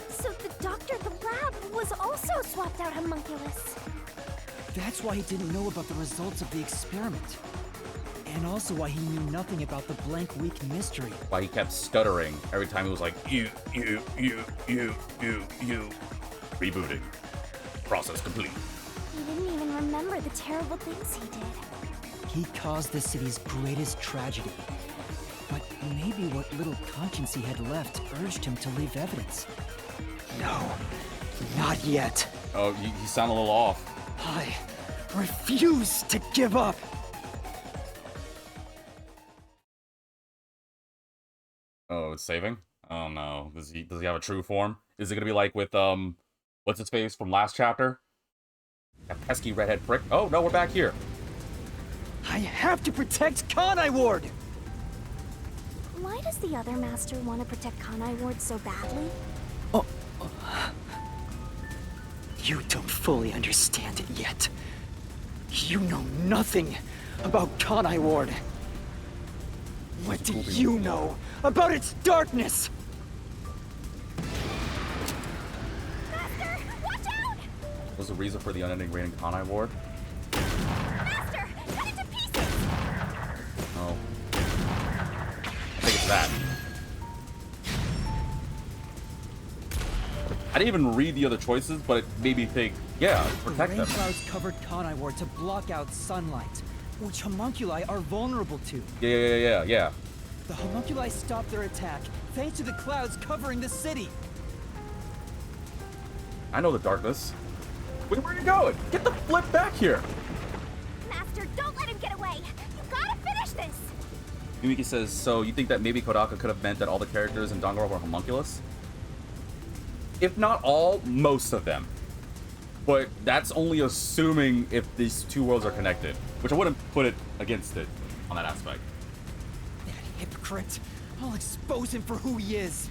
So the doctor at the lab was also swapped out homunculus. That's why he didn't know about the results of the experiment. And also why he knew nothing about the blank week mystery. Why he kept stuttering every time he was like, you. Rebooting. Process complete. He didn't even remember the terrible things he did. He caused the city's greatest tragedy. But maybe what little conscience he had left urged him to leave evidence. No, not yet. Oh, you sound a little off. I refuse to give up. Oh, it's saving? Oh no. Does he have a true form? Is it gonna be like with what's his face from last chapter? That pesky redhead prick. Oh no, we're back here. I have to protect Kanai Ward! Why does the other master want to protect Kanai Ward so badly? You don't fully understand it yet. You know nothing about Kanai Ward. What do you know about its darkness? Master, watch out! Was the reason for the unending reign in Kanai Ward? Master, cut it to pieces! Oh. I think it's that. I didn't even read the other choices, but it made me think, yeah, protect The them. rain clouds covered Kanai Ward to block out sunlight, which homunculi are vulnerable to. Yeah. The homunculi stopped their attack thanks to the clouds covering the city. I know the darkness. Wait, where are you going? Get the flip back here! Master, don't let him get away! You gotta finish Yumiki says, so you think that maybe Kodaka could have meant that all the characters in Danganronpa were homunculus? If not all, most of them. But that's only assuming if these two worlds are connected, which I wouldn't put it against it on that aspect. That hypocrite. I'll expose him for who he is.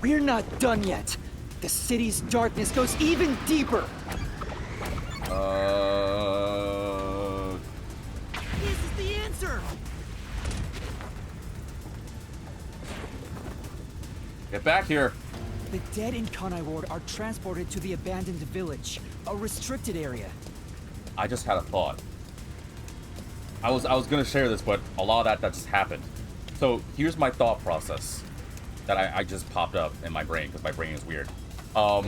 We're not done yet. The city's darkness goes even deeper. This is the answer. Get back here. The dead in Kanai Ward are transported to the abandoned village, a restricted area. I just had a thought. I was gonna share this, but a lot of that just happened. So here's my thought process that I just popped up in my brain because my brain is weird. I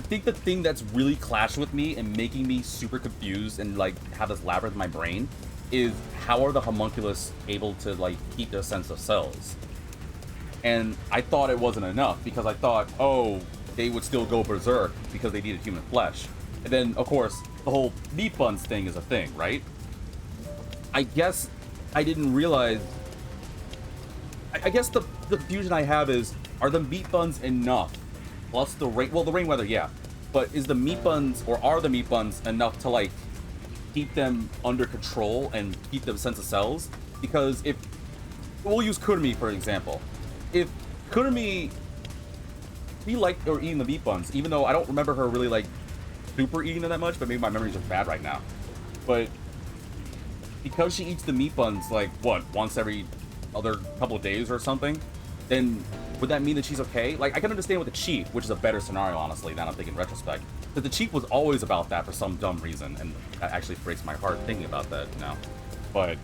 think the thing that's really clashed with me and making me super confused and like have this labyrinth in my brain is how are the homunculus able to like keep their sense of selves? And I thought it wasn't enough because I thought, oh, they would still go berserk because they needed human flesh. And then, of course, the whole meat buns thing is a thing, right? I guess I didn't realize... I guess the confusion I have is, are the meat buns enough? Plus the rain... Well, the rain weather, yeah. But is the meat buns, or are the meat buns enough to, like, keep them under control and keep them sense of selves? Because if... We'll use Kurumi, for example. If Kurumi... He liked or eating the meat buns, even though I don't remember her really, like, super eating them that much, but maybe my memory's just bad right now. But because she eats the meat buns, like, what, once every other couple of days or something, then would that mean that she's okay? Like, I can understand with the chief, which is a better scenario, honestly, now I'm thinking in retrospect. But the chief was always about that for some dumb reason, and that actually breaks my heart thinking about that now. But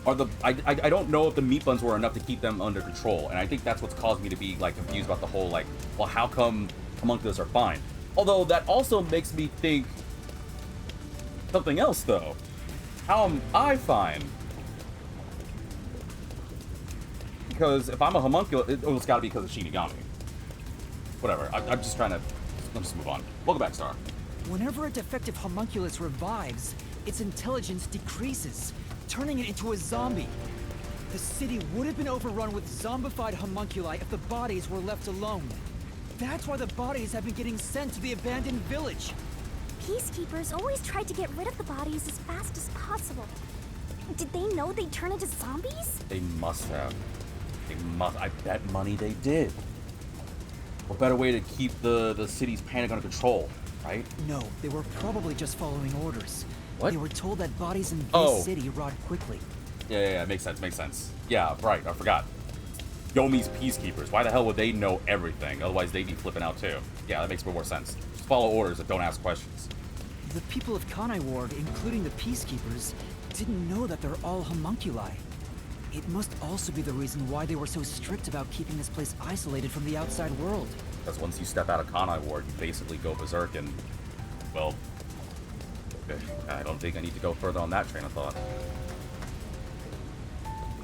are the I don't know if the meat buns were enough to keep them under control, and I think that's what's caused me to be like confused about the whole like, well, how come homunculus are fine? Although that also makes me think something else though. How am I fine? Because if I'm a homunculus, it's got to be because of Shinigami. Whatever. I'm just trying to. Let's just move on. Welcome back, Star. Whenever a defective homunculus revives, its intelligence decreases, turning it into a zombie. The city would have been overrun with zombified homunculi if the bodies were left alone. That's why the bodies have been getting sent to the abandoned village. Peacekeepers always tried to get rid of the bodies as fast as possible. Did they know they'd turn into zombies? They must have. They must. I bet money they did. What better way to keep the city's panic under control, right? No, they were probably just following orders. What? They were told that bodies in this city rot quickly. Yeah, makes sense. Yeah, right, I forgot. Yomi's peacekeepers. Why the hell would they know everything? Otherwise, they'd be flipping out too. Yeah, that makes more sense. Just follow orders and don't ask questions. The people of Kanai Ward, including the peacekeepers, didn't know that they're all homunculi. It must also be the reason why they were so strict about keeping this place isolated from the outside world. Because once you step out of Kanai Ward, you basically go berserk and, well, I don't think I need to go further on that train of thought.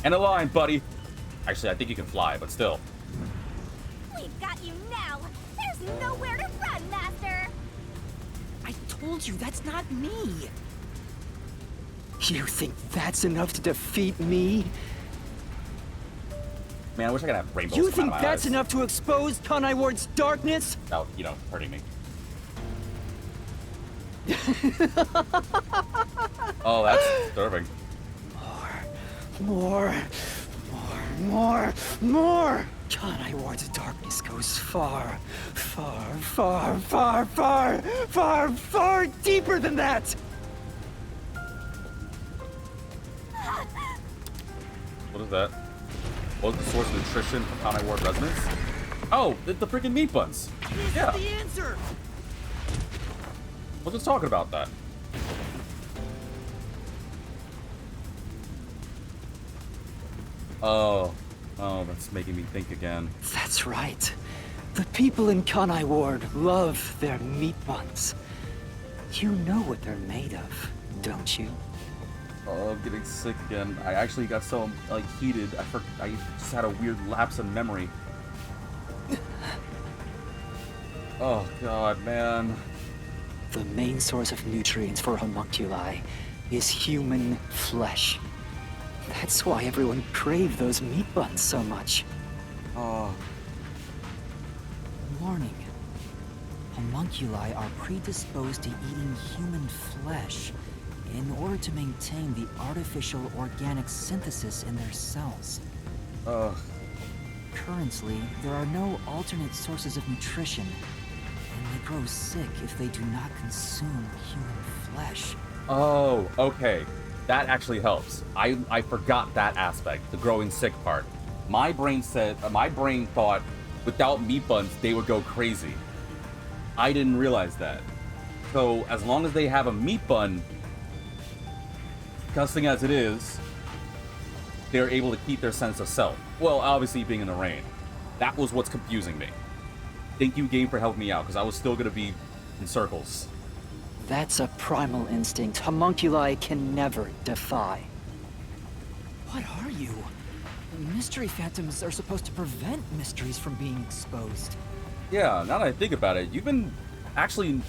And a line, buddy! Actually, I think you can fly, but still. We've got you now! There's nowhere to run, Master! I told you, that's not me! You think that's enough to defeat me? Man, I wish I could have rainbows. You think out of my that's eyes enough to expose Kanai Ward's darkness? without, you know, hurting me. Oh, that's disturbing. More! Kanai Ward's darkness goes far deeper than that! What is that? What was the source of nutrition for Kanai Ward residents? Oh, the freaking meat buns. Yeah. The answer! We're just talking about that. Oh, that's making me think again. That's right. The people in Kanai Ward love their meat buns. You know what they're made of, don't you? Oh, I'm getting sick again. I actually got so, like, heated. I just had a weird lapse in memory. Oh, God, man. The main source of nutrients for homunculi is human flesh. That's why everyone craved those meat buns so much. Warning. Homunculi are predisposed to eating human flesh in order to maintain the artificial organic synthesis in their cells. Currently, there are no alternate sources of nutrition, and they grow sick if they do not consume human flesh. Oh, okay. That actually helps. I forgot that aspect, the growing sick part. My brain thought without meat buns, they would go crazy. I didn't realize that. So, as long as they have a meat bun, disgusting as it is, they're able to keep their sense of self. Well, obviously being in the rain. That was what's confusing me. Thank you, game, for helping me out, because I was still gonna be in circles. That's a primal instinct homunculi can never defy. What are you? Mystery phantoms are supposed to prevent mysteries from being exposed. Yeah, now that I think about it, you've been actually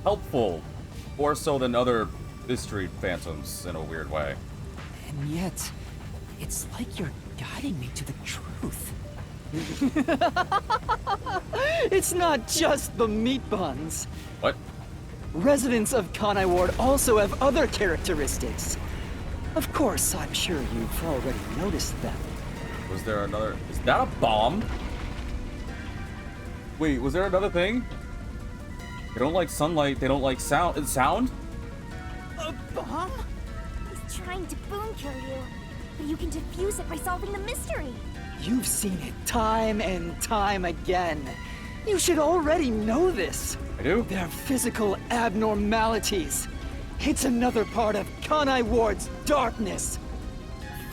helpful, more so than other mystery phantoms in a weird way. And yet, it's like you're guiding me to the truth. It's not just the meat buns. What? Residents of Kanai Ward also have other characteristics. Of course, I'm sure you've already noticed them. Was there another... Is that a bomb? Wait, was there another thing? They don't like sunlight, they don't like sound. Sound? A bomb? He's trying to boon kill you, but you can defuse it by solving the mystery. You've seen it time and time again. You should already know this. I do? They're physical abnormalities. It's another part of Kanai Ward's darkness.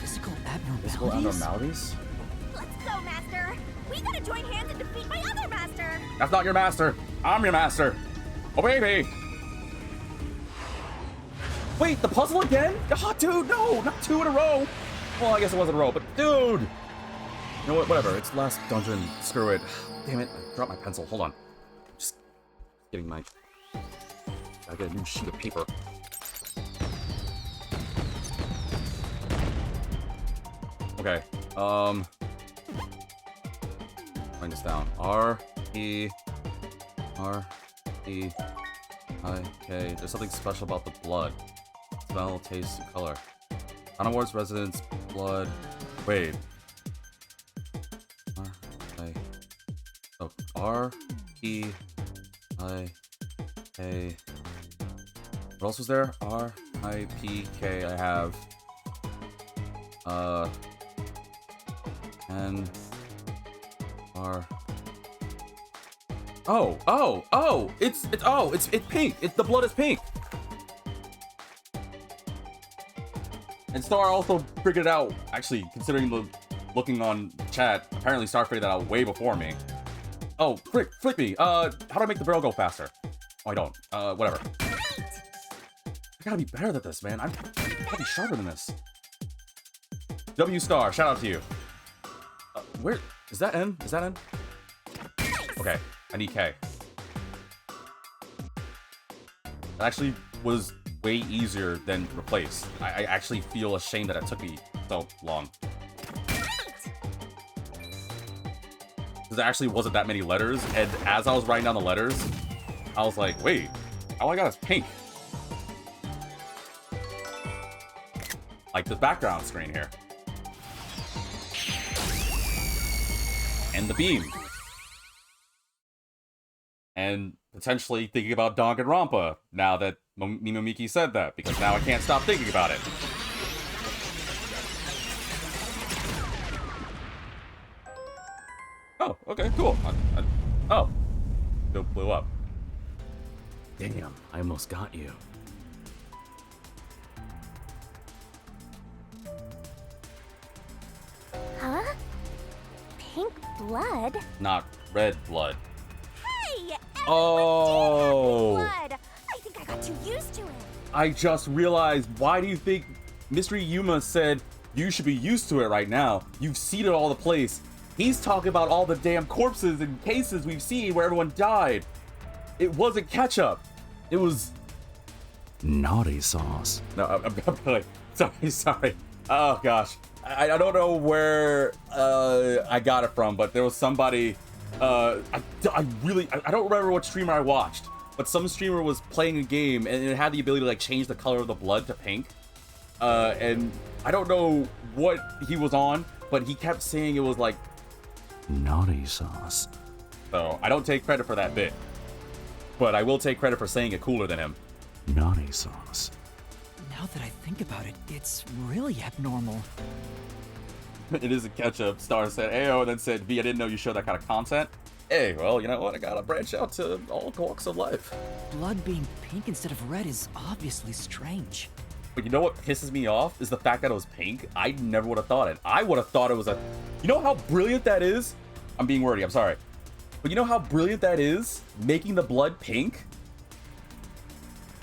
Physical abnormalities? Physical abnormalities? Let's go, Master. We gotta join hands and defeat my other master. That's not your master. I'm your master. Oh, baby. Wait, the puzzle again? Oh, dude, no, not 2 in a row. Well, I guess it wasn't a row, but dude. You know what? Whatever. It's the last dungeon. Screw it. Damn it. I dropped my pencil. Hold on. Just getting my... Gotta get a new sheet of paper. Okay. Write this down. R-E-I-K. There's something special about the blood. Smell, taste, and color. Kanai Ward's residents' blood. Wait. R-E-I-K. What else was there? R-I-P-K. I have... N... R... Oh! It's pink! The blood is pink! And Star also figured it out, actually, considering looking on chat, apparently Star figured that out way before me. Oh, flick me. How do I make the barrel go faster? Oh, I don't. Whatever. I gotta be better than this, man. I gotta be sharper than this. W Star, shout out to you. Where is that N? Is that N? Okay, I need K. That actually was way easier than replace. I actually feel ashamed that it took me so long. Because there actually wasn't that many letters, and as I was writing down the letters, I was like, wait, all I got is pink. Like the background screen here. And the beam. And potentially thinking about Danganronpa now that Mimomiki said that, because now I can't stop thinking about it. Oh, okay, cool. Oh. It blew up. Damn, I almost got you. Huh? Pink blood? Not red blood. Hey! Oh! Blood! I think I got too used to it. I just realized, why do you think Mystery Yuma said you should be used to it right now? You've seen it all the place. He's talking about all the damn corpses and cases we've seen where everyone died. It wasn't ketchup. It was Naughty sauce. no. I'm really sorry. Oh gosh, I don't know where I got it from, but there was somebody. I don't remember what streamer I watched, but some streamer was playing a game and it had the ability to like change the color of the blood to pink. And I don't know what he was on, but he kept saying it was like Naughty sauce. so. I don't take credit for that bit, but I will take credit for saying it cooler than him. Naughty sauce. Now that I think about it, it's really abnormal. It is a ketchup. Star said Ayo, and then said V. I didn't know you showed that kind of content. Hey, well, you know what? I gotta branch out to all walks of life. Blood being pink instead of red is obviously strange. But you know what pisses me off is the fact that it was pink. I never would have thought it. I would have thought it was a. You know how brilliant that is? I'm being wordy. I'm sorry. But you know how brilliant that is? Making the blood pink?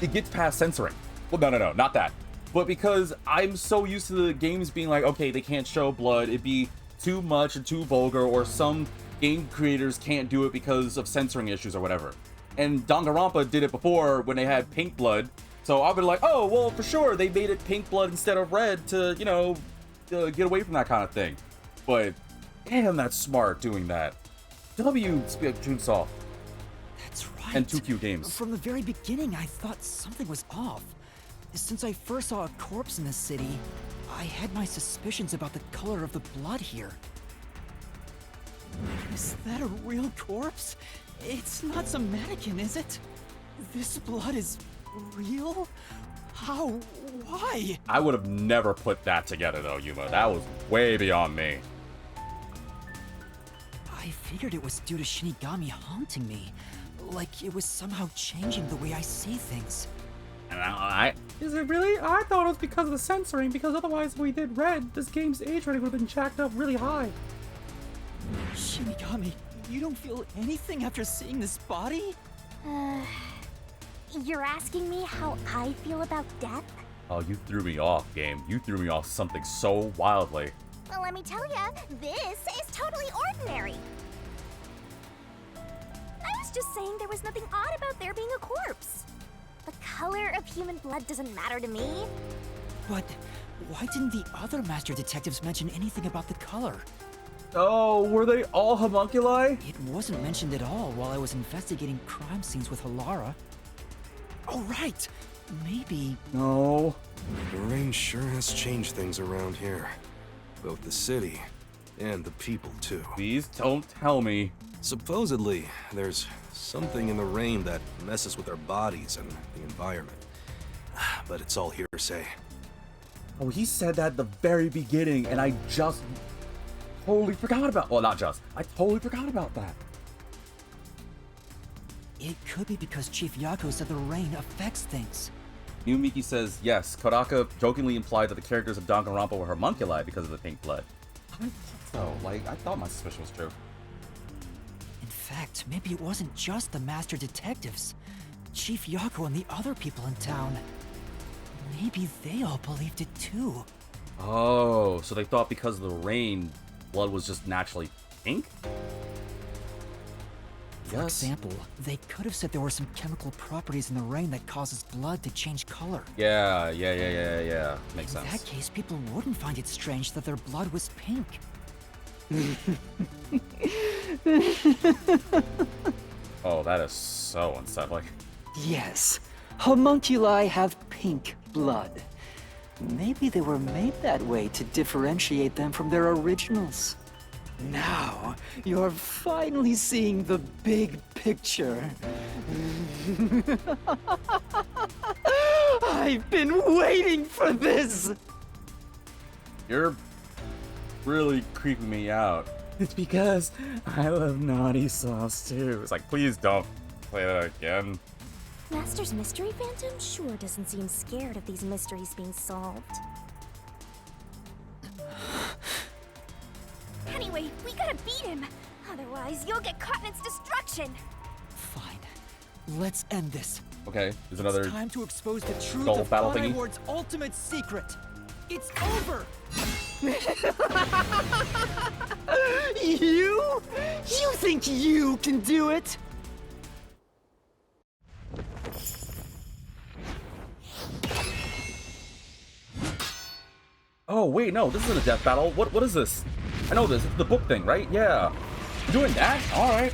It gets past censoring. Well, no, not that. But because I'm so used to the games being like, okay, they can't show blood, it'd be too much and too vulgar, or some game creators can't do it because of censoring issues or whatever. And Danganronpa did it before when they had pink blood. So I've been like, oh, well, for sure, they made it pink blood instead of red to, you know, get away from that kind of thing. But damn, that's smart doing that. Chunsoft. That's right. And 2Q Games. From the very beginning, I thought something was off. Since I first saw a corpse in the city, I had my suspicions about the color of the blood here. Is that a real corpse? It's not some mannequin, is it? This blood is real? How? Why? I would have never put that together though, Yuma. That was way beyond me. I figured it was due to Shinigami haunting me. Like it was somehow changing the way I see things. And Is it really? I thought it was because of the censoring, because otherwise if we did red, this game's age rating would have been jacked up really high. Shinigami, you don't feel anything after seeing this body? You're asking me how I feel about death? Oh, you threw me off, game. You threw me off something so wildly. Well, let me tell ya, this is totally ordinary. I was just saying there was nothing odd about there being a corpse. The color of human blood doesn't matter to me. But why didn't the other master detectives mention anything about the color? Oh, were they all homunculi? It wasn't mentioned at all while I was investigating crime scenes with Halara. Oh, right! Maybe... No. The rain sure has changed things around here. Both the city and the people, too. Please don't tell me. Supposedly, there's something in the rain that messes with our bodies and the environment. But it's all hearsay. Oh, he said that at the very beginning, and I just totally forgot about. Well, not just. I totally forgot about that. it could be because Chief Yako said the rain affects things. New Miki says, yes, Kodaka jokingly implied that the characters of Danganronpa were homunculi because of the pink blood. I don't think so. Like, I thought my suspicion was true. In fact, maybe it wasn't just the master detectives. Chief Yako and the other people in town. Maybe they all believed it too. Oh, so they thought because of the rain, blood was just naturally pink? For example, they could have said there were some chemical properties in the rain that causes blood to change color. Yeah. Makes sense. In that case, people wouldn't find it strange that their blood was pink. Oh, that is so unsettling. Yes, homunculi have pink blood. Maybe they were made that way to differentiate them from their originals. Now, you're finally seeing the big picture. I've been waiting for this! You're really creeping me out. It's because I love naughty sauce too. It's like, please don't play that again. Master's mystery phantom sure doesn't seem scared of these mysteries being solved. Anyway, we gotta beat him. Otherwise, you'll get caught in its destruction. Fine. Let's end this. Okay, there's another. It's time to expose the truth skull of battle Kanai thingy. Ward's ultimate secret. It's over! You? You think you can do it? Oh, wait, no, this isn't a death battle. What is this? I know this. It's the book thing, right? Yeah. You're doing that? Alright.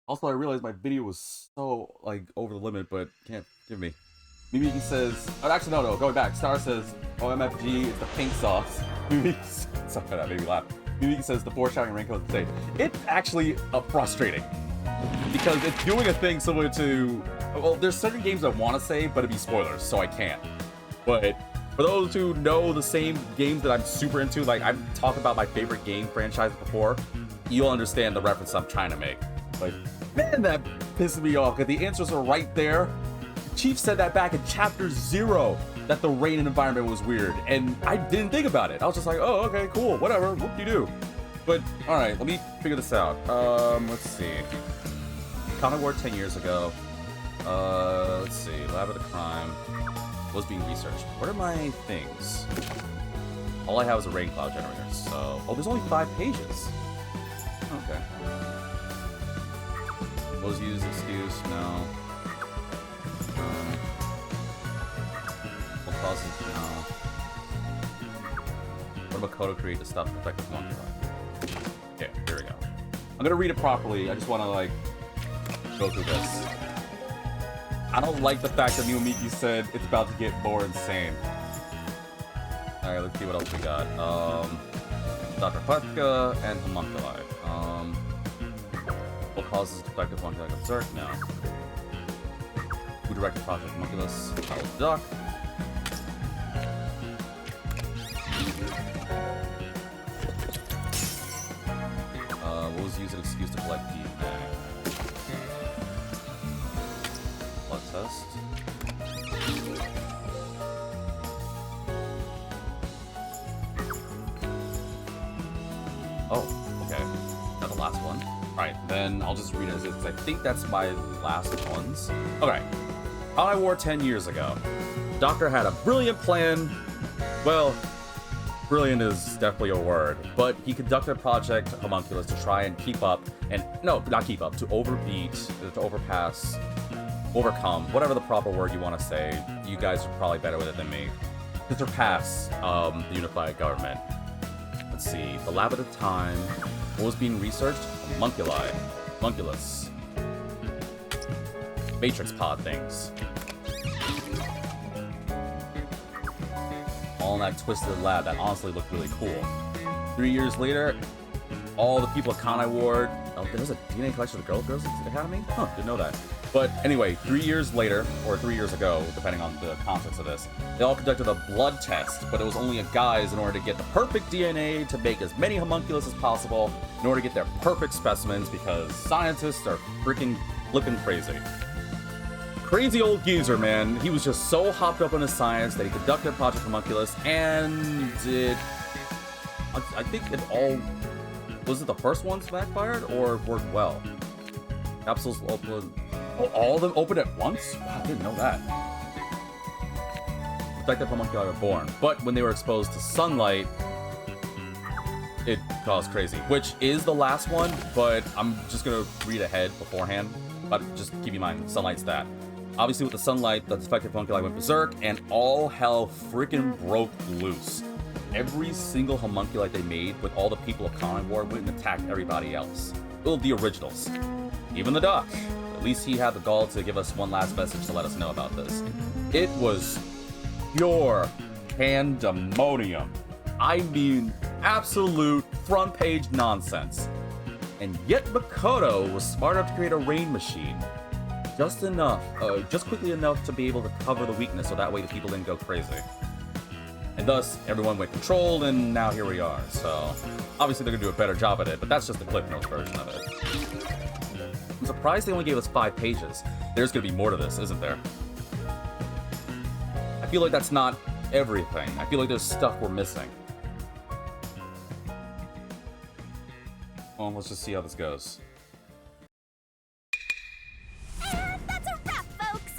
Also, I realized my video was so, like, over the limit, but can't give me. Mimiki says, oh, actually, no, going back. Star says, OMFG, it's the pink sauce. Mimiki, something that made me laugh. Mimiki says, the foreshadowing raincoat is the same. It's actually frustrating. Because it's doing a thing similar to, well, there's certain games I want to say, but it'd be spoilers, so I can't. But for those who know the same games that I'm super into, like I've talked about my favorite game franchise before, you'll understand the reference I'm trying to make. But man, that pisses me off, because the answers are right there. Chief said that back in chapter 0, that the rain environment was weird, and I didn't think about it. I was just like, oh, okay, cool, whatever, whoop-de-doo. But, alright, let me figure this out. Let's see. Kanai Ward 10 years ago. Let's see. Lab of the crime was being researched. What are my things? All I have is a rain cloud generator, so... Oh, there's only 5 pages. Okay. Was used excuse? No. What causes? No. What about Kodo create to stop the effect of monkey life? Okay, here we go. I'm gonna read it properly. I just want to like go through this. I don't like the fact that Miyamiki said it's about to get more insane. Alright, let's see what else we got. Dr. Putka and homunculi. What causes defective homunculi to berserk? No. Who directed Project Homunculus? Charles Duck. What was used as an excuse to collect DNA? Blood test. Oh, okay. That's the last one. Alright, then I'll just read it as it is. I think that's my last ones. Okay. Kanai Ward 10 years ago. Doctor had a brilliant plan. Well, brilliant is definitely a word, but he conducted Project Homunculus to try and keep up, and no, not keep up, to overbeat, to overpass, overcome, whatever the proper word you want to say. You guys are probably better with it than me. To surpass the unified government. Let's see, the lab at the time, what was being researched? Homunculi, homunculus, matrix pod things. All in that twisted lab that honestly looked really cool. 3 years later, all the people at Kanai Ward... Oh, there's a DNA collection of the Girls Academy? Huh, didn't know that. But anyway, 3 years later, or 3 years ago, depending on the context of this, they all conducted a blood test, but it was only a guise in order to get the perfect DNA to make as many homunculus as possible in order to get their perfect specimens, because scientists are freaking flipping crazy. Crazy old geezer, man. He was just so hopped up on his science that he conducted Project Homunculus, and it... I think it all... Was it the first ones backfired, or worked well? Capsules open... Oh, all of them opened at once? Wow, I didn't know that. Defective homunculi were born, but when they were exposed to sunlight, it caused crazy. Which is the last one, but I'm just gonna read ahead beforehand. But just keep in mind, sunlight's that. Obviously, with the sunlight, the defective homunculi went berserk, and all hell freaking broke loose. Every single homunculi they made with all the people of Kanai Ward went and attacked everybody else. Well, the originals. Even the Doc. At least he had the gall to give us one last message to let us know about this. It was pure pandemonium. I mean, absolute front page nonsense. And yet Makoto was smart enough to create a rain machine. Just quickly enough to be able to cover the weakness so that way the people didn't go crazy. And thus, everyone went controlled, and now here we are. So, obviously they're gonna do a better job at it, but that's just the Cliff Notes version of it. I'm surprised they only gave us 5 pages. There's gonna be more to this, isn't there? I feel like that's not everything. I feel like there's stuff we're missing. Well, let's just see how this goes. That's a wrap, folks!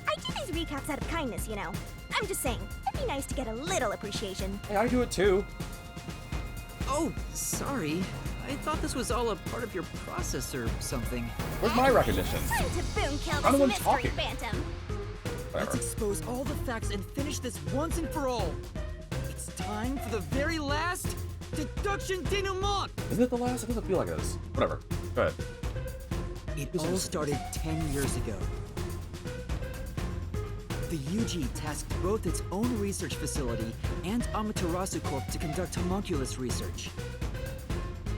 I do these recaps out of kindness, you know. I'm just saying, it'd be nice to get a little appreciation. Hey, I do it too. Oh, sorry. I thought this was all a part of your process or something. Where's my recognition? Time to boom kill I'm the this one mystery talking. phantom. Let's expose all the facts and finish this once and for all. It's time for the very last deduction denouement. Isn't it the last? It doesn't feel like it is. Whatever. Go ahead. It all started 10 years ago. The UG tasked both its own research facility and Amaterasu Corp to conduct homunculus research.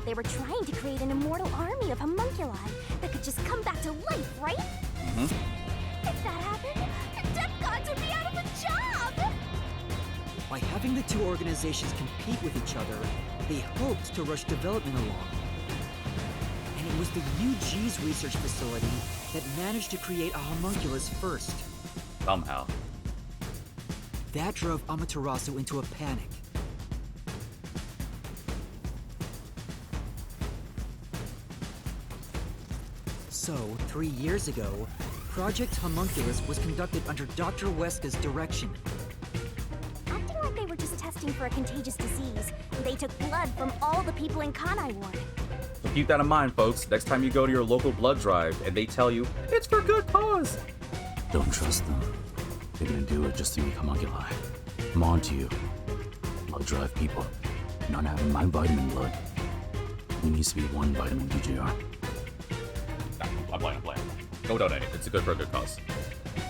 They were trying to create an immortal army of homunculi that could just come back to life, right? Mm-hmm. If that happened, the death gods would be out of a job! By having the two organizations compete with each other, they hoped to rush development along. And it was the UG's research facility that managed to create a homunculus first. Somehow. That drove Amaterasu into a panic. So, 3 years ago, Project Homunculus was conducted under Dr. Weska's direction. Acting like they were just testing for a contagious disease, they took blood from all the people in Kanai Ward. So keep that in mind, folks. Next time you go to your local blood drive and they tell you, it's for good cause. Don't trust them. They're gonna do it just to make homunculi. I'm on to you. Blood drive people. Not having my vitamin blood. There needs to be one vitamin, DJR. I'm playing. Go donate. It's good for a good cause.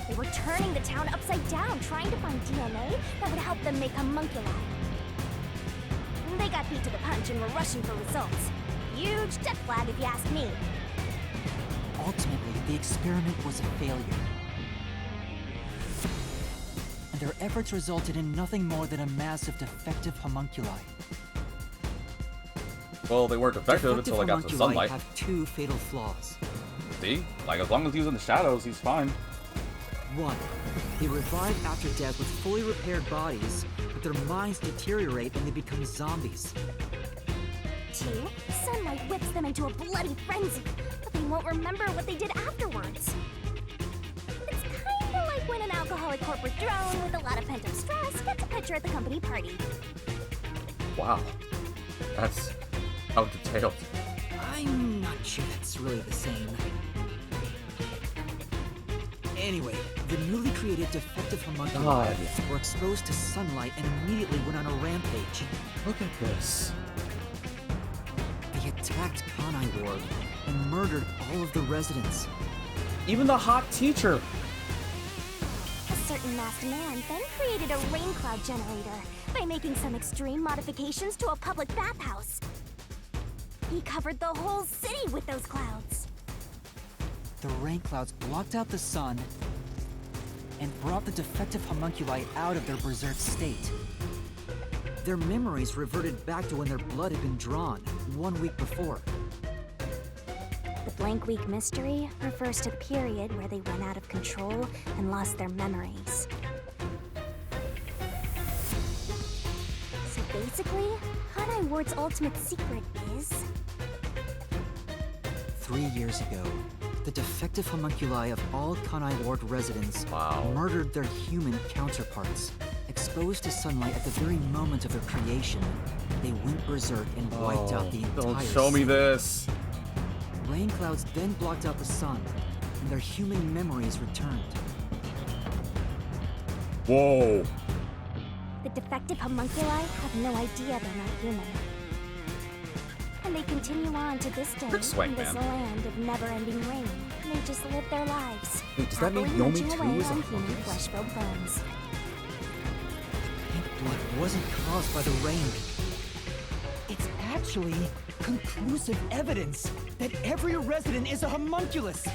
They were turning the town upside down, trying to find DNA that would help them make homunculi. They got beat to the punch and were rushing for results. Huge death flag, if you ask me. Ultimately, the experiment was a failure. And their efforts resulted in nothing more than a mass of defective homunculi. Well, they weren't defective until they got to homunculi sunlight. have two fatal flaws. See? Like, as long as he's in the shadows, he's fine. 1. They revive after death with fully repaired bodies, but their minds deteriorate and they become zombies. 2. Sunlight whips them into a bloody frenzy, but they won't remember what they did afterwards. It's kinda like when an alcoholic corporate drone with a lot of pent-up stress gets a picture at the company party. Wow. That's how detailed. I'm not sure that's really the same. Anyway, the newly created defective homunculi God. were exposed to sunlight and immediately went on a rampage. Look at this. They attacked Kanai Ward and murdered all of the residents. Even the hot teacher. A certain masked man then created a rain cloud generator by making some extreme modifications to a public bathhouse. He covered the whole city with those clouds. The rain clouds blocked out the sun and brought the defective homunculi out of their berserk state. Their memories reverted back to when their blood had been drawn 1 week before. The blank week mystery refers to the period where they went out of control and lost their memories. So basically, Kanai Ward's ultimate secret is... 3 years ago, the defective homunculi of all Kanai Ward residents murdered their human counterparts. Exposed to sunlight at the very moment of their creation, they went berserk and wiped out the entire Don't show me city. this. Rain clouds then blocked out the sun, and their human memories returned. Whoa. The defective homunculi have no idea they're not human. And they continue on to this day Rick Swank, in this man. land of never-ending rain. They just live their lives. Wait, does that mean happily Yomi munching too away is a on human homunculus? flesh-filled bones. Pink blood wasn't caused by the rain. It's actually conclusive evidence that every resident is a homunculus.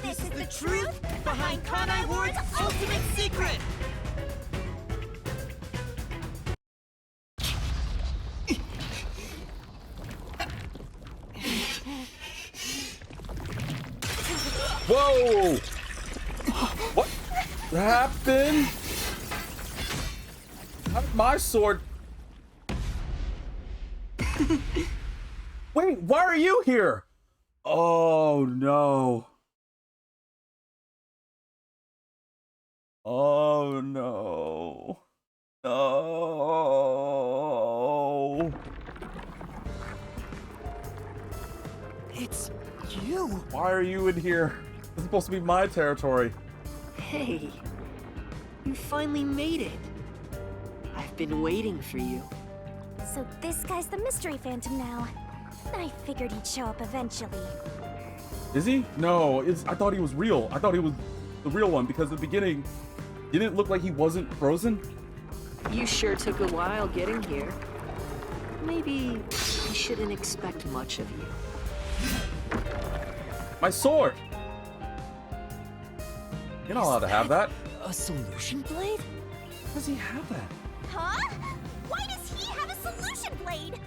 This is the Truth behind Kanai Ward's ultimate secret! Whoa! What happened? How did my sword... Wait, why are you here? Oh no. Oh no. No. It's you? Why are you in here? It's supposed to be my territory. Hey, you finally made it. I've been waiting for you. So this guy's the mystery phantom now. I figured he'd show up eventually. Is he? No, I thought he was real. I thought he was the real one because at the beginning, didn't it look like he wasn't frozen? You sure took a while getting here. Maybe I shouldn't expect much of you. My sword! You're not allowed to have that. A solution blade? How does he have that? Huh? Why does he have a solution blade?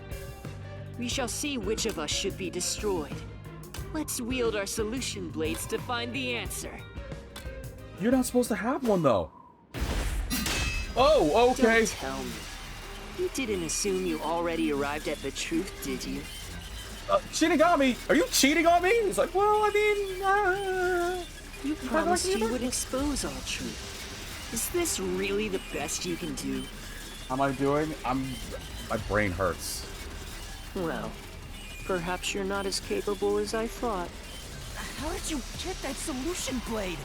We shall see which of us should be destroyed. Let's wield our solution blades to find the answer. You're not supposed to have one though. Oh, okay. Don't tell me. You didn't assume you already arrived at the truth, did you? Shinigami, are you cheating on me? He's like, well, I mean, You promised you would expose all truth. Is this really the best you can do? How am I doing? My brain hurts. Well, perhaps you're not as capable as I thought. How did you get that solution blade?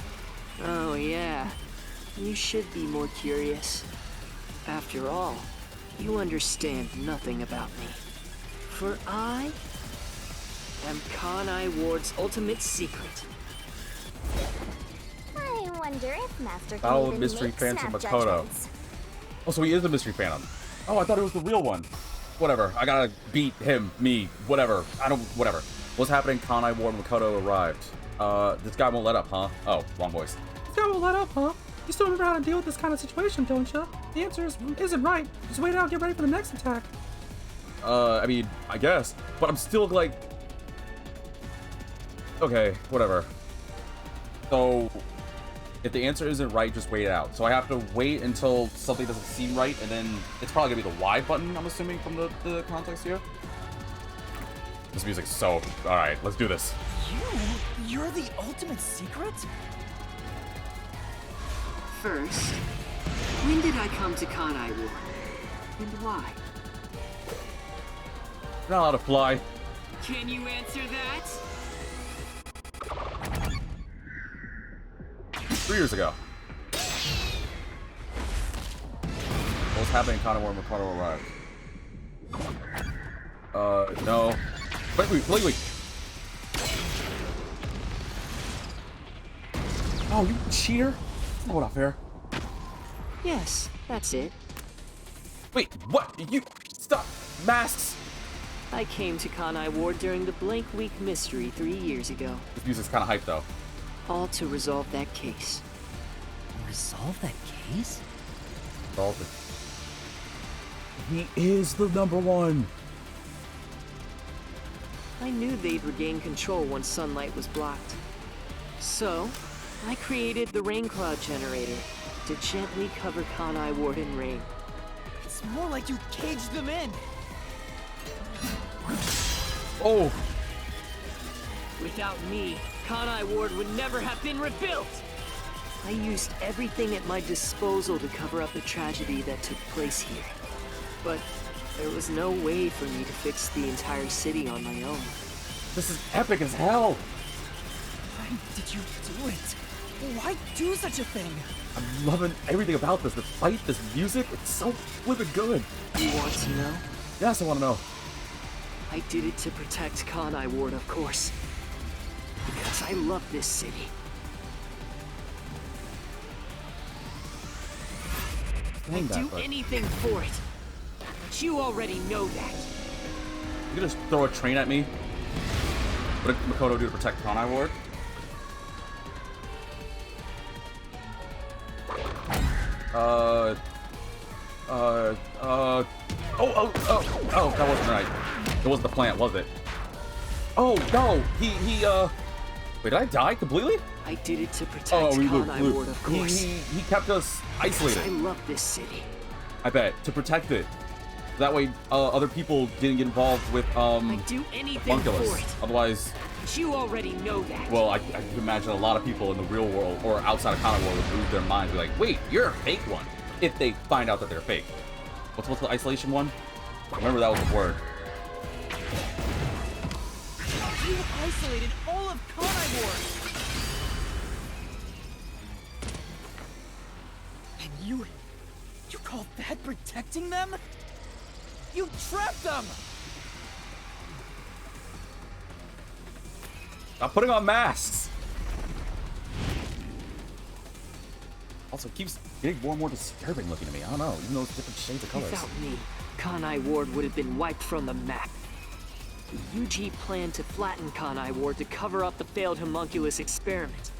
Oh yeah, you should be more curious. After all, you understand nothing about me. For I am Kanai Ward's ultimate secret. I wonder if Master can Battle even of Mystery make Phantom snap Makoto. judgments. Oh, so he is a mystery phantom. Oh, I thought it was the real one. Whatever. I gotta beat him, me, whatever. Whatever. What's happening? Kanai Ward and Makoto arrived. This guy won't let up, huh? Oh, wrong voice. This guy won't let up, huh? You still remember how to deal with this kind of situation, don't you? The answer isn't right. Just wait out and get ready for the next attack. I mean, I guess. But I'm still like... Okay, whatever. So, if the answer isn't right, just wait it out. So I have to wait until something doesn't seem right, and then it's probably gonna be the Y button, I'm assuming, from the context here. This music's so... Alright, let's do this. You're the ultimate secret? First, when did I come to Kanai Ward? And why? You're not allowed to fly. Can you answer that? 3 years ago. What's happening in Kanai Ward when Makoto arrived? No. Wait. Oh, you cheater! Oh, not fair. Yes, that's it. Wait, what? You stop! Masks! I came to Kanai Ward during the Blank Week mystery 3 years ago. This music's kind of hype, though. All to resolve that case. Resolve that case? Dalton. He is the #1. I knew they'd regain control once sunlight was blocked. So, I created the rain cloud generator to gently cover Kanai Ward in rain. It's more like you caged them in. Oh! Without me, Kanai Ward would never have been rebuilt! I used everything at my disposal to cover up the tragedy that took place here. But there was no way for me to fix the entire city on my own. This is epic as hell! Why did you do it? Why do such a thing? I'm loving everything about this. The fight, this music, it's so flippin' good. You want to know? Yes, I want to know. I did it to protect Kanai Ward, of course. Because I love this city. I'd do anything for it. But you already know that. You can just throw a train at me? What did Makoto do to protect Kanai Ward? Oh, that wasn't right. It wasn't the plant, was it? Oh, no, wait, did I die completely? I did it to protect Kanai Ward, of course. He kept us isolated. I love this city. I bet, to protect it. That way, other people didn't get involved with, I'd do anything for homunculus. it. Otherwise, But you already know that. well, I can imagine a lot of people in the real world or outside of Kanai World would lose their minds, be like, wait, you're a fake one. If they find out that they're fake. What's the isolation one? Remember that was the word. You isolated all of Kanai Ward! And you call that protecting them? You trapped them! Stop putting on masks! Also, it keeps getting more and more disturbing looking to me. I don't know, even though it's different shades of colors. Without me, Kanai Ward would have been wiped from the map. The UG planned to flatten Kanai Ward to cover up the failed homunculus experiment.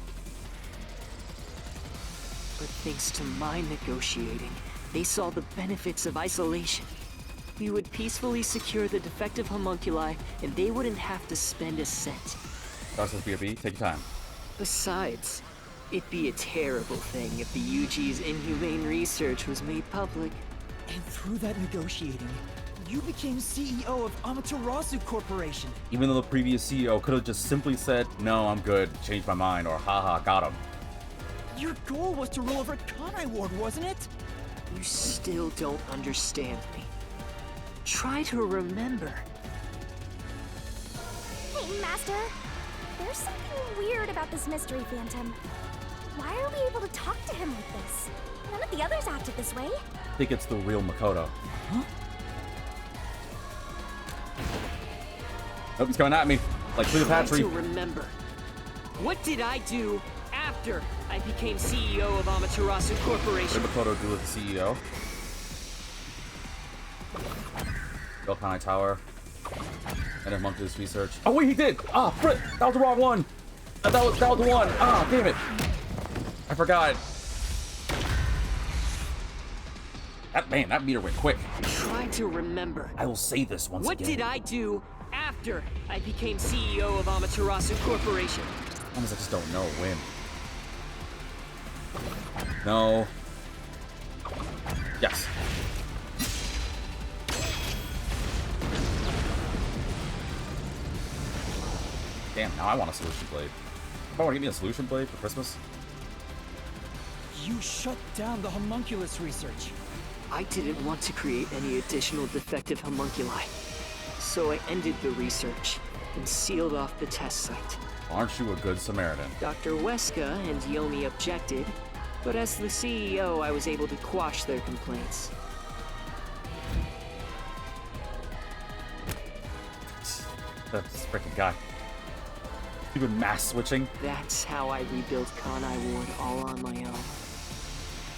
But thanks to my negotiating, they saw the benefits of isolation. We would peacefully secure the defective homunculi, and they wouldn't have to spend a cent. Process BRB, take your time. Besides, it'd be a terrible thing if the UG's inhumane research was made public. And through that negotiating, you became CEO of Amaterasu Corporation. Even though the previous CEO could have just simply said, no, I'm good, changed my mind, or haha, got him. Your goal was to roll over Kanai Ward, wasn't it? You still don't understand me. Try to remember. Hey, Master. There's something weird about this mystery phantom. Why are we able to talk to him like this? None of the others acted this way. I think it's the real Makoto. Huh? Oh, he's coming at me. Like Cleopatra. Try to remember. What did I do after I became CEO of Amaterasu Corporation? What did Makoto do with the CEO? Built Kanai Tower. And homunculus research. Oh wait, he did! Ah, frick! That was the wrong one! That was the one! Ah, damn it! I forgot. That meter went quick. Try to remember. I will say this once What again. did I do after I became CEO of Amaterasu Corporation? Almost I just don't know when. No. Yes. Damn, now I want a solution blade. I want to give me a solution blade for Christmas. You shut down the homunculus research. I didn't want to create any additional defective homunculi, so I ended the research and sealed off the test site. Aren't you a good Samaritan? Dr. Weska and Yomi objected, but as the CEO, I was able to quash their complaints. This freaking guy. Stupid mass switching. That's how I rebuilt Kanai Ward all on my own.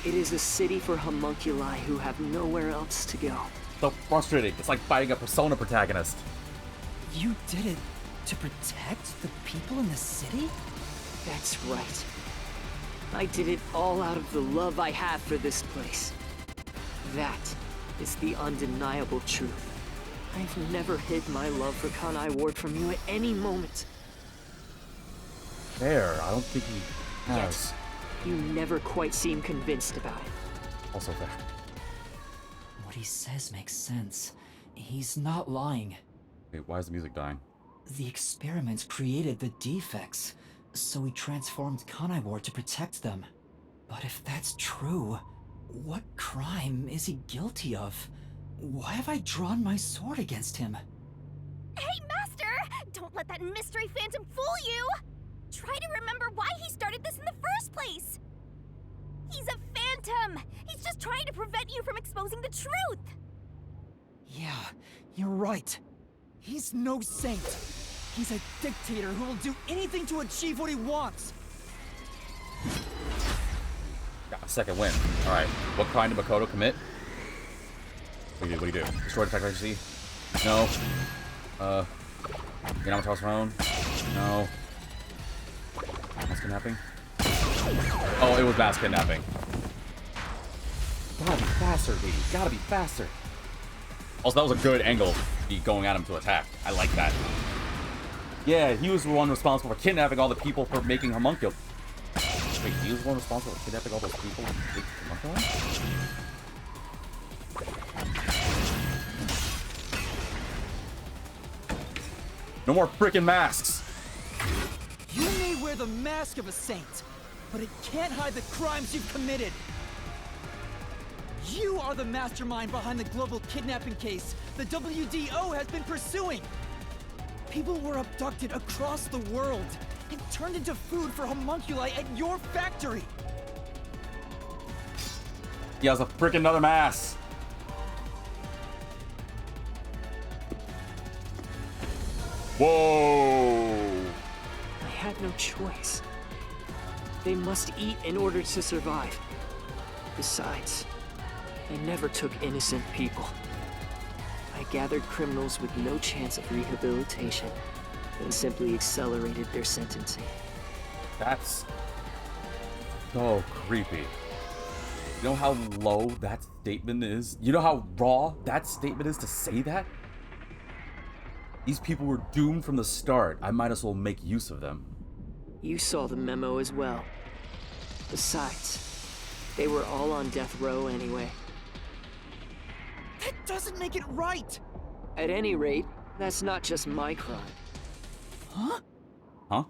It is a city for homunculi who have nowhere else to go. So frustrating. It's like fighting a Persona protagonist. You did it to protect the people in the city? That's right. I did it all out of the love I have for this place. That is the undeniable truth. I've never hid my love for Kanai Ward from you at any moment. Fair. I don't think he has. You never quite seem convinced about it. Also fair. What he says makes sense. He's not lying. Wait, why is the music dying? The experiments created the defects, so he transformed Kanai Ward to protect them. But if that's true, what crime is he guilty of? Why have I drawn my sword against him? Hey, Master! Don't let that mystery phantom fool you! Try to remember why he started this in the first place! He's a phantom! He's just trying to prevent you from exposing the truth! Yeah, you're right. He's no saint. He's a dictator who will do anything to achieve what he wants. Got a second win. Alright. What crime did Makoto commit? What do you do? Destroy the technology? No. Get on the own? No. Mass kidnapping? Oh, it was mass kidnapping. Gotta be faster, dude. Gotta be faster. Also, that was a good angle, going at him to attack. I like that. Yeah, he was the one responsible for kidnapping all the people for making homunculus. Wait, he was the one responsible for kidnapping all those people for making homunculus? No more freaking masks! You may wear the mask of a saint, but it can't hide the crimes you've committed. You are the mastermind behind the global kidnapping case the WDO has been pursuing. People were abducted across the world and turned into food for homunculi at your factory. He has a freaking another mass. Whoa. I had no choice. They must eat in order to survive. Besides, they never took innocent people. I gathered criminals with no chance of rehabilitation and simply accelerated their sentencing. That's so creepy. You know how low that statement is? You know how raw that statement is to say that? These people were doomed from the start. I might as well make use of them. You saw the memo as well. Besides, they were all on death row anyway. That doesn't make it right! At any rate, that's not just my crime. Huh? Huh?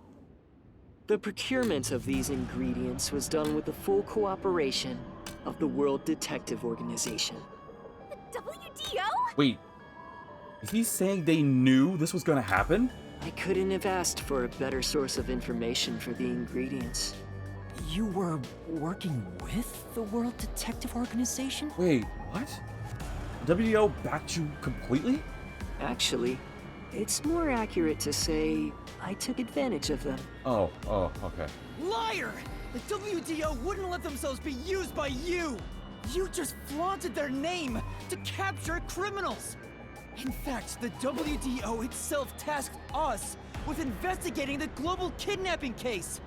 The procurement of these ingredients was done with the full cooperation of the World Detective Organization. The WDO? Wait, is he saying they knew this was gonna happen? I couldn't have asked for a better source of information for the ingredients. You were working with the World Detective Organization? Wait, what? The WDO backed you completely? Actually, it's more accurate to say I took advantage of them. Oh, okay. Liar! The WDO wouldn't let themselves be used by you! You just flaunted their name to capture criminals! In fact, the WDO itself tasked us with investigating the global kidnapping case!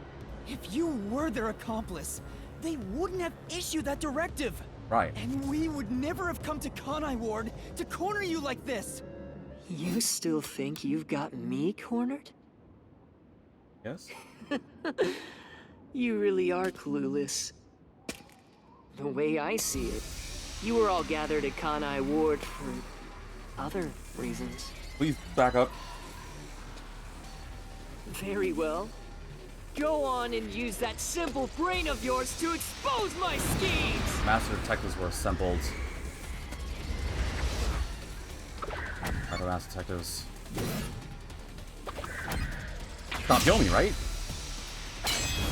If you were their accomplice, they wouldn't have issued that directive! Right. And we would never have come to Kanai Ward to corner you like this! You still think you've got me cornered? Yes? You really are clueless. The way I see it, you were all gathered at Kanai Ward for other reasons. Please back up. Very well. Go on and use that simple brain of yours to expose my schemes! Master detectives were assembled. Other master detectives. Not Yomi, right?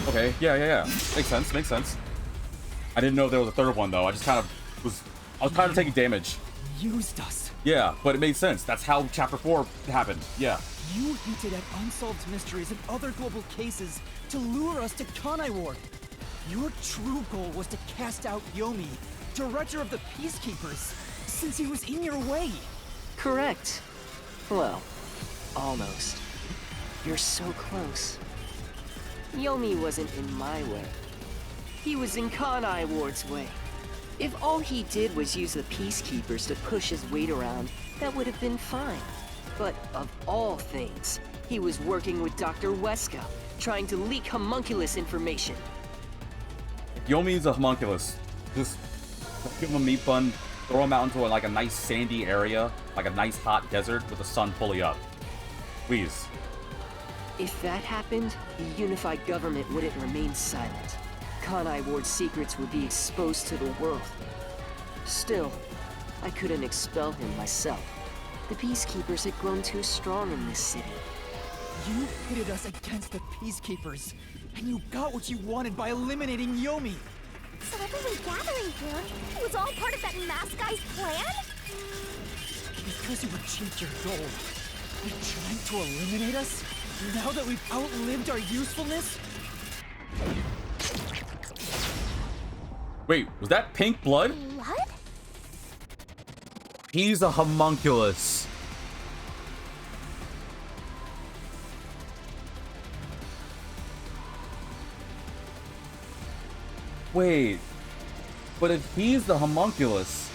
Okay, yeah. Makes sense. I didn't know there was a third one though. I was kind of taking damage. Used us. Yeah, but it made sense. That's how Chapter 4 happened. Yeah. You hinted at unsolved mysteries and other global cases to lure us to Kanai Ward. Your true goal was to cast out Yomi, director of the Peacekeepers, since he was in your way. Correct. Well, almost. You're so close. Yomi wasn't in my way. He was in Kanai Ward's way. If all he did was use the Peacekeepers to push his weight around, that would have been fine. But of all things, he was working with Dr. Weska, trying to leak homunculus information. Yomi's a homunculus. Just give him a meat bun, throw him out into like a nice sandy area, like a nice hot desert with the sun fully up. Please. If that happened, the unified government wouldn't remain silent. Kanai Ward's secrets would be exposed to the world. Still, I couldn't expel him myself. The Peacekeepers had grown too strong in this city. You pitted us against the Peacekeepers, and you got what you wanted by eliminating Yomi. So everyone gathering here, it was all part of that mask guy's plan? Because you achieved your goal, you're trying to eliminate us? Now that we've outlived our usefulness? Wait, was that pink blood? Blood? He's a homunculus. Wait, but if he's the homunculus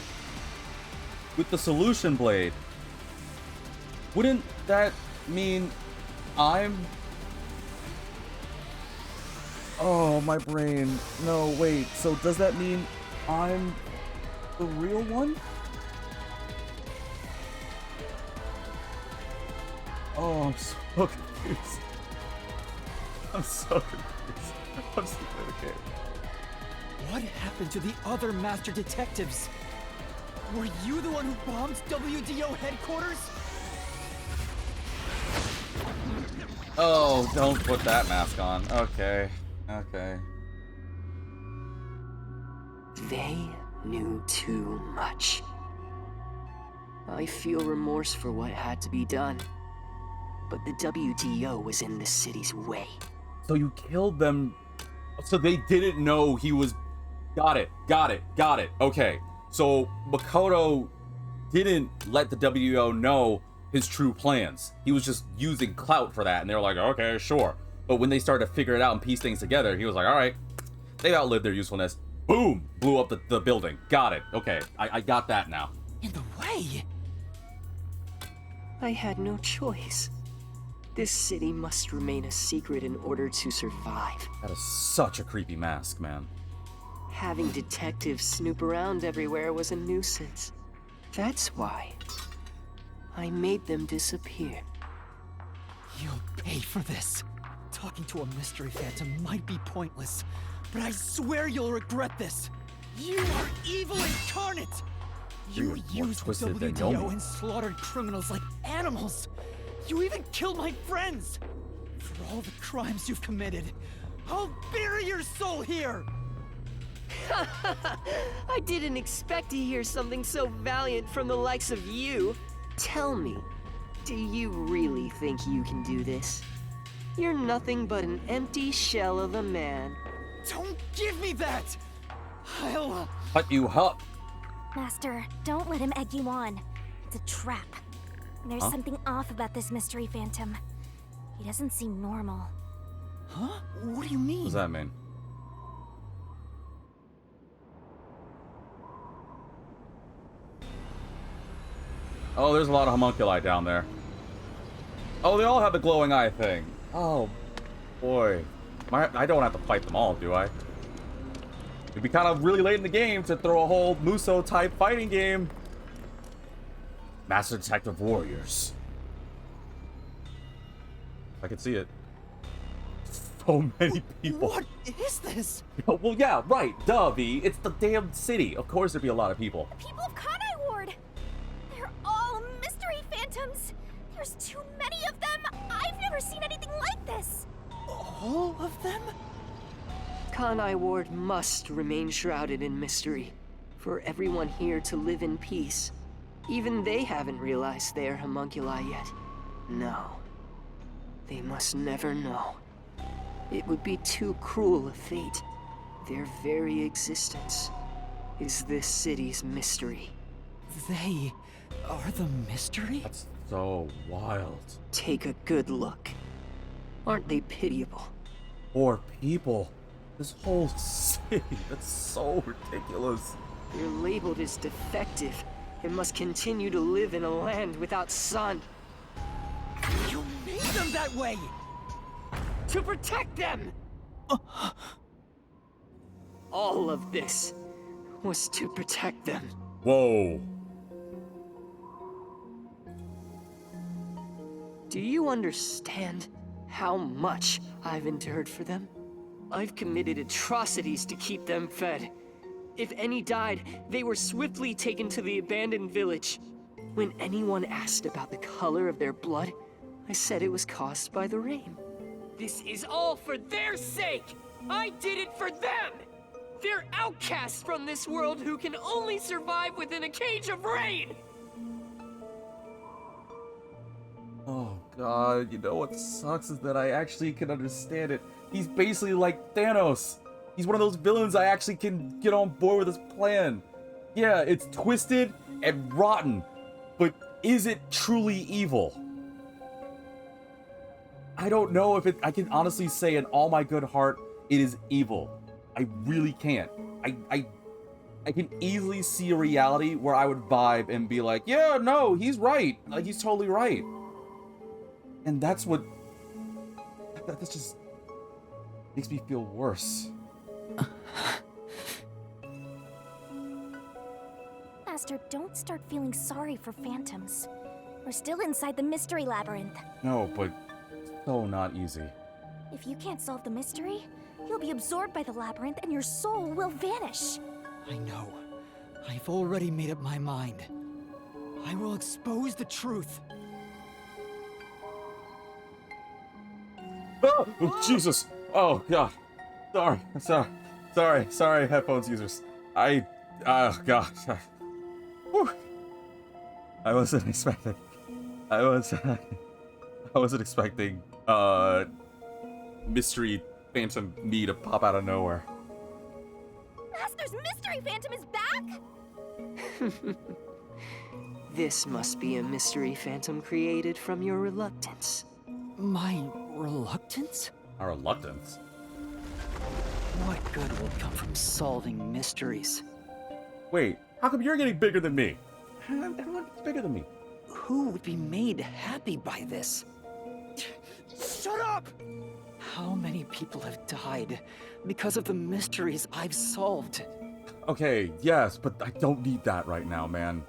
with the solution blade, wouldn't that mean I'm... Oh, my brain. No, wait, so does that mean I'm the real one? Oh, I'm so confused. I'm so confused. I'm so okay. What happened to the other master detectives? Were you the one who bombed WDO headquarters? Oh, don't put that mask on. Okay. Okay. They knew too much. I feel remorse for what had to be done. But the WDO was in the city's way. So you killed them. So they didn't know he was. Got it. Okay. So Makoto didn't let the WDO know his true plans. He was just using clout for that. And they were like, okay, sure. But when they started to figure it out and piece things together, he was like, all right, they've outlived their usefulness. Boom! Blew up the building. Got it. Okay. I got that now. In the way? I had no choice. This city must remain a secret in order to survive. That is such a creepy mask, man. Having detectives snoop around everywhere was a nuisance. That's why I made them disappear. You'll pay for this. Talking to a mystery phantom might be pointless, but I swear you'll regret this. You are evil incarnate! You used the WDO and slaughtered criminals like animals. You even killed my friends. For all the crimes you've committed, I'll bury your soul here! I didn't expect to hear something so valiant from the likes of you. Tell me, do you really think you can do this? You're nothing but an empty shell of a man. Don't give me that! I'll... Cut you up. Master, don't let him egg you on. It's a trap. There's something off about this mystery phantom. He doesn't seem normal. Huh? What do you mean? What does that mean? Oh, there's a lot of homunculi down there. Oh, they all have the glowing eye thing. Oh, boy. I don't have to fight them all, do I? It'd be kind of really late in the game to throw a whole Muso-type fighting game. Master Detective Warriors. I can see it. So many people. What is this? Oh, well, yeah, right. Duh, V. It's the damn city. Of course there'd be a lot of people. The people of Kanai Ward! They're all mystery phantoms! There's too many of them! I've never seen anything like this! All of them? Kanai Ward must remain shrouded in mystery, for everyone here to live in peace. Even they haven't realized they are homunculi yet. No. They must never know. It would be too cruel a fate. Their very existence is this city's mystery. They are the mystery? That's so wild. Take a good look. Aren't they pitiable? Poor people. This whole city. That's so ridiculous. They're labeled as defective and must continue to live in a land without sun. You made them that way! To protect them! All of this was to protect them. Whoa. Do you understand how much I've endured for them? I've committed atrocities to keep them fed. If any died, they were swiftly taken to the abandoned village. When anyone asked about the color of their blood, I said it was caused by the rain. This is all for their sake! I did it for them! They're outcasts from this world who can only survive within a cage of rain! Oh god, you know what sucks is that I actually can understand it. He's basically like Thanos. He's one of those villains I actually can get on board with his plan. Yeah, it's twisted and rotten, but is it truly evil? I don't know if I can honestly say in all my good heart, it is evil. I really can't. I can easily see a reality where I would vibe and be like, yeah, no, he's right. Like, he's totally right. And that's what... That just makes me feel worse. Master, don't start feeling sorry for phantoms. We're still inside the mystery labyrinth. No, but so not easy. If you can't solve the mystery, you'll be absorbed by the labyrinth and your soul will vanish. I know. I've already made up my mind. I will expose the truth. Oh, Jesus. Oh, God. Sorry, headphones users. Oh, God. Whew. I wasn't expecting. I wasn't expecting, Mystery Phantom me to pop out of nowhere. Master's Mystery Phantom is back? This must be a mystery phantom created from your reluctance. My reluctance? Our reluctance? What good will come from solving mysteries? Wait, how come you're getting bigger than me? Everyone's bigger than me. Who would be made happy by this? Shut up! How many people have died because of the mysteries I've solved? Okay, yes, but I don't need that right now, man.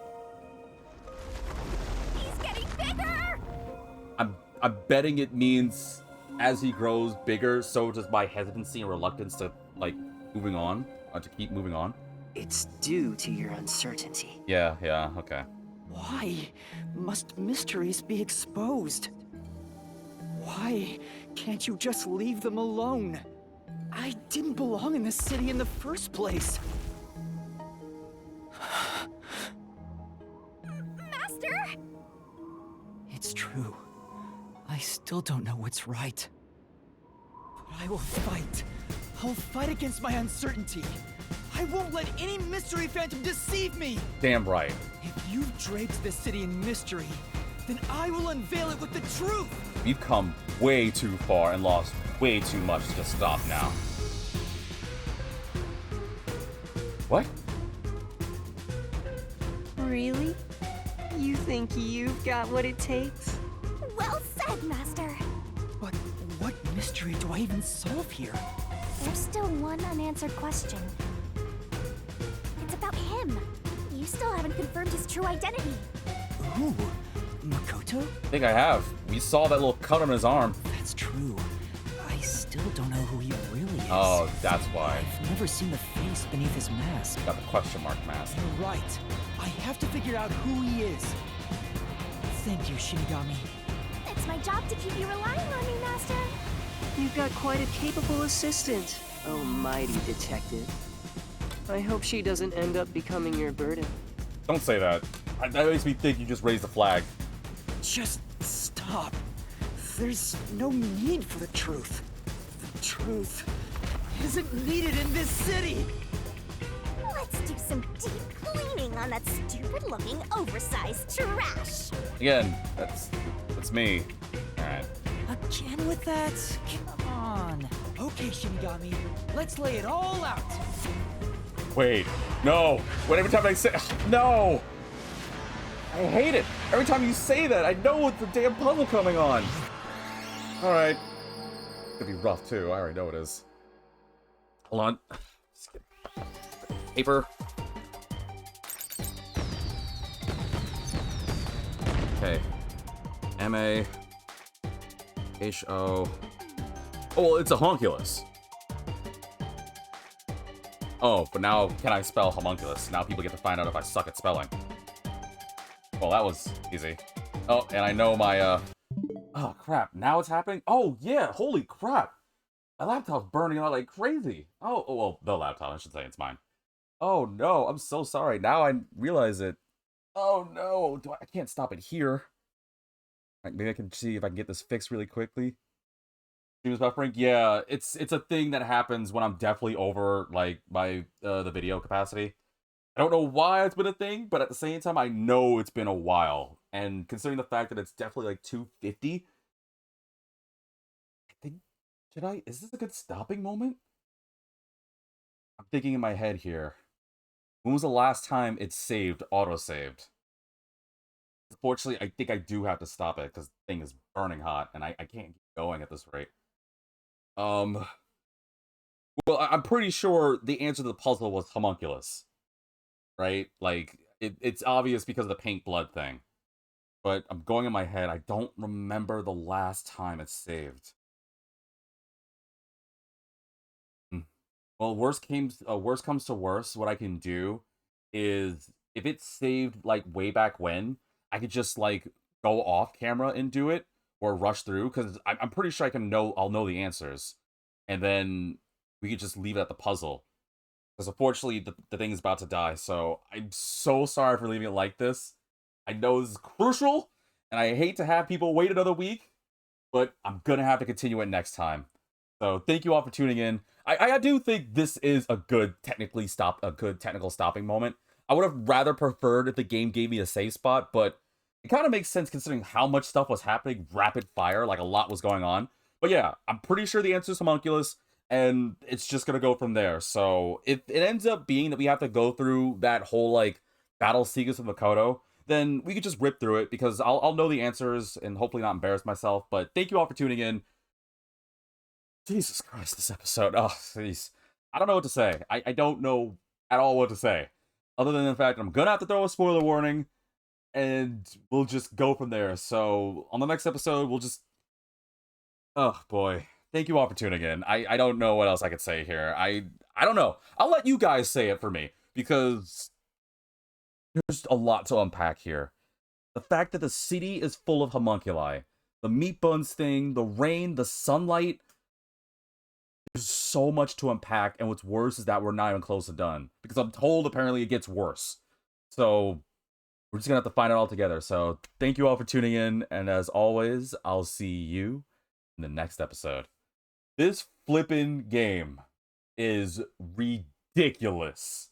He's getting bigger! I'm betting it means as he grows bigger, so does my hesitancy and reluctance to, like, moving on, to keep moving on. It's due to your uncertainty. Yeah, okay. Why must mysteries be exposed? Why can't you just leave them alone? I didn't belong in this city in the first place. Master? It's true. I still don't know what's right. But I will fight. I'll fight against my uncertainty. I won't let any mystery phantom deceive me! Damn right. If you've draped this city in mystery, then I will unveil it with the truth! We've come way too far and lost way too much to just stop now. What? Really? You think you've got what it takes? Well said, Master. But what mystery do I even solve here? There's still one unanswered question. It's about him. You still haven't confirmed his true identity. Who? Makoto? I think I have. We saw that little cut on his arm. That's true. I still don't know who he really is. Oh, that's why. I've never seen the face beneath his mask. Got the question mark mask. You're right. I have to figure out who he is. Thank you, Shinigami. It's my job to keep you relying on me, Master. You've got quite a capable assistant, oh mighty detective. I hope she doesn't end up becoming your burden. Don't say that. That makes me think you just raised the flag. Just stop. There's no need for the truth. The truth isn't needed in this city! Let's do some deep cleaning on that stupid-looking, oversized trash. Again, that's me. Alright. Again with that? Come on. Okay, Shinigami, let's lay it all out! Wait. No. Wait, every time I say... No! I hate it. Every time you say that, I know it's a damn puzzle coming on. Alright. It's gonna be rough, too. I already know it is. Hold on. Paper. Okay. M-A... H-O... Oh, well, it's a homunculus. Oh, but now can I spell homunculus? Now people get to find out if I suck at spelling. Well, that was easy. Oh, and I know my, Oh, crap. Now it's happening? Oh, yeah. Holy crap. My laptop's burning out like crazy. Oh, well, the laptop. I should say it's mine. Oh, no. I'm so sorry. Now I realize it. Oh, no. I can't stop it here. Right, maybe I can see if I can get this fixed really quickly. She was buffering. Yeah, it's a thing that happens when I'm definitely over like my the video capacity. I don't know why it's been a thing, but at the same time, I know it's been a while. And considering the fact that it's definitely like 250, I think is this a good stopping moment? I'm thinking in my head here. When was the last time it saved auto-saved? Unfortunately, I think I do have to stop it because the thing is burning hot and I can't keep going at this rate. Well, I'm pretty sure the answer to the puzzle was homunculus, right? Like, it's obvious because of the paint blood thing. But I'm going in my head, I don't remember the last time it's saved. Well, worst comes to worst, what I can do is, if it's saved, like, way back when, I could just, like, go off camera and do it, or rush through, because I'm pretty sure I'll know the answers, and then we could just leave it at the puzzle. Because unfortunately, the thing is about to die, so I'm so sorry for leaving it like this. I know this is crucial, and I hate to have people wait another week, but I'm gonna have to continue it next time. So thank you all for tuning in. I do think this is a good technical stopping moment. I would have rather preferred if the game gave me a save spot, but it kind of makes sense considering how much stuff was happening rapid fire, like a lot was going on. But yeah, I'm pretty sure the answer is homunculus, and it's just gonna go from there. So if it ends up being that we have to go through that whole like battle sequence with Makoto, then we could just rip through it because I'll know the answers and hopefully not embarrass myself. But thank you all for tuning in. Jesus Christ, this episode. Oh, jeez. I don't know what to say. I don't know at all what to say. Other than the fact I'm gonna have to throw a spoiler warning, and we'll just go from there. So on the next episode, we'll just... Oh, boy. Thank you all for tuning in. I don't know what else I could say here. I don't know. I'll let you guys say it for me, because there's a lot to unpack here. The fact that the city is full of homunculi, the meat buns thing, the rain, the sunlight, there's so much to unpack, and what's worse is that we're not even close to done, because I'm told apparently it gets worse. So we're just gonna have to find it all together. So thank you all for tuning in, and as always, I'll see you in the next episode. This flippin' game is ridiculous.